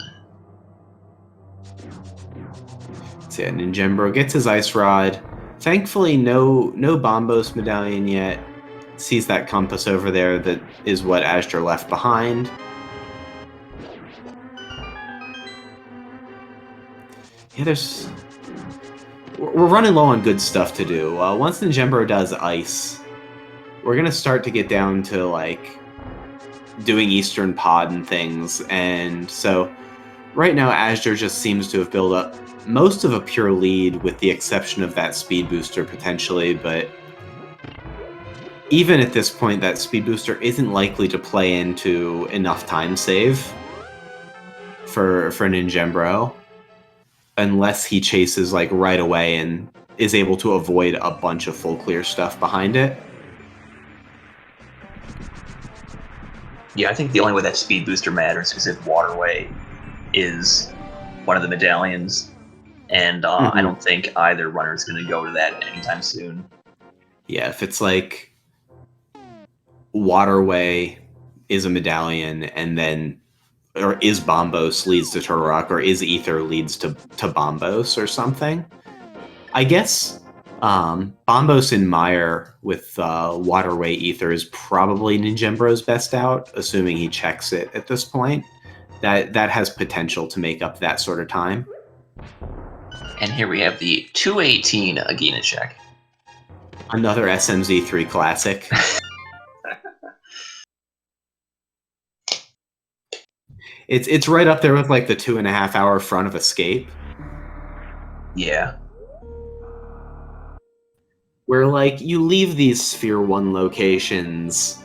So yeah, Ninjembro gets his Ice Rod. Thankfully, no Bombos medallion yet. Sees that compass over there that is what Azder left behind. Yeah, we're running low on good stuff to do. Once Ninjembro does Ice, we're going to start to get down to, like, doing Eastern Pod and things. And so right now, Azder just seems to have built up most of a pure lead with the exception of that speed booster potentially, but even at this point, that speed booster isn't likely to play into enough time save for Ninjembro unless he chases like right away and is able to avoid a bunch of full clear stuff behind it. Yeah, I think the only way that speed booster matters is if Waterway is one of the medallions. And I don't think either runner is going to go to that anytime soon. Yeah, if it's like Waterway is a medallion, and then or is Bombos leads to Turtle Rock, or is Ether leads to Bombos or something. I guess Bombos and Meyer with Waterway Ether is probably Ninjembro's best out, assuming he checks it at this point. That has potential to make up that sort of time. And here we have the 218 Agena check. Another SMZ3 classic. It's right up there with like the 2.5 hour front of Escape. Yeah. where like you leave these Sphere 1 locations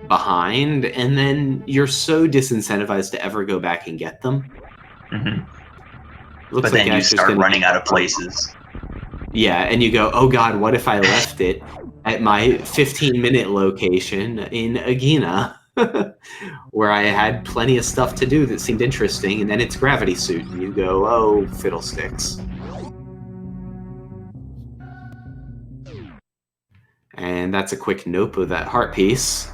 behind, and then you're so disincentivized to ever go back and get them. Mm-hmm. Looks But like then you Azder's start gonna running out of places. Yeah, and you go, oh god, what if I left it at my 15-minute location in Agina, where I had plenty of stuff to do that seemed interesting, and then it's Gravity Suit, and you go, oh, fiddlesticks. And that's a quick nope of that heart piece.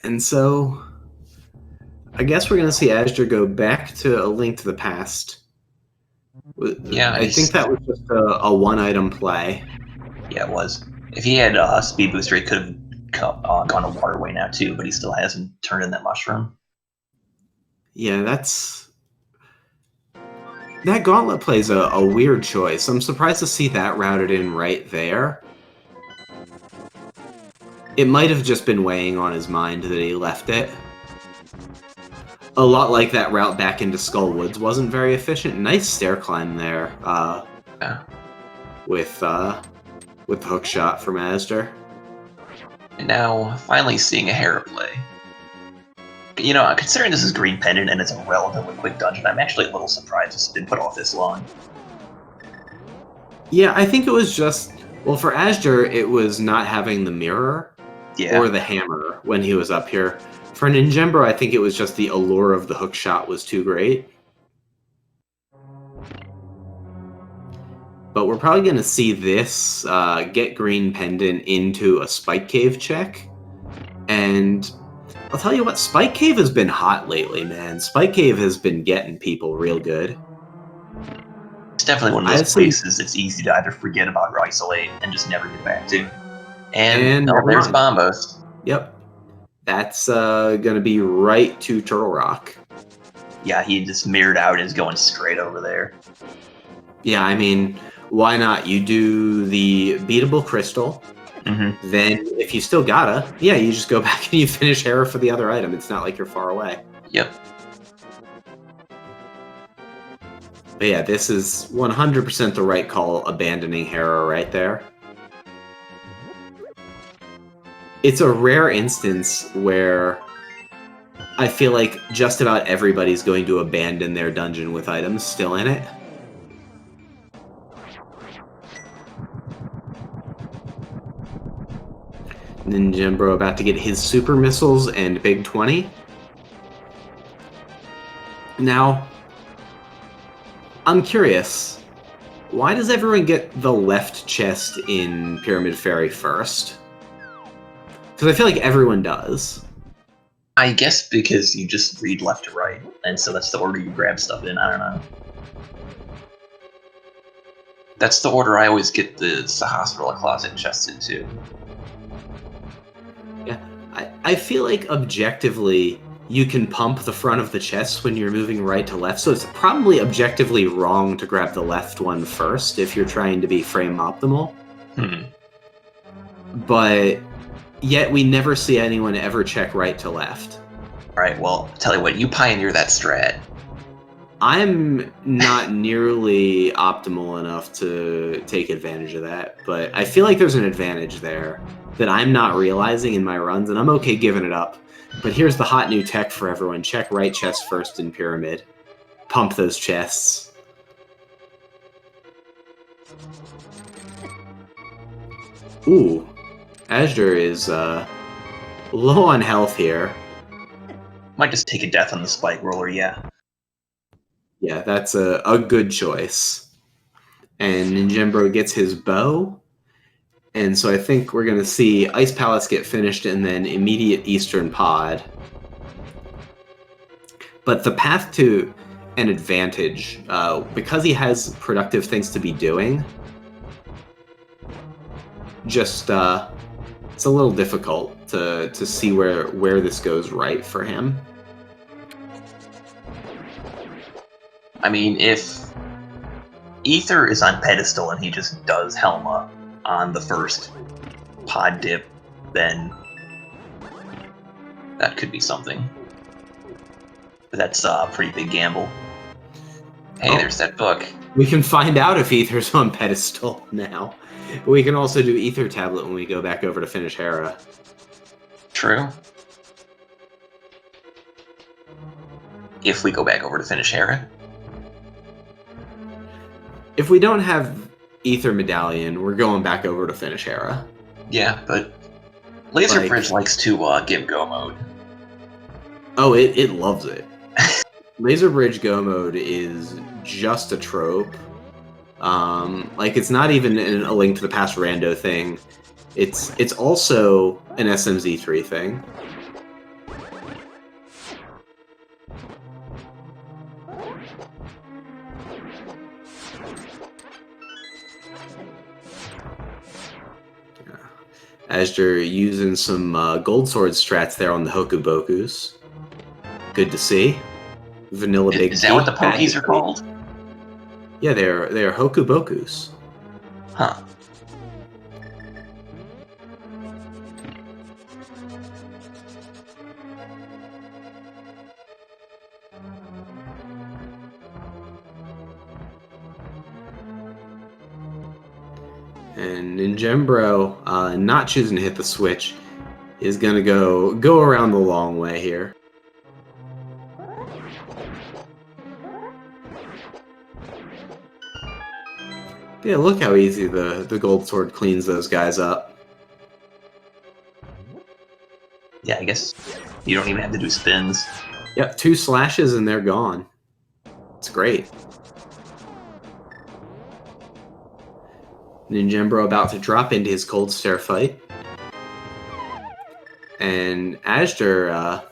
And so, I guess we're going to see Azder go back to A Link to the Past. Yeah, I think that was just a one-item play. Yeah, it was. If he had Speed Booster, he could have gone to Waterway now too, but he still hasn't turned in that mushroom. Yeah, that gauntlet play's a weird choice. I'm surprised to see that routed in right there. It might have just been weighing on his mind that he left it. A lot like that route back into Skull Woods wasn't very efficient. Nice stair climb there, Yeah. with the hook shot from Azder. And now, finally seeing a Hera play. You know, considering this is Green Pendant and it's a relatively quick dungeon, I'm actually a little surprised it's been put off this long. Yeah, I think it was just... Well, for Azder, it was not having the mirror or the hammer when he was up here. For Ninjembro, I think it was just the allure of the hook shot was too great. But we're probably going to see this get Green Pendant into a Spike Cave check. And I'll tell you what, Spike Cave has been hot lately, man. Spike Cave has been getting people real good. It's definitely one of those places it's easy to either forget about or isolate and just never get back to. And there's Bombos. Yep. That's going to be right to Turtle Rock. Yeah, he just mirrored out and is going straight over there. Yeah, I mean, why not? You do the beatable crystal. Mm-hmm. Then, if you still gotta, yeah, you just go back and you finish Hera for the other item. It's not like you're far away. Yep. But yeah, this is 100% the right call, abandoning Hera right there. It's a rare instance where I feel like just about everybody's going to abandon their dungeon with items still in it. Ninjembro about to get his super missiles and big 20. Now, I'm curious, why does everyone get the left chest in Pyramid Fairy first? Because I feel like everyone does. I guess because you just read left to right, and so that's the order you grab stuff in, I don't know. That's the order I always get the hospital closet chests in, too. Yeah, I feel like objectively, you can pump the front of the chest when you're moving right to left, so it's probably objectively wrong to grab the left one first if you're trying to be frame optimal. But yet we never see anyone ever check right to left. Alright, well, tell you what, you pioneer that strat. I'm not nearly optimal enough to take advantage of that, but I feel like there's an advantage there that I'm not realizing in my runs, and I'm okay giving it up. But here's the hot new tech for everyone. Check right chest first in Pyramid. Pump those chests. Ooh. Azder is low on health here. Might just take a death on the spike roller, yeah. Yeah, that's a good choice. And Ninjembro gets his bow. And so I think we're going to see Ice Palace get finished and then immediate Eastern Pod. But the path to an advantage, because he has productive things to be doing, just it's a little difficult to see where this goes right for him. I mean, if Ether is on pedestal and he just does Helma on the first pod dip, then That could be something. But that's a pretty big gamble. Hey, Oh. there's that book. We can find out if Ether's on pedestal now. We can also do Ether tablet when we go back over to finish Hera. True. If we go back over to finish Hera. If we don't have Ether Medallion, we're going back over to finish Hera. Yeah, but Laser Bridge likes to give go mode. Oh, it loves it. Laser Bridge Go mode is just a trope. Like, it's not even a Link to the Past rando thing. It's also an SMZ3 thing. Azder using some Gold Sword strats there on the Hokubokus. Good to see. Vanilla Big Is that what the Pokies are called? Yeah, they're Hokubokus. Huh. And ninjembro, not choosing to hit the switch, is gonna go around the long way here. Yeah, look how easy the gold sword cleans those guys up. Yeah, I guess you don't even have to do spins. Yep, 2 slashes and they're gone. It's great. Ninjembro about to drop into his cold stare fight. And Azder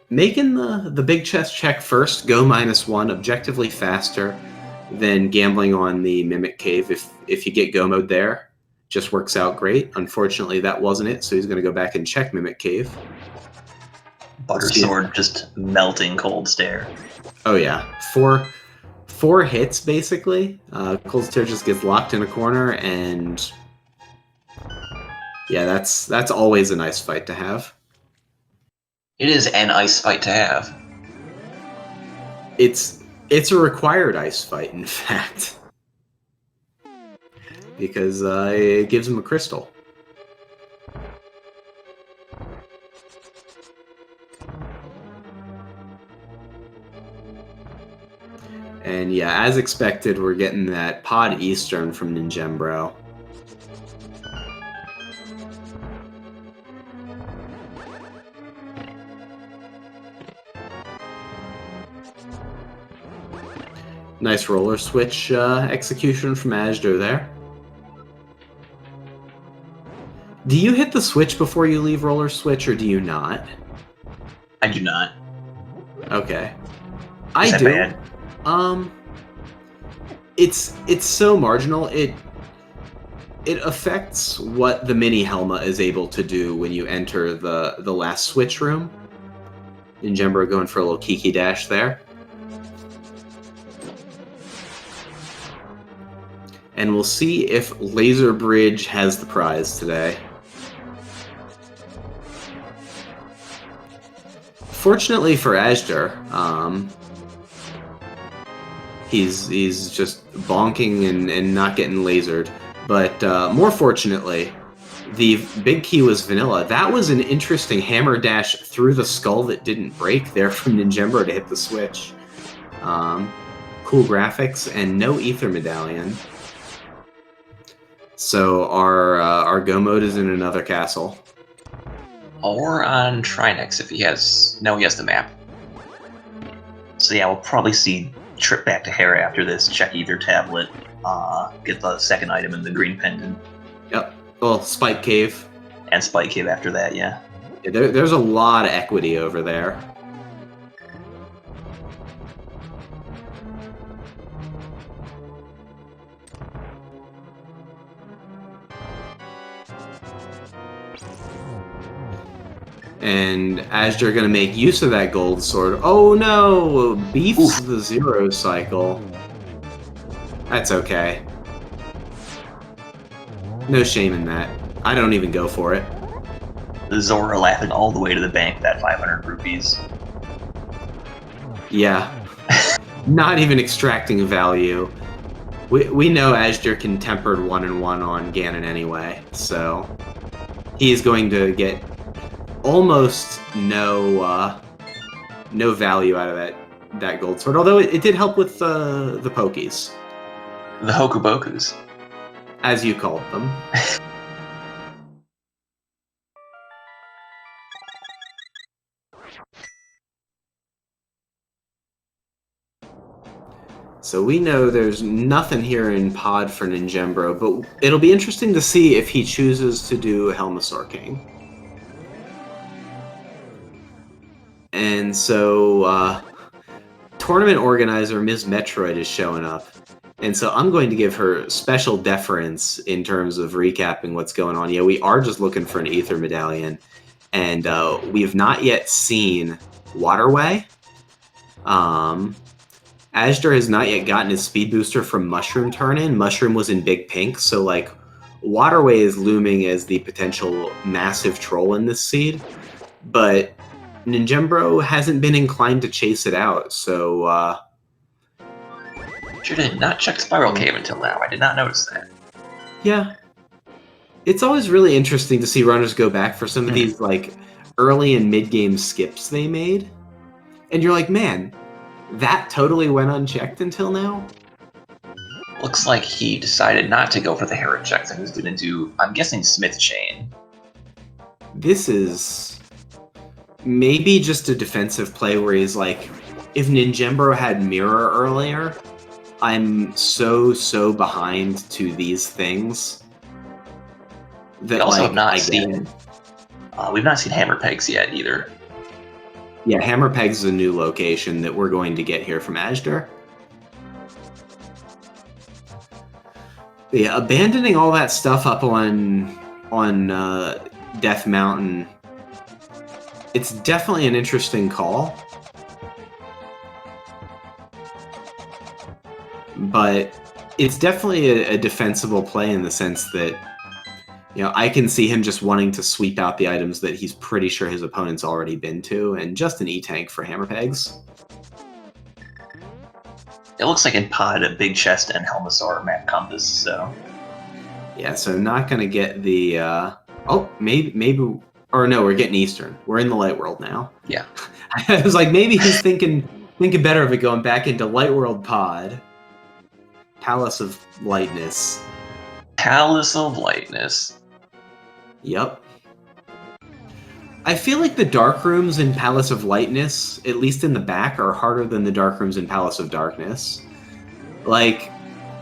making the big chest check first, go -1, objectively faster than gambling on the Mimic Cave. If you get go mode there, just works out great. Unfortunately, that wasn't it, so he's going to go back and check Mimic Cave. Butter Sword just melting cold stare. Oh yeah, four hits basically. Cold stare just gets locked in a corner, and yeah, that's always a nice fight to have. It is an ice fight to have. It's a required ice fight, in fact, because it gives him a crystal. And yeah, as expected, we're getting that Pod Eastern from Ninjembro. Nice roller switch execution from Azder there. Do you hit the switch before you leave roller switch, or do you not? I do not. Okay. Is that do. Bad? It's so marginal. It affects what the mini Helma is able to do when you enter the last switch room. Ninjembro going for a little Kiki dash there. And we'll see if Laser Bridge has the prize today. Fortunately for Azder, he's just bonking and not getting lasered. But more fortunately, the big key was vanilla. That was an interesting hammer dash through the skull that didn't break there from Ninjembro to hit the switch. Cool graphics and no ether medallion. So our go mode is in another castle. Or on Trinex if he has... No, he has the map. So yeah, we'll probably see trip back to Hera after this, check either tablet, get the second item in the green pendant. Yep. Well, Spike Cave. And Spike Cave after that, yeah. There's a lot of equity over there. And Azder gonna make use of that gold sword. Oh no! Beefs the 0 cycle. That's okay. No shame in that. I don't even go for it. Zora laughing all the way to the bank with that 500 rupees. Yeah. Not even extracting value. We know Azder can tempered 1-1 on Ganon anyway, so he is going to get almost no value out of that gold sword. Although it did help with the pokies. The Hokubokus. As you called them. So we know there's nothing here in pod for Ninjembro, but it'll be interesting to see if he chooses to do Helmasaur King. And so, tournament organizer Ms. Metroid is showing up. And so I'm going to give her special deference in terms of recapping what's going on. Yeah, we are just looking for an Ether Medallion. And we have not yet seen Waterway. Azder has not yet gotten his speed booster from Mushroom turn-in. Mushroom was in Big Pink, so like Waterway is looming as the potential massive troll in this seed. But Ninjembro hasn't been inclined to chase it out, so Sure did not check Spiral Cave until now. I did not notice that. Yeah. It's always really interesting to see runners go back for some of these like early and mid-game skips they made. And you're like, man, that totally went unchecked until now? Looks like he decided not to go for the Hera checks and he's going to do, I'm guessing, Smith Chain. This is maybe just a defensive play where he's like, if Ninjembro had Mirror earlier, I'm so behind to these things that We also like, have not I get seen it. we've not seen Hammer Pegs yet either. Yeah, Hammer Pegs is a new location that we're going to get here from Azder. But yeah, abandoning all that stuff up on Death Mountain, it's definitely an interesting call. But it's definitely a defensible play in the sense that, you know, I can see him just wanting to sweep out the items that he's pretty sure his opponent's already been to, and just an E-Tank for Hammer Pegs. It looks like in Pod, a big chest and Helmasaur map compass, so... Yeah, so not going to get the... Oh, maybe... Or no, we're getting Eastern. We're in the Light World now. Yeah. I was like, maybe he's thinking better of it going back into Light World Pod. Palace of Lightness. Palace of Lightness. Yep. I feel like the dark rooms in Palace of Lightness, at least in the back, are harder than the dark rooms in Palace of Darkness. Like,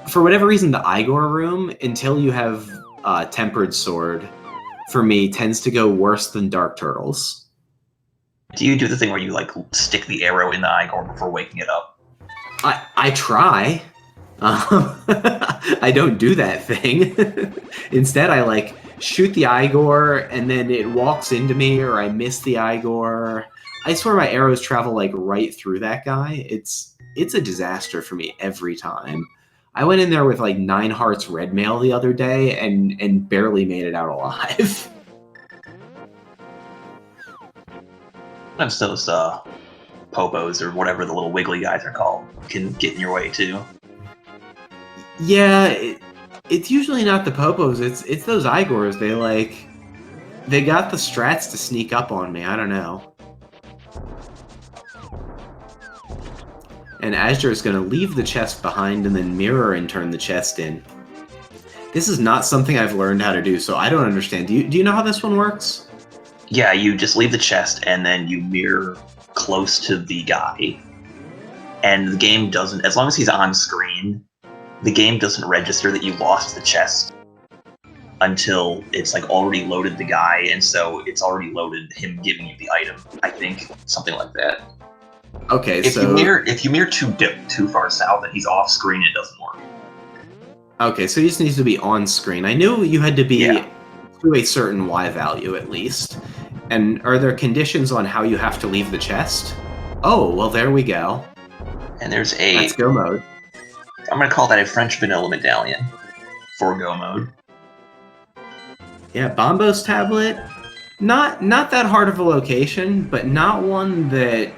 for whatever reason, the Igor room, until you have Tempered Sword, for me, tends to go worse than Dark Turtles. Do you do the thing where you, like, stick the arrow in the Igor before waking it up? I try. I don't do that thing. Instead, I, like, shoot the Igor, and then it walks into me, or I miss the Igor. I swear my arrows travel, like, right through that guy. It's a disaster for me every time. I went in there with, like, 9 hearts red mail the other day, and barely made it out alive. Sometimes those, popos, or whatever the little wiggly guys are called, can get in your way, too. Yeah, it's usually not the popos. It's those Igors. They got the strats to sneak up on me. I don't know. And Azder is going to leave the chest behind and then mirror and turn the chest in. This is not something I've learned how to do, so I don't understand. Do you know how this one works? Yeah, you just leave the chest and then you mirror close to the guy. And the game doesn't, as long as he's on screen, the game doesn't register that you lost the chest until it's like already loaded the guy, and so it's already loaded him giving you the item. I think something like that. Okay, if you mirror too far south and he's off screen, it doesn't work. Okay, so he just needs to be on screen. I knew you had to be to a certain Y value at least. And are there conditions on how you have to leave the chest? Oh, well, there we go. And there's a... Let's go mode. I'm going to call that a French vanilla medallion for go mode. Yeah, Bombos tablet. Not that hard of a location, but not one that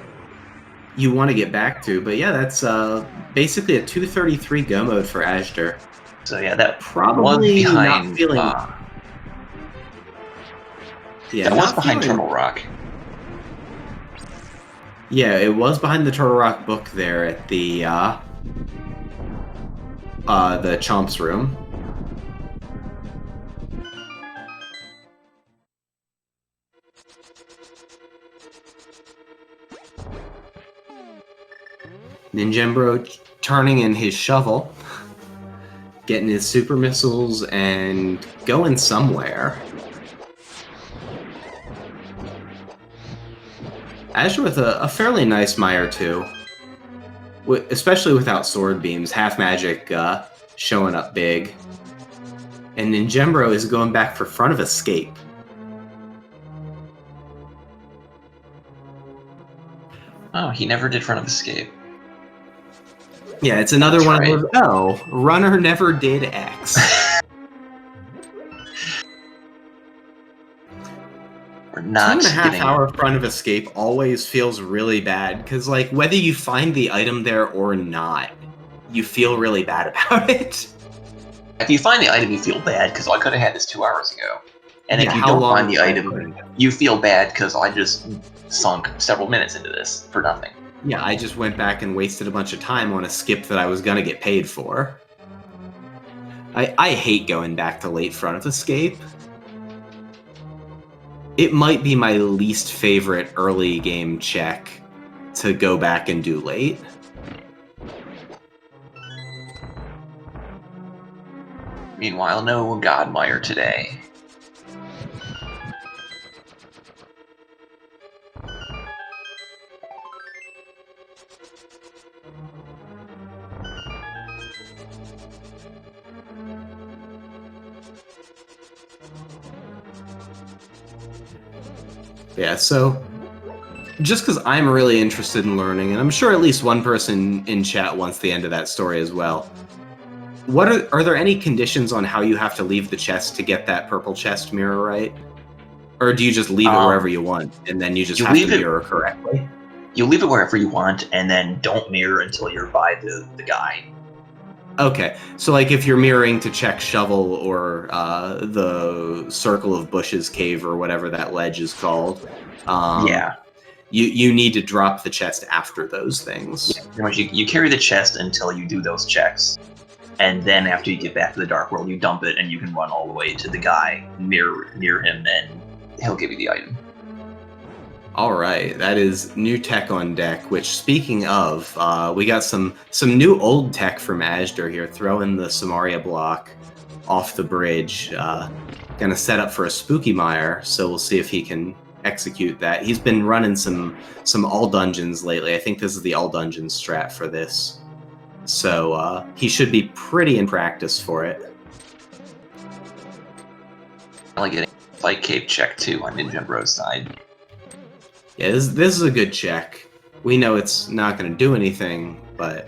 you want to get back to. But yeah, that's basically a 233 go mode for Azder. So yeah, that was Probably not behind. feeling. Yeah, That was not behind feeling. Turtle Rock. Yeah, it was behind the Turtle Rock book there at the Chomp's room. Ninjembro turning in his shovel, getting his super missiles, and going somewhere. Azure with a fairly nice Mire too, especially without sword beams. Half magic showing up big, and Ninjembro is going back for front of escape. Oh, he never did front of escape. Yeah, it's another That's one right. of those. Oh, runner never did X. We're not 2.5 getting... hour front of escape always feels really bad because, like, whether you find the item there or not, you feel really bad about it. If you find the item, you feel bad because I could have had this 2 hours ago. And Yeah, if you how don't long find the was I item, putting it? you feel bad because I just sunk several minutes into this for nothing. Yeah, I just went back and wasted a bunch of time on a skip that I was gonna get paid for. I hate going back to late front of escape. It might be my least favorite early game check to go back and do late. Meanwhile, no Godmire today. Yeah, so just because I'm really interested in learning, and I'm sure at least one person in chat wants the end of that story as well. What are there any conditions on how you have to leave the chest to get that purple chest mirror right? Or do you just leave it wherever you want, and then you just have to mirror correctly? You leave it wherever you want, and then don't mirror until you're by the guy. Okay, so like if you're mirroring to check shovel or the circle of bushes cave or whatever that ledge is called, Yeah. You need to drop the chest after those things. Yeah, pretty much you carry the chest until you do those checks. And then after you get back to the Dark World, you dump it and you can run all the way to the guy, mirror him, and he'll give you the item. All right, that is new tech on deck. Which, speaking of, we got some new old tech from Azder here. Throwing the Samaria block off the bridge. Gonna set up for a spooky mire, so we'll see if he can execute that. He's been running some all dungeons lately. I think this is the all dungeons strat for this. So he should be pretty in practice for it. I like getting Fight Cape check too on Ninjembro's side. Yeah, this is a good check. We know it's not going to do anything, but...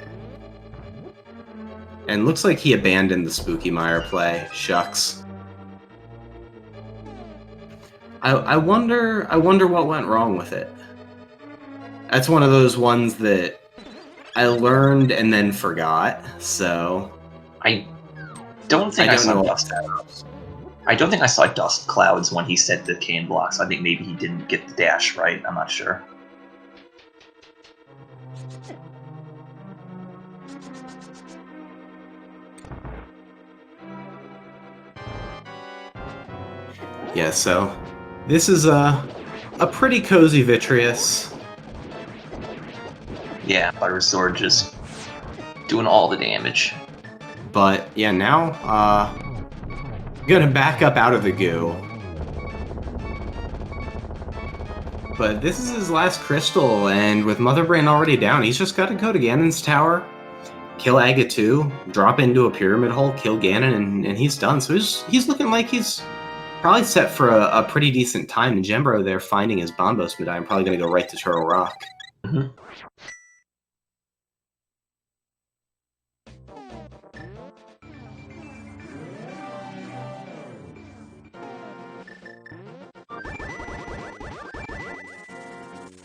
And looks like he abandoned the Spooky Mire play. Shucks. I wonder what went wrong with it. That's one of those ones that I learned and then forgot, so... I don't think I saw dust. I don't think I saw dust clouds when he said the cane blocks. I think maybe he didn't get the dash right. I'm not sure. Yeah, so this is a pretty cozy Vitreous. Yeah, Butter Sword just doing all the damage. But yeah, now gonna back up out of the goo. But this is his last crystal, and with Mother Brain already down, he's just got to go to Ganon's tower, kill Aga 2, drop into a pyramid hole, kill Ganon, and he's done. So he's looking like he's probably set for a pretty decent time. And Jembro there finding his Bombos medallion, probably going to go right to Turtle Rock. Mm-hmm.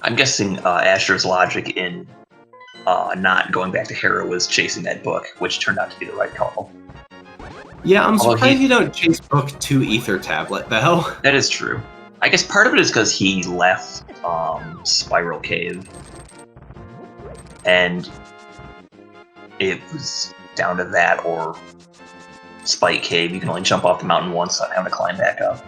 I'm guessing Asher's logic in not going back to Hera was chasing that book, which turned out to be the right call. Yeah, I'm Although surprised you don't chase book to Ether Tablet, though. That is true. I guess part of it is because he left Spiral Cave, and it was down to that or Spike Cave. You can only jump off the mountain once without having to climb back up.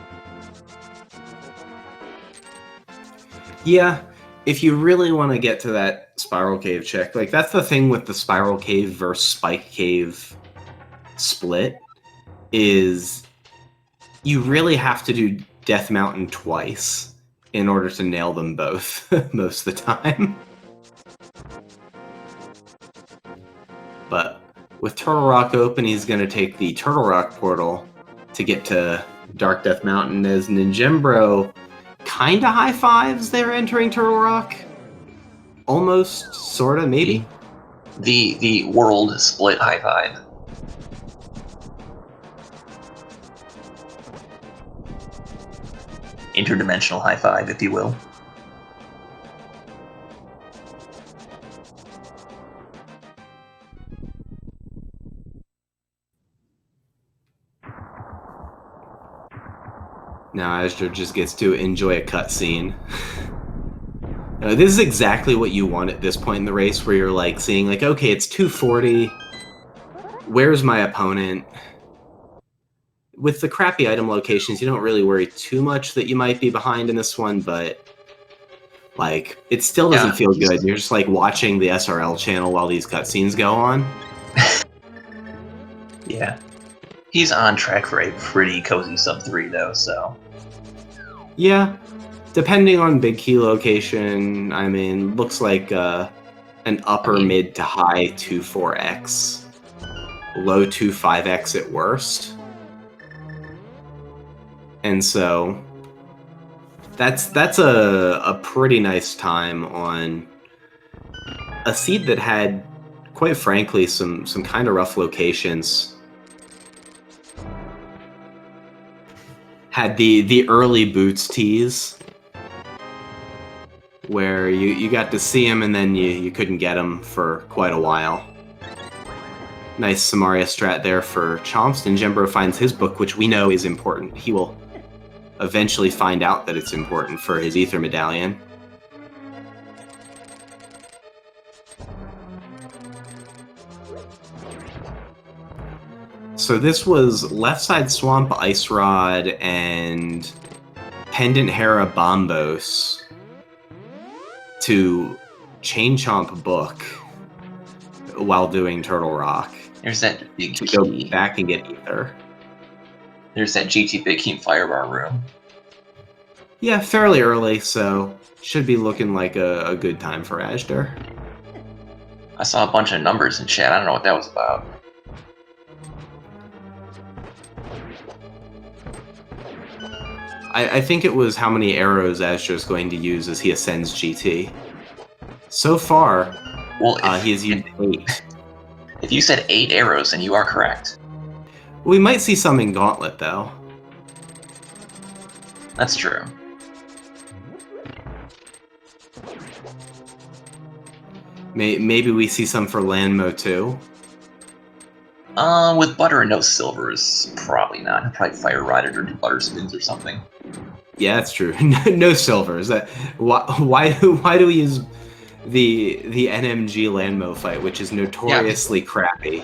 Yeah, if you really want to get to that Spiral Cave check, like that's the thing with the Spiral Cave versus Spike Cave split, is you really have to do Death Mountain twice in order to nail them both most of the time. But with Turtle Rock open, he's going to take the Turtle Rock portal to get to Dark Death Mountain, as Ninjembro kind of high fives there entering Turtle Rock. Almost, sort of, maybe. The world split high five. Interdimensional high five, if you will. Now Azure just gets to enjoy a cutscene. This is exactly what you want at this point in the race, where you're like seeing like, okay, it's 240. Where's my opponent? With the crappy item locations, you don't really worry too much that you might be behind in this one, but like it still doesn't feel good. You're just like watching the SRL channel while these cutscenes go on. Yeah. He's on track for a pretty cozy sub 3 though, so. Yeah. Depending on big key location, I mean, looks like an upper mid to high 2.4x, low 2.5x at worst. And so that's a pretty nice time on a seed that had, quite frankly, some kind of rough locations. Had the early boots tease, where you got to see him and then you couldn't get him for quite a while. Nice Samaria strat there for Chomps. Ninjembro finds his book, which we know is important. He will eventually find out that it's important for his Ether Medallion. So this was Left Side Swamp Ice Rod and Pendant Hera Bombos to Chain Chomp book while doing Turtle Rock. There's that big to key. Go back and get Ether. There's that GT Big Key Firebar room. Yeah, fairly early, so should be looking like a good time for Azder. I saw a bunch of numbers in chat. I don't know what that was about. I think it was how many arrows Azder's going to use as he ascends GT. So far, well, he has used 8. If you said 8 arrows, then you are correct. We might see some in Gauntlet, though. That's true. Maybe we see some for Landmo, too. With butter and no silvers, probably not. Probably fire rotted or do butter spins or something. Yeah, that's true. No silvers. Why do we use the NMG Landmo fight, which is notoriously crappy?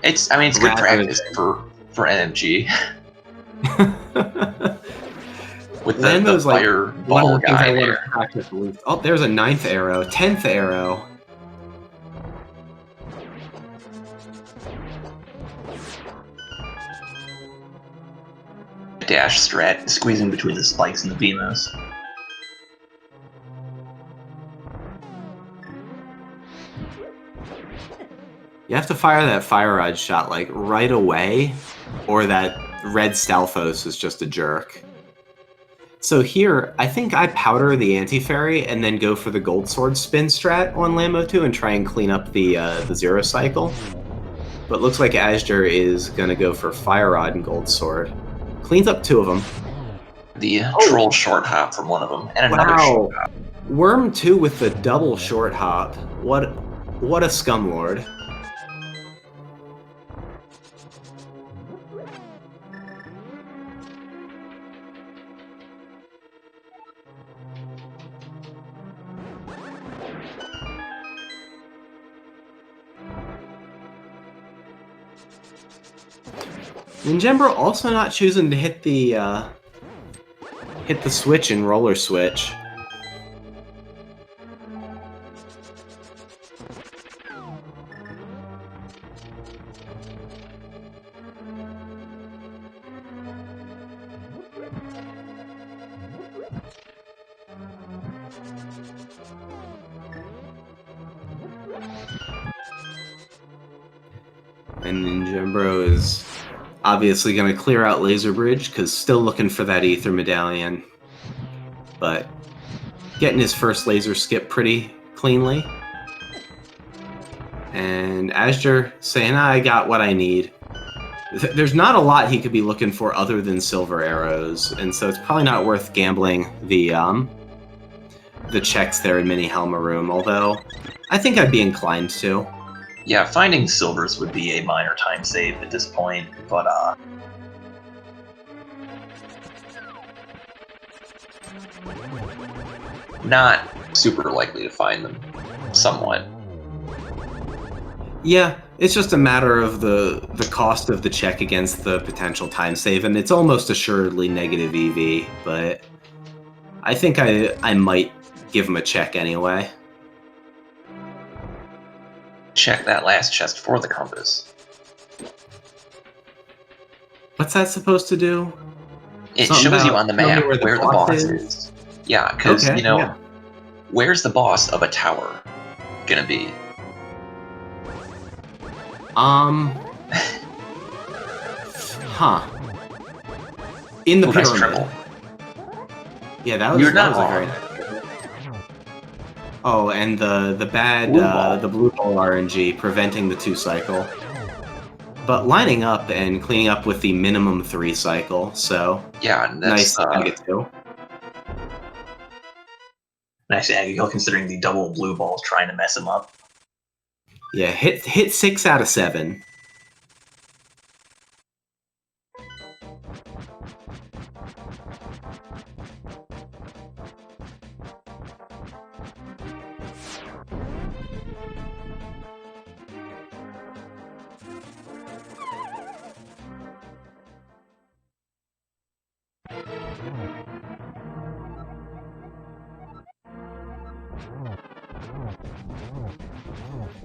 It's good practice for NMG. With the fire ball guy there. Oh, there's a 9th arrow, 10th arrow. Dash strat, squeezing between the spikes and the Vemos. You have to fire that fire rod shot like right away, or that red Stalfos is just a jerk. So here, I think I powder the anti-fairy and then go for the gold sword spin strat on Lambo 2 and try and clean up the zero cycle. But looks like Azder is gonna go for fire rod and gold sword. Cleans up 2 of them. The troll short hop from one of them, and another short hop. Worm 2 with the double short hop. What a scumlord. Ninjembro also not choosing to hit the switch and roller switch. And Ninjembro is obviously going to clear out Laser Bridge, because still looking for that Ether Medallion. But getting his first laser skip pretty cleanly. And Azder saying, I got what I need. There's not a lot he could be looking for other than silver arrows, and so it's probably not worth gambling the checks there in Mini Helma Room, although I think I'd be inclined to. Yeah, finding silvers would be a minor time save at this point, but not super likely to find them, somewhat. Yeah, it's just a matter of the cost of the check against the potential time save, and it's almost assuredly negative EV, but I think I might give him a check anyway. Check that last chest for the compass. What's that supposed to do? It shows you on the map where the boss is. Yeah, because, okay, yeah. Where's the boss of a tower gonna be? Huh. In the pyramid. Triple. Yeah, that was a very nice. Oh, and the bad the blue ball RNG preventing the 2 cycle. But lining up and cleaning up with the minimum 3 cycle, so yeah, that's nice too. Nice Aggiel considering the double blue balls trying to mess him up. Yeah, hit 6 out of 7.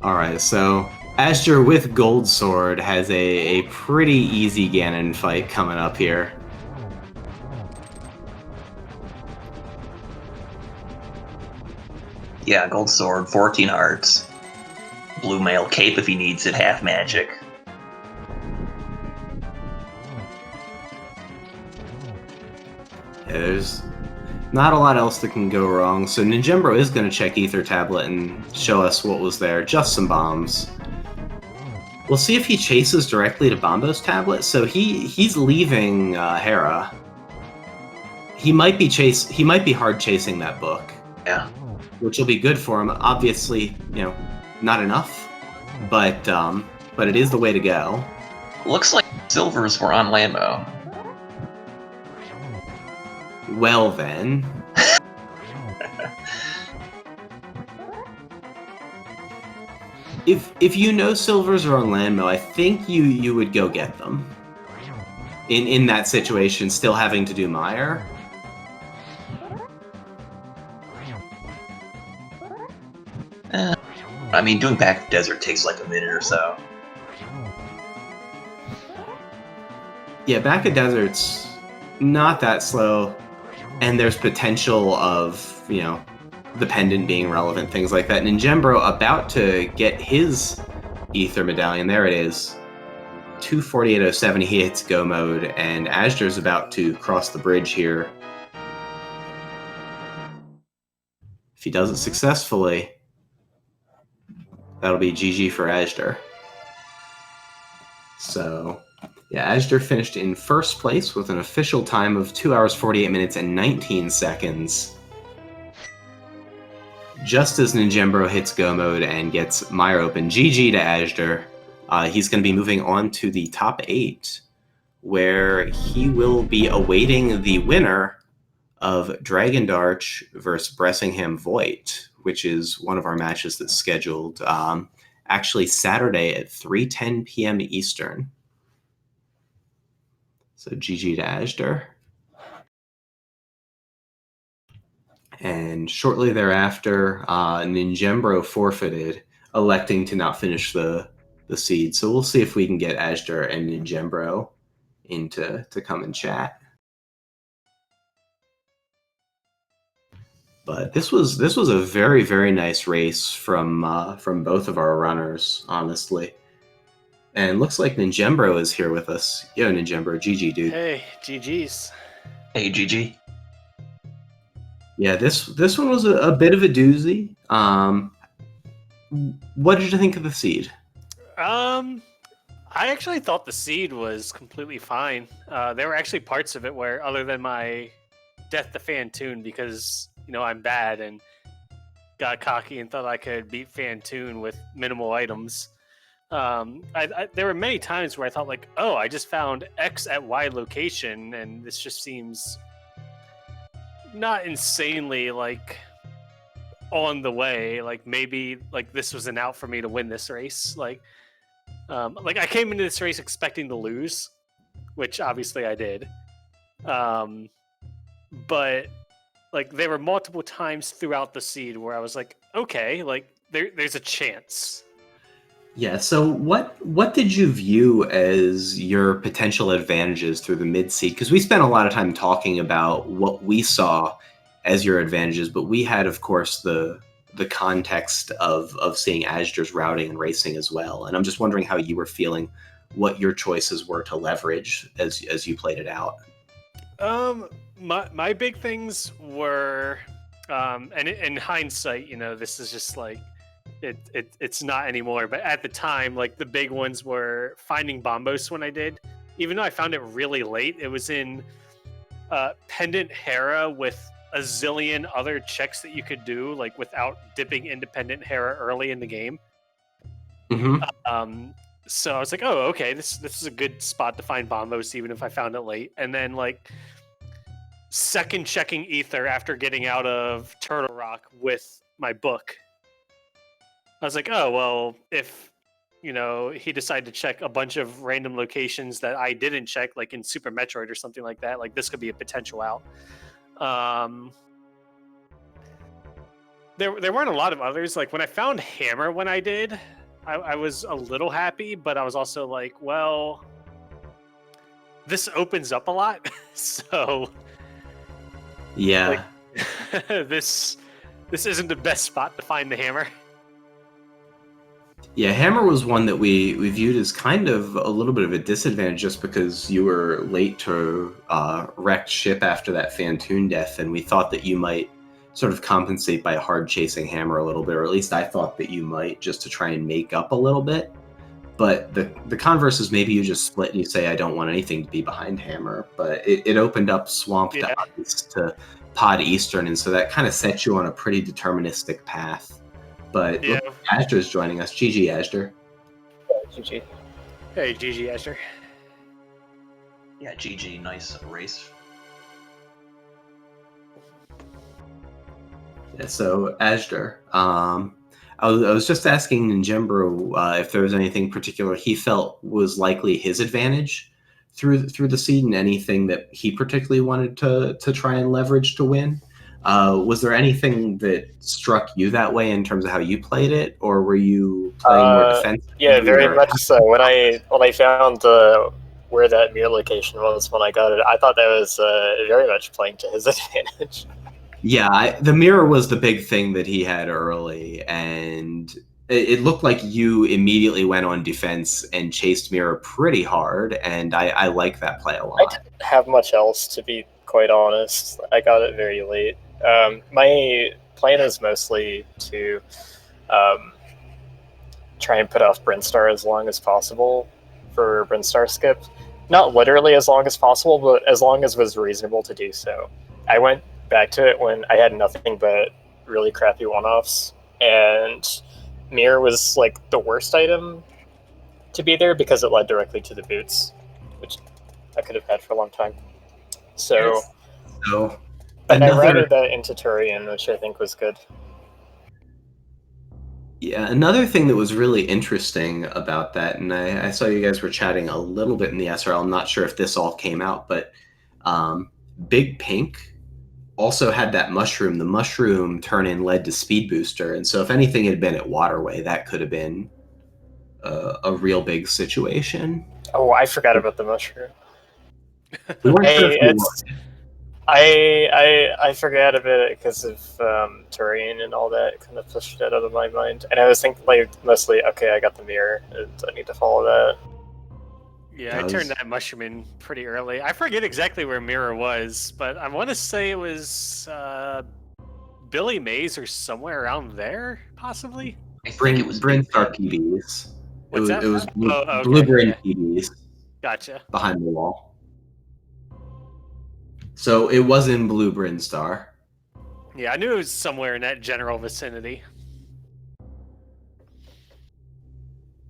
Alright, so Azder with Gold Sword has a pretty easy Ganon fight coming up here. Yeah, Gold Sword, 14 hearts. Blue Mail Cape if he needs it, half magic. Yeah, there's not a lot else that can go wrong, so Ninjembro is going to check Ether Tablet and show us what was there, just some bombs. We'll see if he chases directly to Bombo's tablet, so he's leaving Hera. He might be hard chasing that book. Yeah. Which will be good for him. Obviously, not enough, but it is the way to go. Looks like silvers were on Lambo. Well then. If you know silvers are on Landmo, I think you would go get them. In that situation, still having to do Mire. I mean, doing Back Desert takes like a minute or so. Yeah, Back of Desert's not that slow, and there's potential of, the pendant being relevant, things like that. Ninjembro about to get his Ether Medallion. There it is. 248.07, he hits go mode, and Azder's about to cross the bridge here. If he does it successfully, that'll be GG for Azder. So, yeah, Azder finished in first place with an official time of 2 hours, 48 minutes, and 19 seconds. just as ninjembro hits go mode and gets mire open, GG to azder. He's going to be moving on to the top 8, where he will be awaiting the winner of Dragon Darch versus Bressingham Voigt, which is one of our matches that's scheduled actually Saturday at 3:10 p.m. Eastern. So GG to azder. And shortly thereafter, ninjembro forfeited, electing to not finish the seed. So we'll see if we can get azder and ninjembro in to come and chat. But this was a very, very nice race from both of our runners, honestly. And looks like ninjembro is here with us. Yo, ninjembro, GG, dude. Hey, GG's. Hey, GG. Yeah, this one was a bit of a doozy. What did you think of the seed? I actually thought the seed was completely fine. There were actually parts of it where, other than my Death to Fantoon, because I'm bad and got cocky and thought I could beat Fantoon with minimal items. There were many times where I thought like, oh, I just found X at Y location, and this just seems not insanely like on the way. Like maybe like this was an out for me to win this race. Like I came into this race expecting to lose, which obviously I did. But like there were multiple times throughout the seed where I was like, okay, like there's a chance. Yeah, so what did you view as your potential advantages through the mid-seed? Because we spent a lot of time talking about what we saw as your advantages, but we had, of course, the context of seeing azder's routing and racing as well. And I'm just wondering how you were feeling, what your choices were to leverage as you played it out. My big things were, and in hindsight, this is just like, it's not anymore, but at the time, like the big ones were finding bombos when I did. Even though I found it really late, it was in Pendant Hera with a zillion other checks that you could do, like without dipping Independent Hera early in the game. Mm-hmm. So I was like, oh, okay, this is a good spot to find bombos, even if I found it late. And then like second checking Ether after getting out of Turtle Rock with my book. I was like, oh, well, if, he decided to check a bunch of random locations that I didn't check, like in Super Metroid or something like that, like this could be a potential out. There weren't a lot of others. Like when I found Hammer when I did, I was a little happy, but I was also like, well, this opens up a lot. So yeah, like, this isn't the best spot to find the Hammer. Yeah, Hammer was one that we viewed as kind of a little bit of a disadvantage just because you were late to wreck ship after that Fantoon death, and we thought that you might sort of compensate by hard chasing Hammer a little bit, or at least I thought that you might, just to try and make up a little bit. But the converse is maybe you just split and you say, I don't want anything to be behind Hammer, but it opened up Swamp to Ice to Pod Eastern, and so that kind of set you on a pretty deterministic path. But yeah. Azder's joining us. GG, Azder. GG. Hey, GG, Azder. Yeah, GG. Nice race. Yeah, so Azder. I was just asking ninjembro if there was anything particular he felt was likely his advantage through the seed, and anything that he particularly wanted to try and leverage to win. Was there anything that struck you that way in terms of how you played it, or were you playing more defensive? Yeah, very much so. When I found where that mirror location was when I got it, I thought that was very much playing to his advantage. Yeah, the mirror was the big thing that he had early, and it looked like you immediately went on defense and chased mirror pretty hard, and I like that play a lot. I didn't have much else, to be quite honest. I got it very late. My plan is mostly to try and put off Brinstar as long as possible for Brinstar skip. Not literally as long as possible, but as long as was reasonable to do so. I went back to it when I had nothing but really crappy one-offs, and mirror was like the worst item to be there because it led directly to the boots, which I could have had for a long time. So, So but I another routed that into Turian, which I think was good. another thing that was really interesting about that, and I saw you guys were chatting a little bit in the SRL. I'm not sure if this all came out, but Big Pink also had that mushroom. The mushroom turn-in led to Speed Booster, and so if anything had been at Waterway, that could have been a real big situation. Oh, I forgot about the mushroom. We weren't sure if you It's I forgot about it because of Turian and all that. Kind of pushed it out of my mind, and I was thinking like mostly, okay, I got the mirror, and I need to follow that. Yeah, I turned that mushroom in pretty early. I forget exactly where Mirror was, but I want to say it was Billy Mays or somewhere around there, possibly. I think it was Brinstar PBs. What's that? It was Blue, okay, Blue Bryn yeah. PBs Gotcha. behind the wall. So it was in Blue Brinstar. Yeah, I knew it was somewhere in that general vicinity.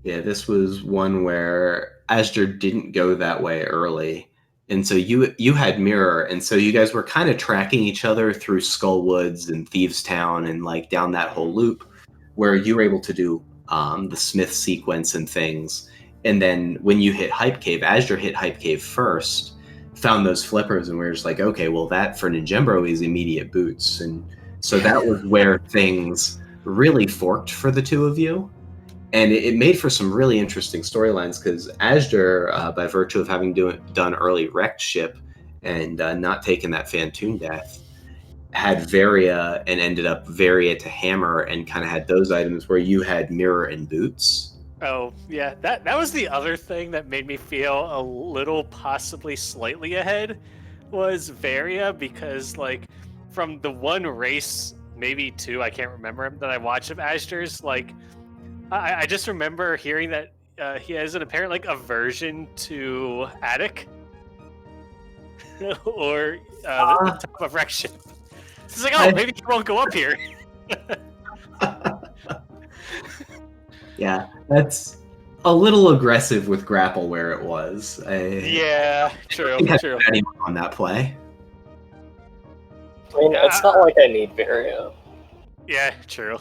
Yeah, this was one where Azder didn't go that way early. And so you had Mirror, and so you guys were kind of tracking each other through Skull Woods and Thieves Town and like down that whole loop where you were able to do the Smith sequence and things. And then when you hit Hype Cave, Azder hit Hype Cave first, found those flippers, and we were just like, okay, well that for ninjembro is immediate boots. And so that was where things really forked for the two of you. And it made for some really interesting storylines because Azder, by virtue of having done early wrecked ship and not taking that Fantoon death, had Varia and ended up Varia to Hammer and kind of had those items where you had Mirror and Boots. Oh, yeah, that was the other thing that made me feel a little possibly slightly ahead was Varia, because like from the one race, maybe two, I can't remember, that I watched of Azder's, like I just remember hearing that he has an apparent like aversion to attic or the top of wreck ship. It's like, oh, maybe he won't go up here. Yeah, that's a little aggressive with grapple where it was. Yeah, true. True. Anyone on that play? I mean, it's not like I need Varia. Yeah, true.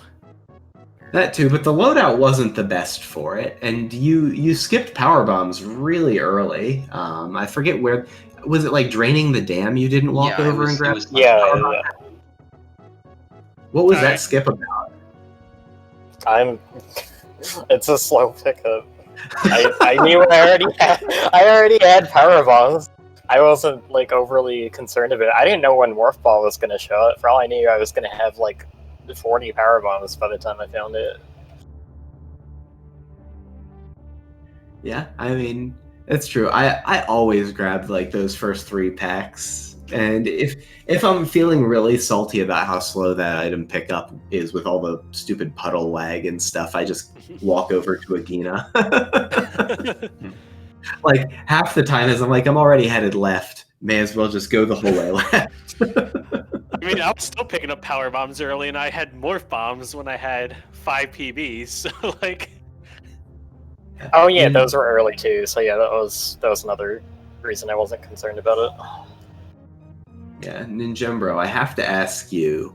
That too, but the loadout wasn't the best for it, and you skipped power bombs really early. I forget where was it, like draining the dam. You didn't walk over and grab. Yeah. What was that skip about? It's a slow pickup. I knew I already had power bombs. I wasn't like overly concerned about it. I didn't know when Morph Ball was going to show up. For all I knew, I was going to have like 40 power bombs by the time I found it. Yeah, I mean, it's true. I always grabbed like those first 3 packs, and if I'm feeling really salty about how slow that item pickup is with all the stupid puddle lag and stuff, I just walk over to Agina. Like half the time as I'm like, I'm already headed left. May as well just go the whole way left. I mean, I was still picking up power bombs early, and I had morph bombs when I had 5 PBs. So like, oh yeah, those were early too. So yeah, that was another reason I wasn't concerned about it. Yeah, Ninjembro, I have to ask you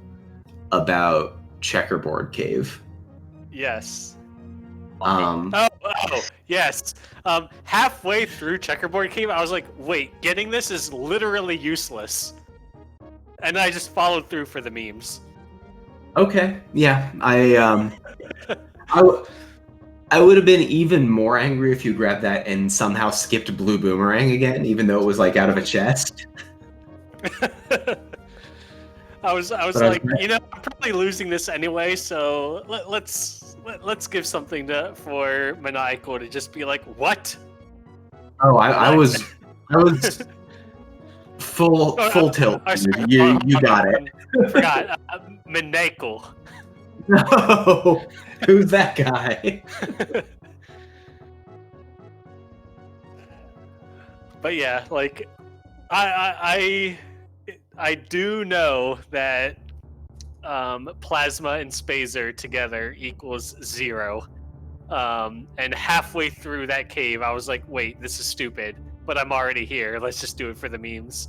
about Checkerboard Cave. Yes. Oh, yes. Halfway through Checkerboard Cave, I was like, wait, getting this is literally useless. And I just followed through for the memes. Okay, yeah, I would have been even more angry if you grabbed that and somehow skipped Blue Boomerang again, even though it was like out of a chest. I was like, you know, I'm probably losing this anyway, so let's give something for Maniacal to just be like, what? Oh, I was full tilt. Sorry, You got it. I forgot. Maniacal. No, who's that guy? But yeah, like I do know that plasma and spazer together equals 0. And halfway through that cave, I was like, wait, this is stupid, but I'm already here. Let's just do it for the memes.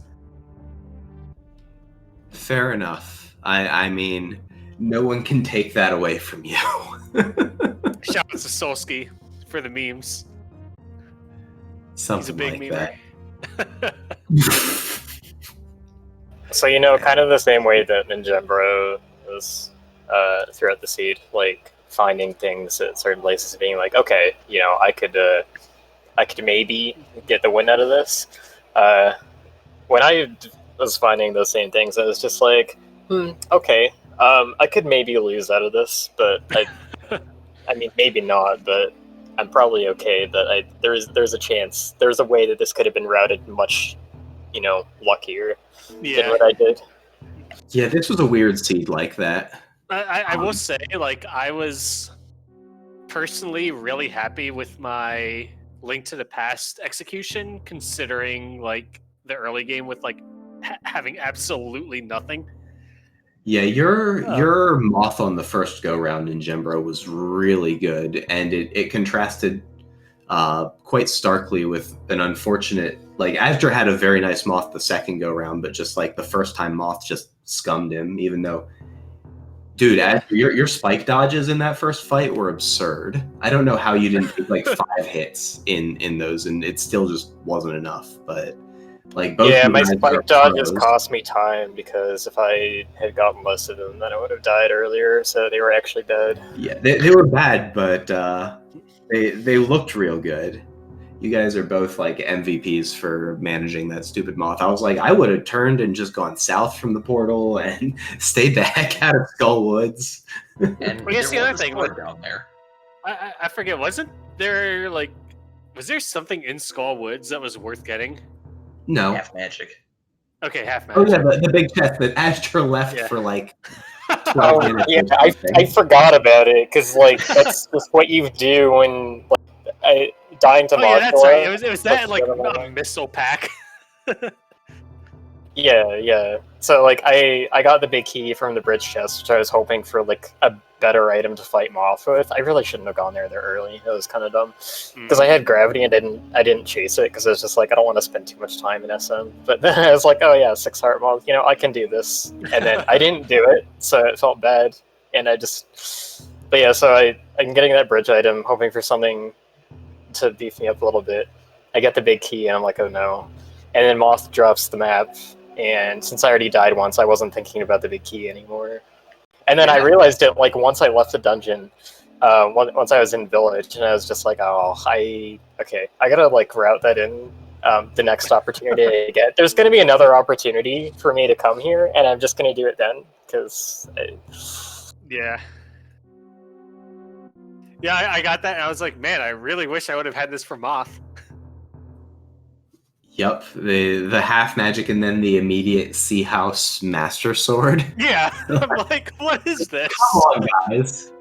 Fair enough. I mean, no one can take that away from you. Shout out to Solsky for the memes. Something He's a big like memer. that. So, kind of the same way that ninjembro was throughout the seed, like finding things at certain places, being like, okay, I could maybe get the win out of this. When I was finding those same things, I was just like, okay, I could maybe lose out of this, but I mean, maybe not, but I'm probably okay that there's a chance, there's a way that this could have been routed much, luckier than what I did. Yeah, this was a weird seed like that. I will say, like, I was personally really happy with my Link to the Past execution, considering, like, the early game with, like, having absolutely nothing. Yeah, your moth on the first go round in Gembro was really good, and it contrasted quite starkly with an unfortunate, like, Azder had a very nice moth the second go round, but just like the first time moth just scummed him, even though, dude, Azder, your spike dodges in that first fight were absurd. I don't know how you didn't take like 5 hits in those, and it still just wasn't enough, but like both. Yeah, my spike dodges cost me time, because if I had gotten most of them, then I would have died earlier, so they were actually dead. Yeah, they were bad, but they looked real good. You guys are both like MVPs for managing that stupid moth. I was like, I would have turned and just gone south from the portal and stayed the heck out of Skull Woods. And I guess the other thing down there. I forget, wasn't there, like, was there something in Skull Woods that was worth getting? No. Half magic. Okay, half magic. Oh yeah, the big chest that Azder left for like 12 Oh, minutes. yeah, I forgot about it, because, like, that's just what you do when, like, dying to yeah, that's Mothra. right. It was that and, like, a missile pack. Yeah. So, like, I got the big key from the bridge chest, which I was hoping for, like, a better item to fight Moth with. I really shouldn't have gone there early. It was kind of dumb. Because I had gravity and I didn't chase it, because I was just like, I don't want to spend too much time in SM. But then I was like, oh yeah, 6 heart Moth, I can do this. And then I didn't do it, so it felt bad. And I just... But yeah, so I'm getting that bridge item, hoping for something to beef me up a little bit. I get the big key, and I'm like, oh no. And then Moth drops the map, and since I already died once, I wasn't thinking about the big key anymore. And then I realized it, like, once I left the dungeon, once I was in village, and I was just like, oh, I gotta, like, route that in the next opportunity I get. There's gonna be another opportunity for me to come here, and I'm just gonna do it then, because... Yeah. Yeah, I got that, and I was like, man, I really wish I would have had this for Moth. Yep, the half magic and then the immediate Sea House Master Sword. Yeah, I'm like, what is this? Come on, guys.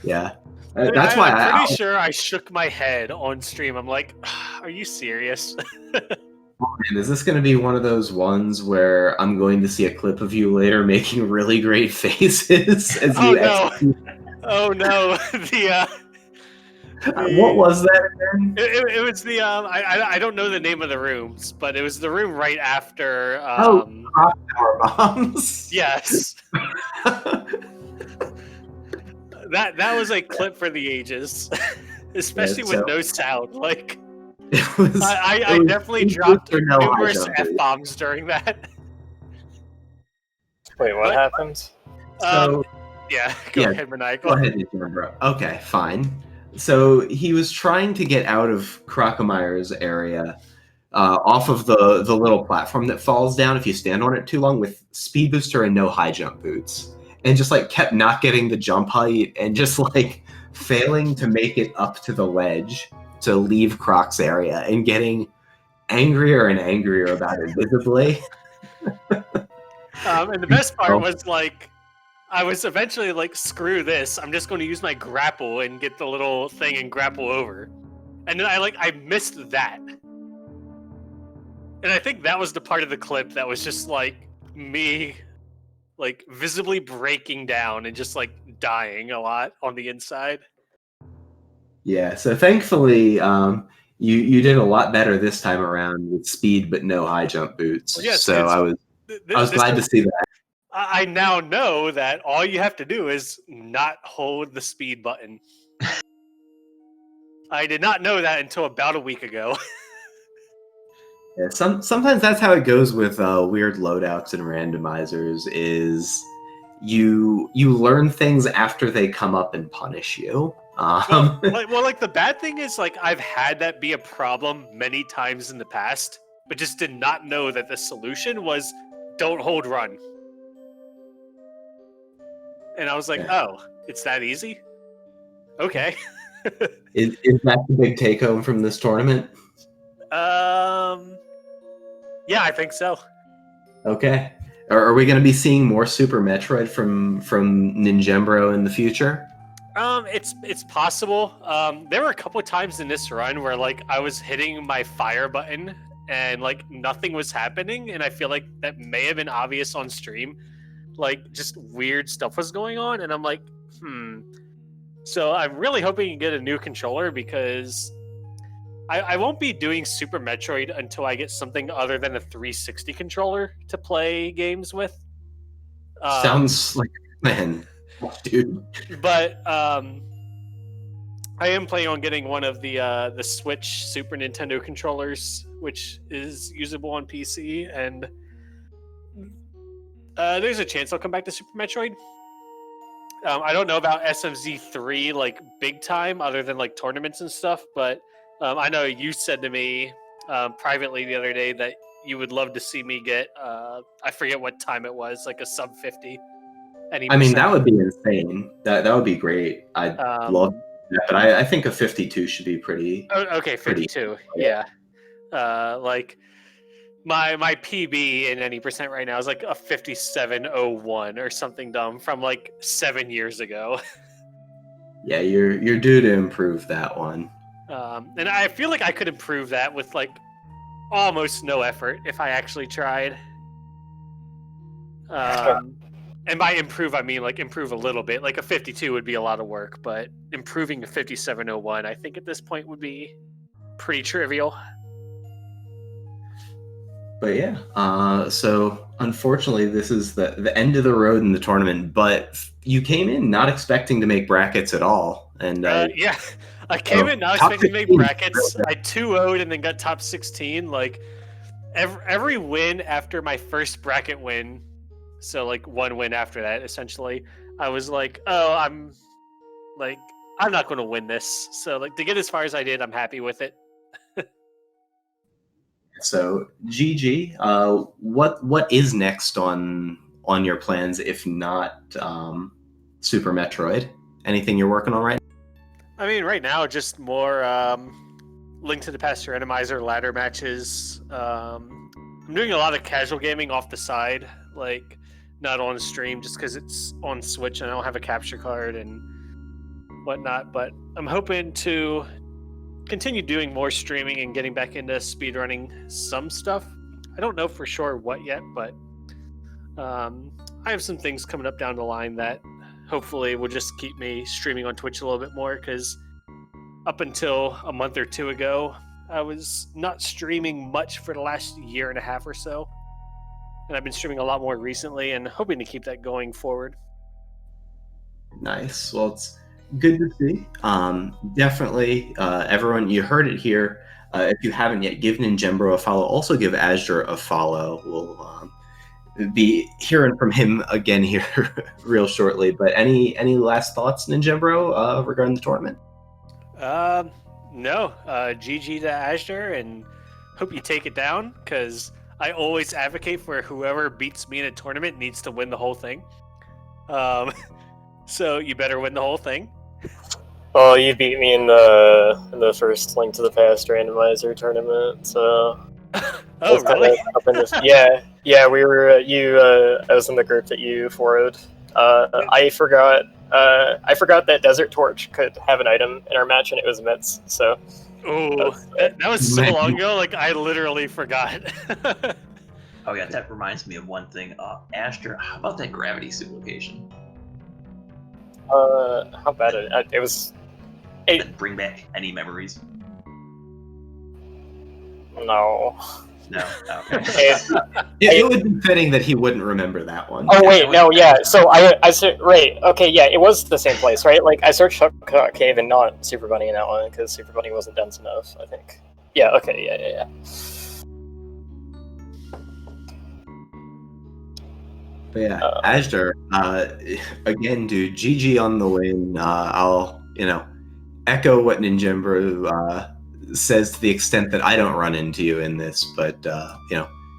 Yeah, that's why I'm pretty sure I shook my head on stream. I'm like, are you serious? Man, is this going to be one of those ones where I'm going to see a clip of you later making really great faces as you execute? Oh no! What was that again? It was the I don't know the name of the rooms, but it was the room right after. Power bombs. Yes. that was a clip for the ages, especially with no sound. Like, I definitely dropped numerous F-bombs during that. Wait, what happened? Yeah, go ahead, Maniacal. Go ahead, bro. Okay, fine. So he was trying to get out of Crocomyre's area off of the little platform that falls down if you stand on it too long with speed booster and no high jump boots. And just like kept not getting the jump height and just like failing to make it up to the ledge to leave Croc's area and getting angrier and angrier about it visibly. And the best part was like, I was eventually like, screw this. I'm just going to use my grapple and get the little thing and grapple over. And then I missed that. And I think that was the part of the clip that was just like me like visibly breaking down and just like dying a lot on the inside. Yeah, so thankfully, you did a lot better this time around with speed but no high jump boots. Well, yes, so I was glad to see that. I now know that all you have to do is not hold the speed button. I did not know that until about a week ago. Yeah, sometimes that's how it goes with weird loadouts and randomizers. Is you learn things after they come up and punish you. Like the bad thing is, like, I've had that be a problem many times in the past, but just did not know that the solution was don't hold run. And I was like, Yeah. oh, it's that easy? Okay. Is that the big take home from this tournament? Yeah, I think so. Okay. Are we going to be seeing more Super Metroid from Ninjembro in the future? It's possible. There were a couple of times in this run where like I was hitting my fire button and like nothing was happening, and I feel like that may have been obvious on stream. Like just weird stuff was going on, and I'm like, So I'm really hoping you get a new controller because I won't be doing Super Metroid until I get something other than a 360 controller to play games with. Sounds like man, dude. But I am planning on getting one of the Switch Super Nintendo controllers, which is usable on PC, and there's a chance I'll come back to Super Metroid. I don't know about SMZ3 like big time, other than like tournaments and stuff, but I know you said to me privately the other day that you would love to see me get I forget what time it was, like a sub 50. I mean, that would be insane. That would be great. I'd love that, but I think a 52 should be pretty. Okay, 52. Yeah. Like my PB in any percent right now is like a 5701 or something dumb from like 7 years ago. Yeah, you're due to improve that one. And I feel like I could improve that with like almost no effort if I actually tried. And by improve, I mean like improve a little bit. Like a 52 would be a lot of work, but improving a 5701, I think at this point would be pretty trivial. But yeah, so unfortunately, this is the end of the road in the tournament. But you came in not expecting to make brackets at all, and yeah, I came in not expecting to make brackets. I 2-0'd and then got top 16. Like every win after my first bracket win, so like one win after that, essentially, I was like, oh, I'm not going to win this. So like to get as far as I did, I'm happy with it. So GG, what is next on your plans if not Super Metroid? Anything you're working on right now? I mean, right now just more Link to the Past Randomizer ladder matches. I'm doing a lot of casual gaming off the side, like not on stream, just because it's on Switch and I don't have a capture card and whatnot. But I'm hoping to continue doing more streaming and getting back into speedrunning some stuff. I don't know for sure what yet, but I have some things coming up down the line that hopefully will just keep me streaming on Twitch a little bit more, because up until a month or two ago, I was not streaming much for the last year and a half or so. And I've been streaming a lot more recently and hoping to keep that going forward. Nice. Well, it's good to see. Definitely, everyone, you heard it here. If you haven't yet, give Ninjembro a follow. Also give Azder a follow. We'll be hearing from him again here real shortly. But any last thoughts, Ninjembro, regarding the tournament? No. GG to Azder, and hope you take it down, because I always advocate for whoever beats me in a tournament needs to win the whole thing. So you better win the whole thing. Well, you beat me in the first Link to the Past randomizer tournament, so. Oh, really? Yeah. We were I was in the group that you 4-0'd. I forgot that Desert Torch could have an item in our match, and it was Mets. So. Oh, that was so long ago. Like I literally forgot. Oh yeah, that reminds me of one thing. Asher, how about that gravity suit location? How bad it was. Bring back any memories? No. No. Okay. It would be fitting that he wouldn't remember that one. Oh wait, no, yeah. So I right, okay, yeah, it was the same place, right? Like I searched Shortcut Cave and not Super Bunny in that one because Super Bunny wasn't dense enough, I think. Yeah, okay, yeah. But yeah, Azder, again, dude, GG on the win. I'll, echo what ninjembro says to the extent that I don't run into you in this, but,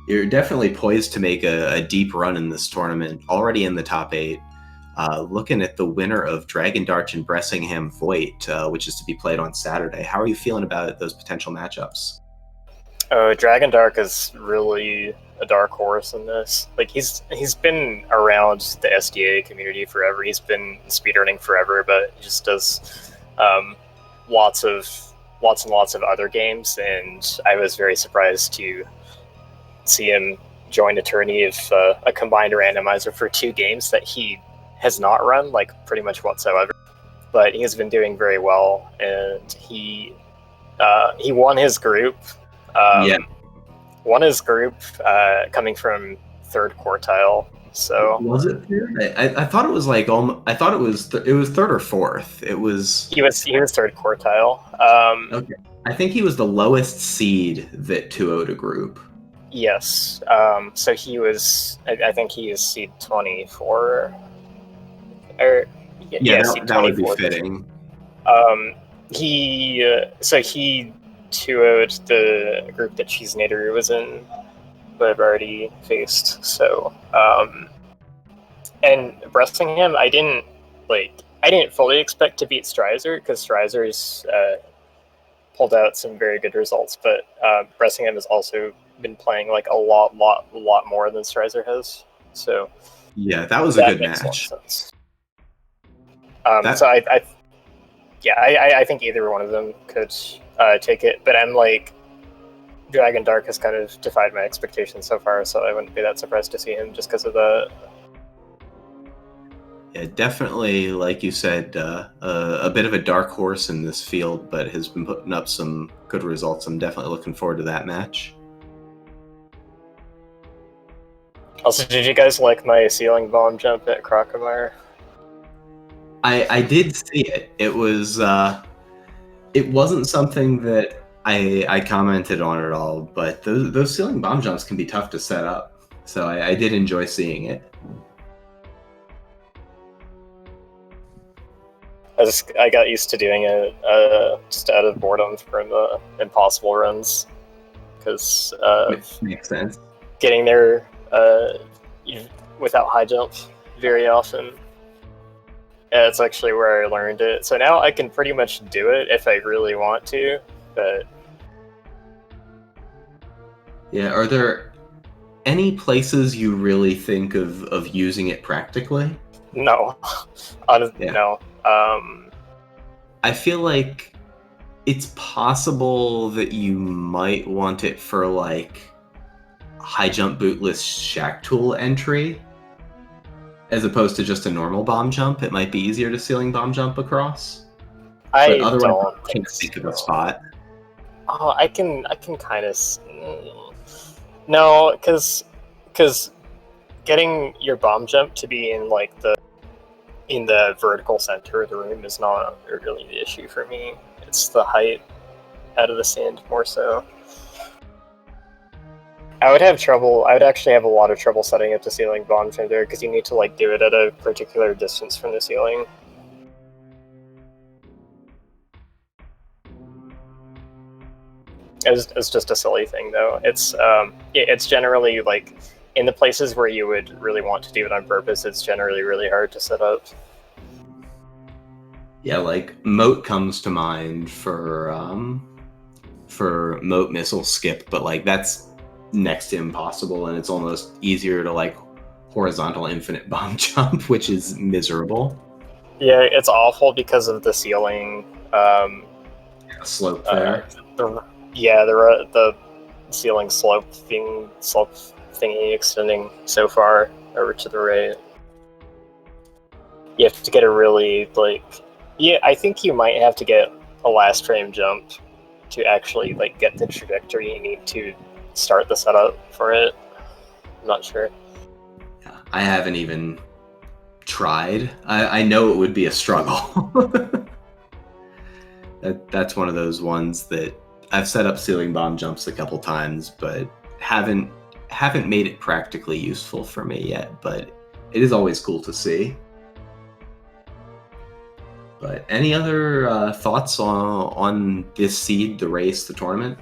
you're definitely poised to make a deep run in this tournament, already in the top 8. Looking at the winner of Dragon Dart and Bressingham Voight, which is to be played on Saturday. How are you feeling about those potential matchups? Dragon Dark is really a dark horse in this. Like he's been around the SDA community forever. He's been speedrunning forever, but he just does lots and lots of other games. And I was very surprised to see him join a tourney of a combined randomizer for 2 games that he has not run like pretty much whatsoever. But he has been doing very well, and he won his group. Won his group coming from 3rd quartile. So was it third? I thought it was like I thought it was 3rd or 4th. It was he was 3rd quartile. Okay, I think he was the lowest seed that 2-0'd a group. Yes. So he was. I think he is seed 24. Or that would be fitting. He 2-0'd the group that Cheese Nader was in, but I've already faced. So, and Bressingham, I didn't fully expect to beat Stryzer because Stryzer's pulled out some very good results, but Bressingham has also been playing like a lot more than Stryzer has. So yeah, that was a good match. Sense. So I think either one of them could take it, but I'm like, Dragon Dark has kind of defied my expectations so far, so I wouldn't be that surprised to see him just because of that. Yeah, definitely, like you said, a bit of a dark horse in this field, but has been putting up some good results. I'm definitely looking forward to that match. Also, did you guys like my ceiling bomb jump at Crocomire? I did see it. It was it wasn't something that I commented on at all, but those ceiling bomb jumps can be tough to set up. So I did enjoy seeing it. I got used to doing it just out of boredom from impossible runs, because makes sense. Getting there without high jump very often. Yeah, it's actually where I learned it. So now I can pretty much do it if I really want to, but... Yeah, are there any places you really think of using it practically? No. No. I feel like it's possible that you might want it for like high jump bootless shack tool entry, as opposed to just a normal bomb jump. It might be easier to ceiling bomb jump across. But otherwise, don't I can't think of a spot. Oh, I can kind of... No, because getting your bomb jump to be in like the vertical center of the room is not really the issue for me. It's the height out of the sand more so. I would actually have a lot of trouble setting up the ceiling bomb jump there because you need to like do it at a particular distance from the ceiling. It's just a silly thing though. It's generally like in the places where you would really want to do it on purpose, it's generally really hard to set up. Yeah, like moat comes to mind for moat missile skip, but like that's next to impossible, and it's almost easier to like horizontal infinite bomb jump, which is miserable. Yeah, it's awful because of the ceiling Slope there. The ceiling slope being thingy extending so far over to the right. You have to get a really, like... Yeah, I think you might have to get a last frame jump to actually, like, get the trajectory you need to start the setup for it. I'm not sure. I haven't even tried. I know it would be a struggle. That's one of those ones that I've set up ceiling bomb jumps a couple times, but haven't made it practically useful for me yet. But it is always cool to see. But any other thoughts on this seed, the race, the tournament?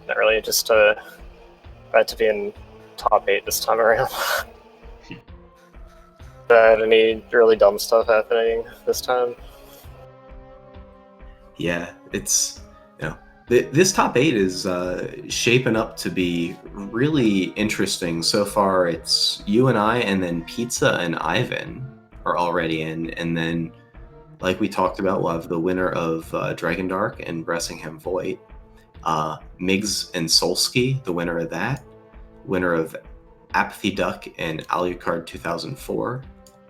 Not really. Just glad to be in top 8 this time around. Had any really dumb stuff happening this time? Yeah, it's this top 8 is shaping up to be really interesting so far. It's you and I, and then Pizza and Ivan are already in, and then like we talked about, we'll have the winner of Dragon Dark and Bressingham Void, Migs and Solsky, the winner of that, winner of Apathy Duck and Alucard 2004,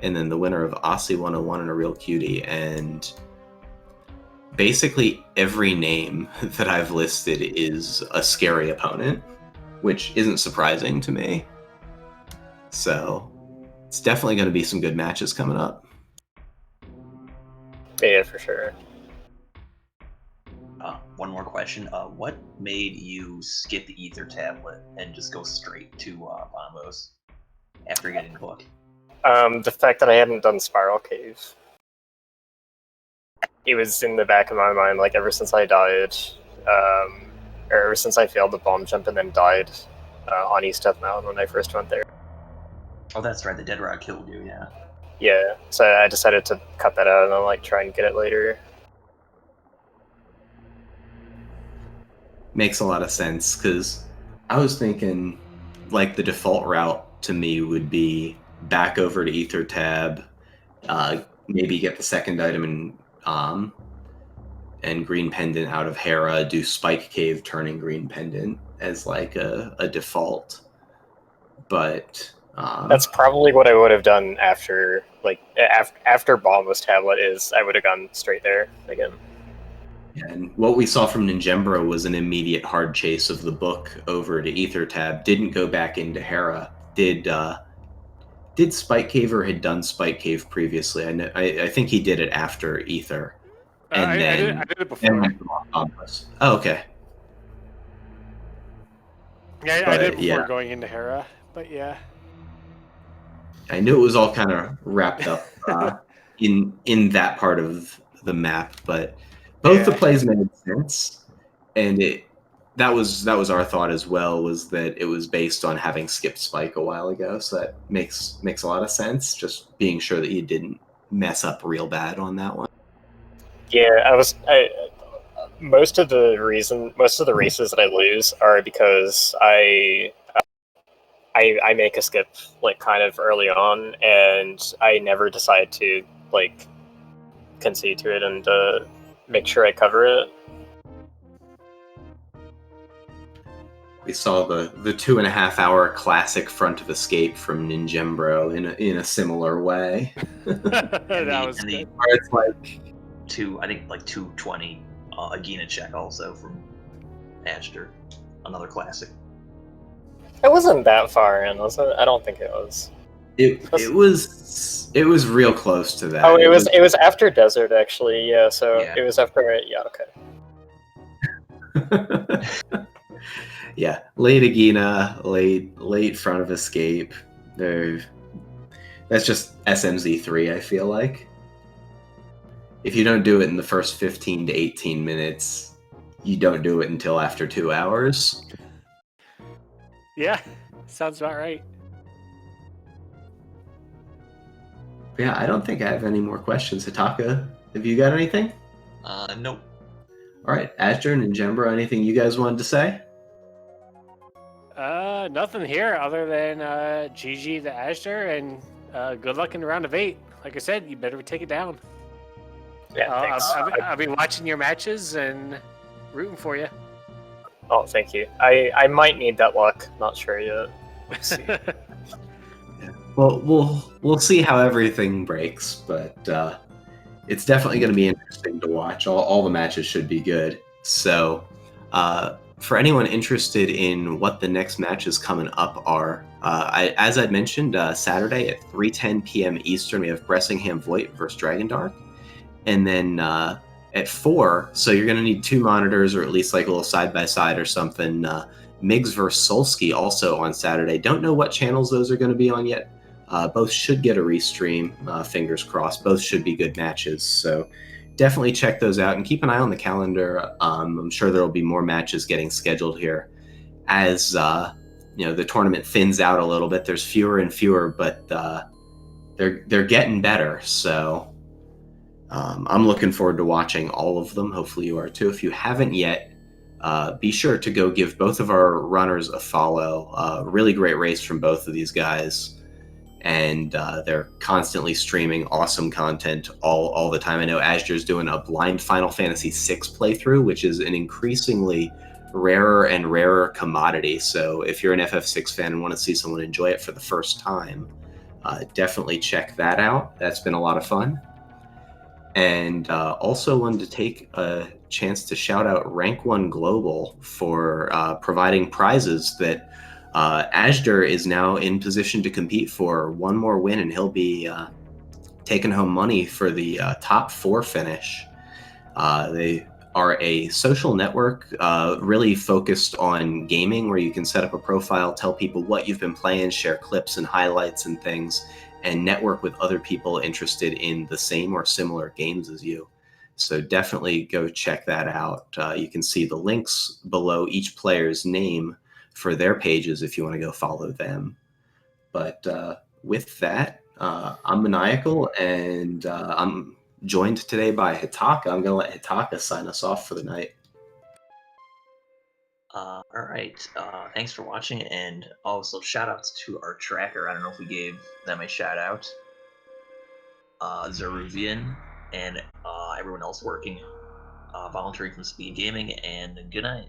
and then the winner of Aussie 101 and A Real Cutie. And basically every name that I've listed is a scary opponent, which isn't surprising to me. So it's definitely going to be some good matches coming up. Yeah, for sure. One more question. What made you skip the Ether tablet and just go straight to Bombos after getting the book? The fact that I hadn't done Spiral Cave. It was in the back of my mind, like, ever since I died, or ever since I failed the bomb jump and then died on East Death Mountain when I first went there. Oh, that's right, the Dead Rod killed you, yeah. Yeah, so I decided to cut that out and then, like, try and get it later. Makes a lot of sense, because I was thinking, like, the default route to me would be back over to Ether Tab, maybe get the second item and Green Pendant out of Hera, do Spike Cave turning Green Pendant as like a default. But that's probably what I would have done after, like, after Bombos tablet. Is I would have gone straight there again. And what we saw from Ninjembro was an immediate hard chase of the book over to Ether Tab. Didn't go back into Hera. Did Spike Cave, or had done Spike Cave previously? I think he did it after Ether. And I did it before. Oh, okay. Yeah, I did it before going into Hera, but yeah. I knew it was all kind of wrapped up in that part of the map, but both the plays made sense, and that was our thought as well, was that it was based on having skipped Spike a while ago, so that makes a lot of sense, just being sure that you didn't mess up real bad on that one. Yeah, most of the races that I lose are because I make a skip, like, kind of early on, and I never decide to, like, concede to it and make sure I cover it. We saw the 2.5 hour classic front of escape from Ninjembro in a similar way. That was good. It's like I think like 220 Agina check also from Azder, another classic. It wasn't that far in, was it? I don't think it was. It was real close to that. Oh, it was after Desert, actually. Yeah, so Yeah. it was after. Yeah, okay. Yeah, late Agina, late front of escape. That's just SMZ3, I feel like. If you don't do it in the first 15 to 18 minutes, you don't do it until after 2 hours. Yeah, sounds about right. Yeah, I don't think I have any more questions. Hataka, have you got anything? Nope. All right, Azder and Ninjembro, anything you guys wanted to say? Nothing here other than GG to Azder, and good luck in the round of 8. Like I said, you better take it down. Yeah, thanks. I'll be watching your matches and rooting for you. Oh, thank you. I might need that luck. Not sure yet. We'll see. Well, we'll see how everything breaks, but it's definitely going to be interesting to watch. All the matches should be good. So, for anyone interested in what the next matches coming up are, as I mentioned, Saturday at 3:10 p.m. Eastern, we have Bressingham Voigt versus Dragon Dark, and then at 4, so you're going to need 2 monitors or at least like a little side by side or something. Migs versus Solsky also on Saturday. Don't know what channels those are going to be on yet. Both should get a restream, fingers crossed. Both should be good matches, so definitely check those out and keep an eye on the calendar. I'm sure there will be more matches getting scheduled here as the tournament thins out a little bit. There's fewer and fewer, but they're getting better. So I'm looking forward to watching all of them. Hopefully you are too. If you haven't yet, be sure to go give both of our runners a follow. Really great race from both of these guys. And they're constantly streaming awesome content all the time. I know Azder's doing a blind Final Fantasy VI playthrough, which is an increasingly rarer and rarer commodity. So if you're an FF6 fan and want to see someone enjoy it for the first time, definitely check that out. That's been a lot of fun. And also wanted to take a chance to shout out Rank 1 Global for providing prizes that Azder is now in position to compete for one more win, and he'll be taking home money for the top 4 finish. They are a social network really focused on gaming, where you can set up a profile, tell people what you've been playing, share clips and highlights and things, and network with other people interested in the same or similar games as you. So definitely go check that out. You can see the links below each player's name for their pages if you want to go follow them. But with that, I'm Maniacal, and I'm joined today by Hitaka. I'm going to let Hitaka sign us off for the night. All right. Thanks for watching, and also shout outs to our tracker. I don't know if we gave them a shout out. Zeruvian and everyone else working, volunteering from SpeedGaming, and good night.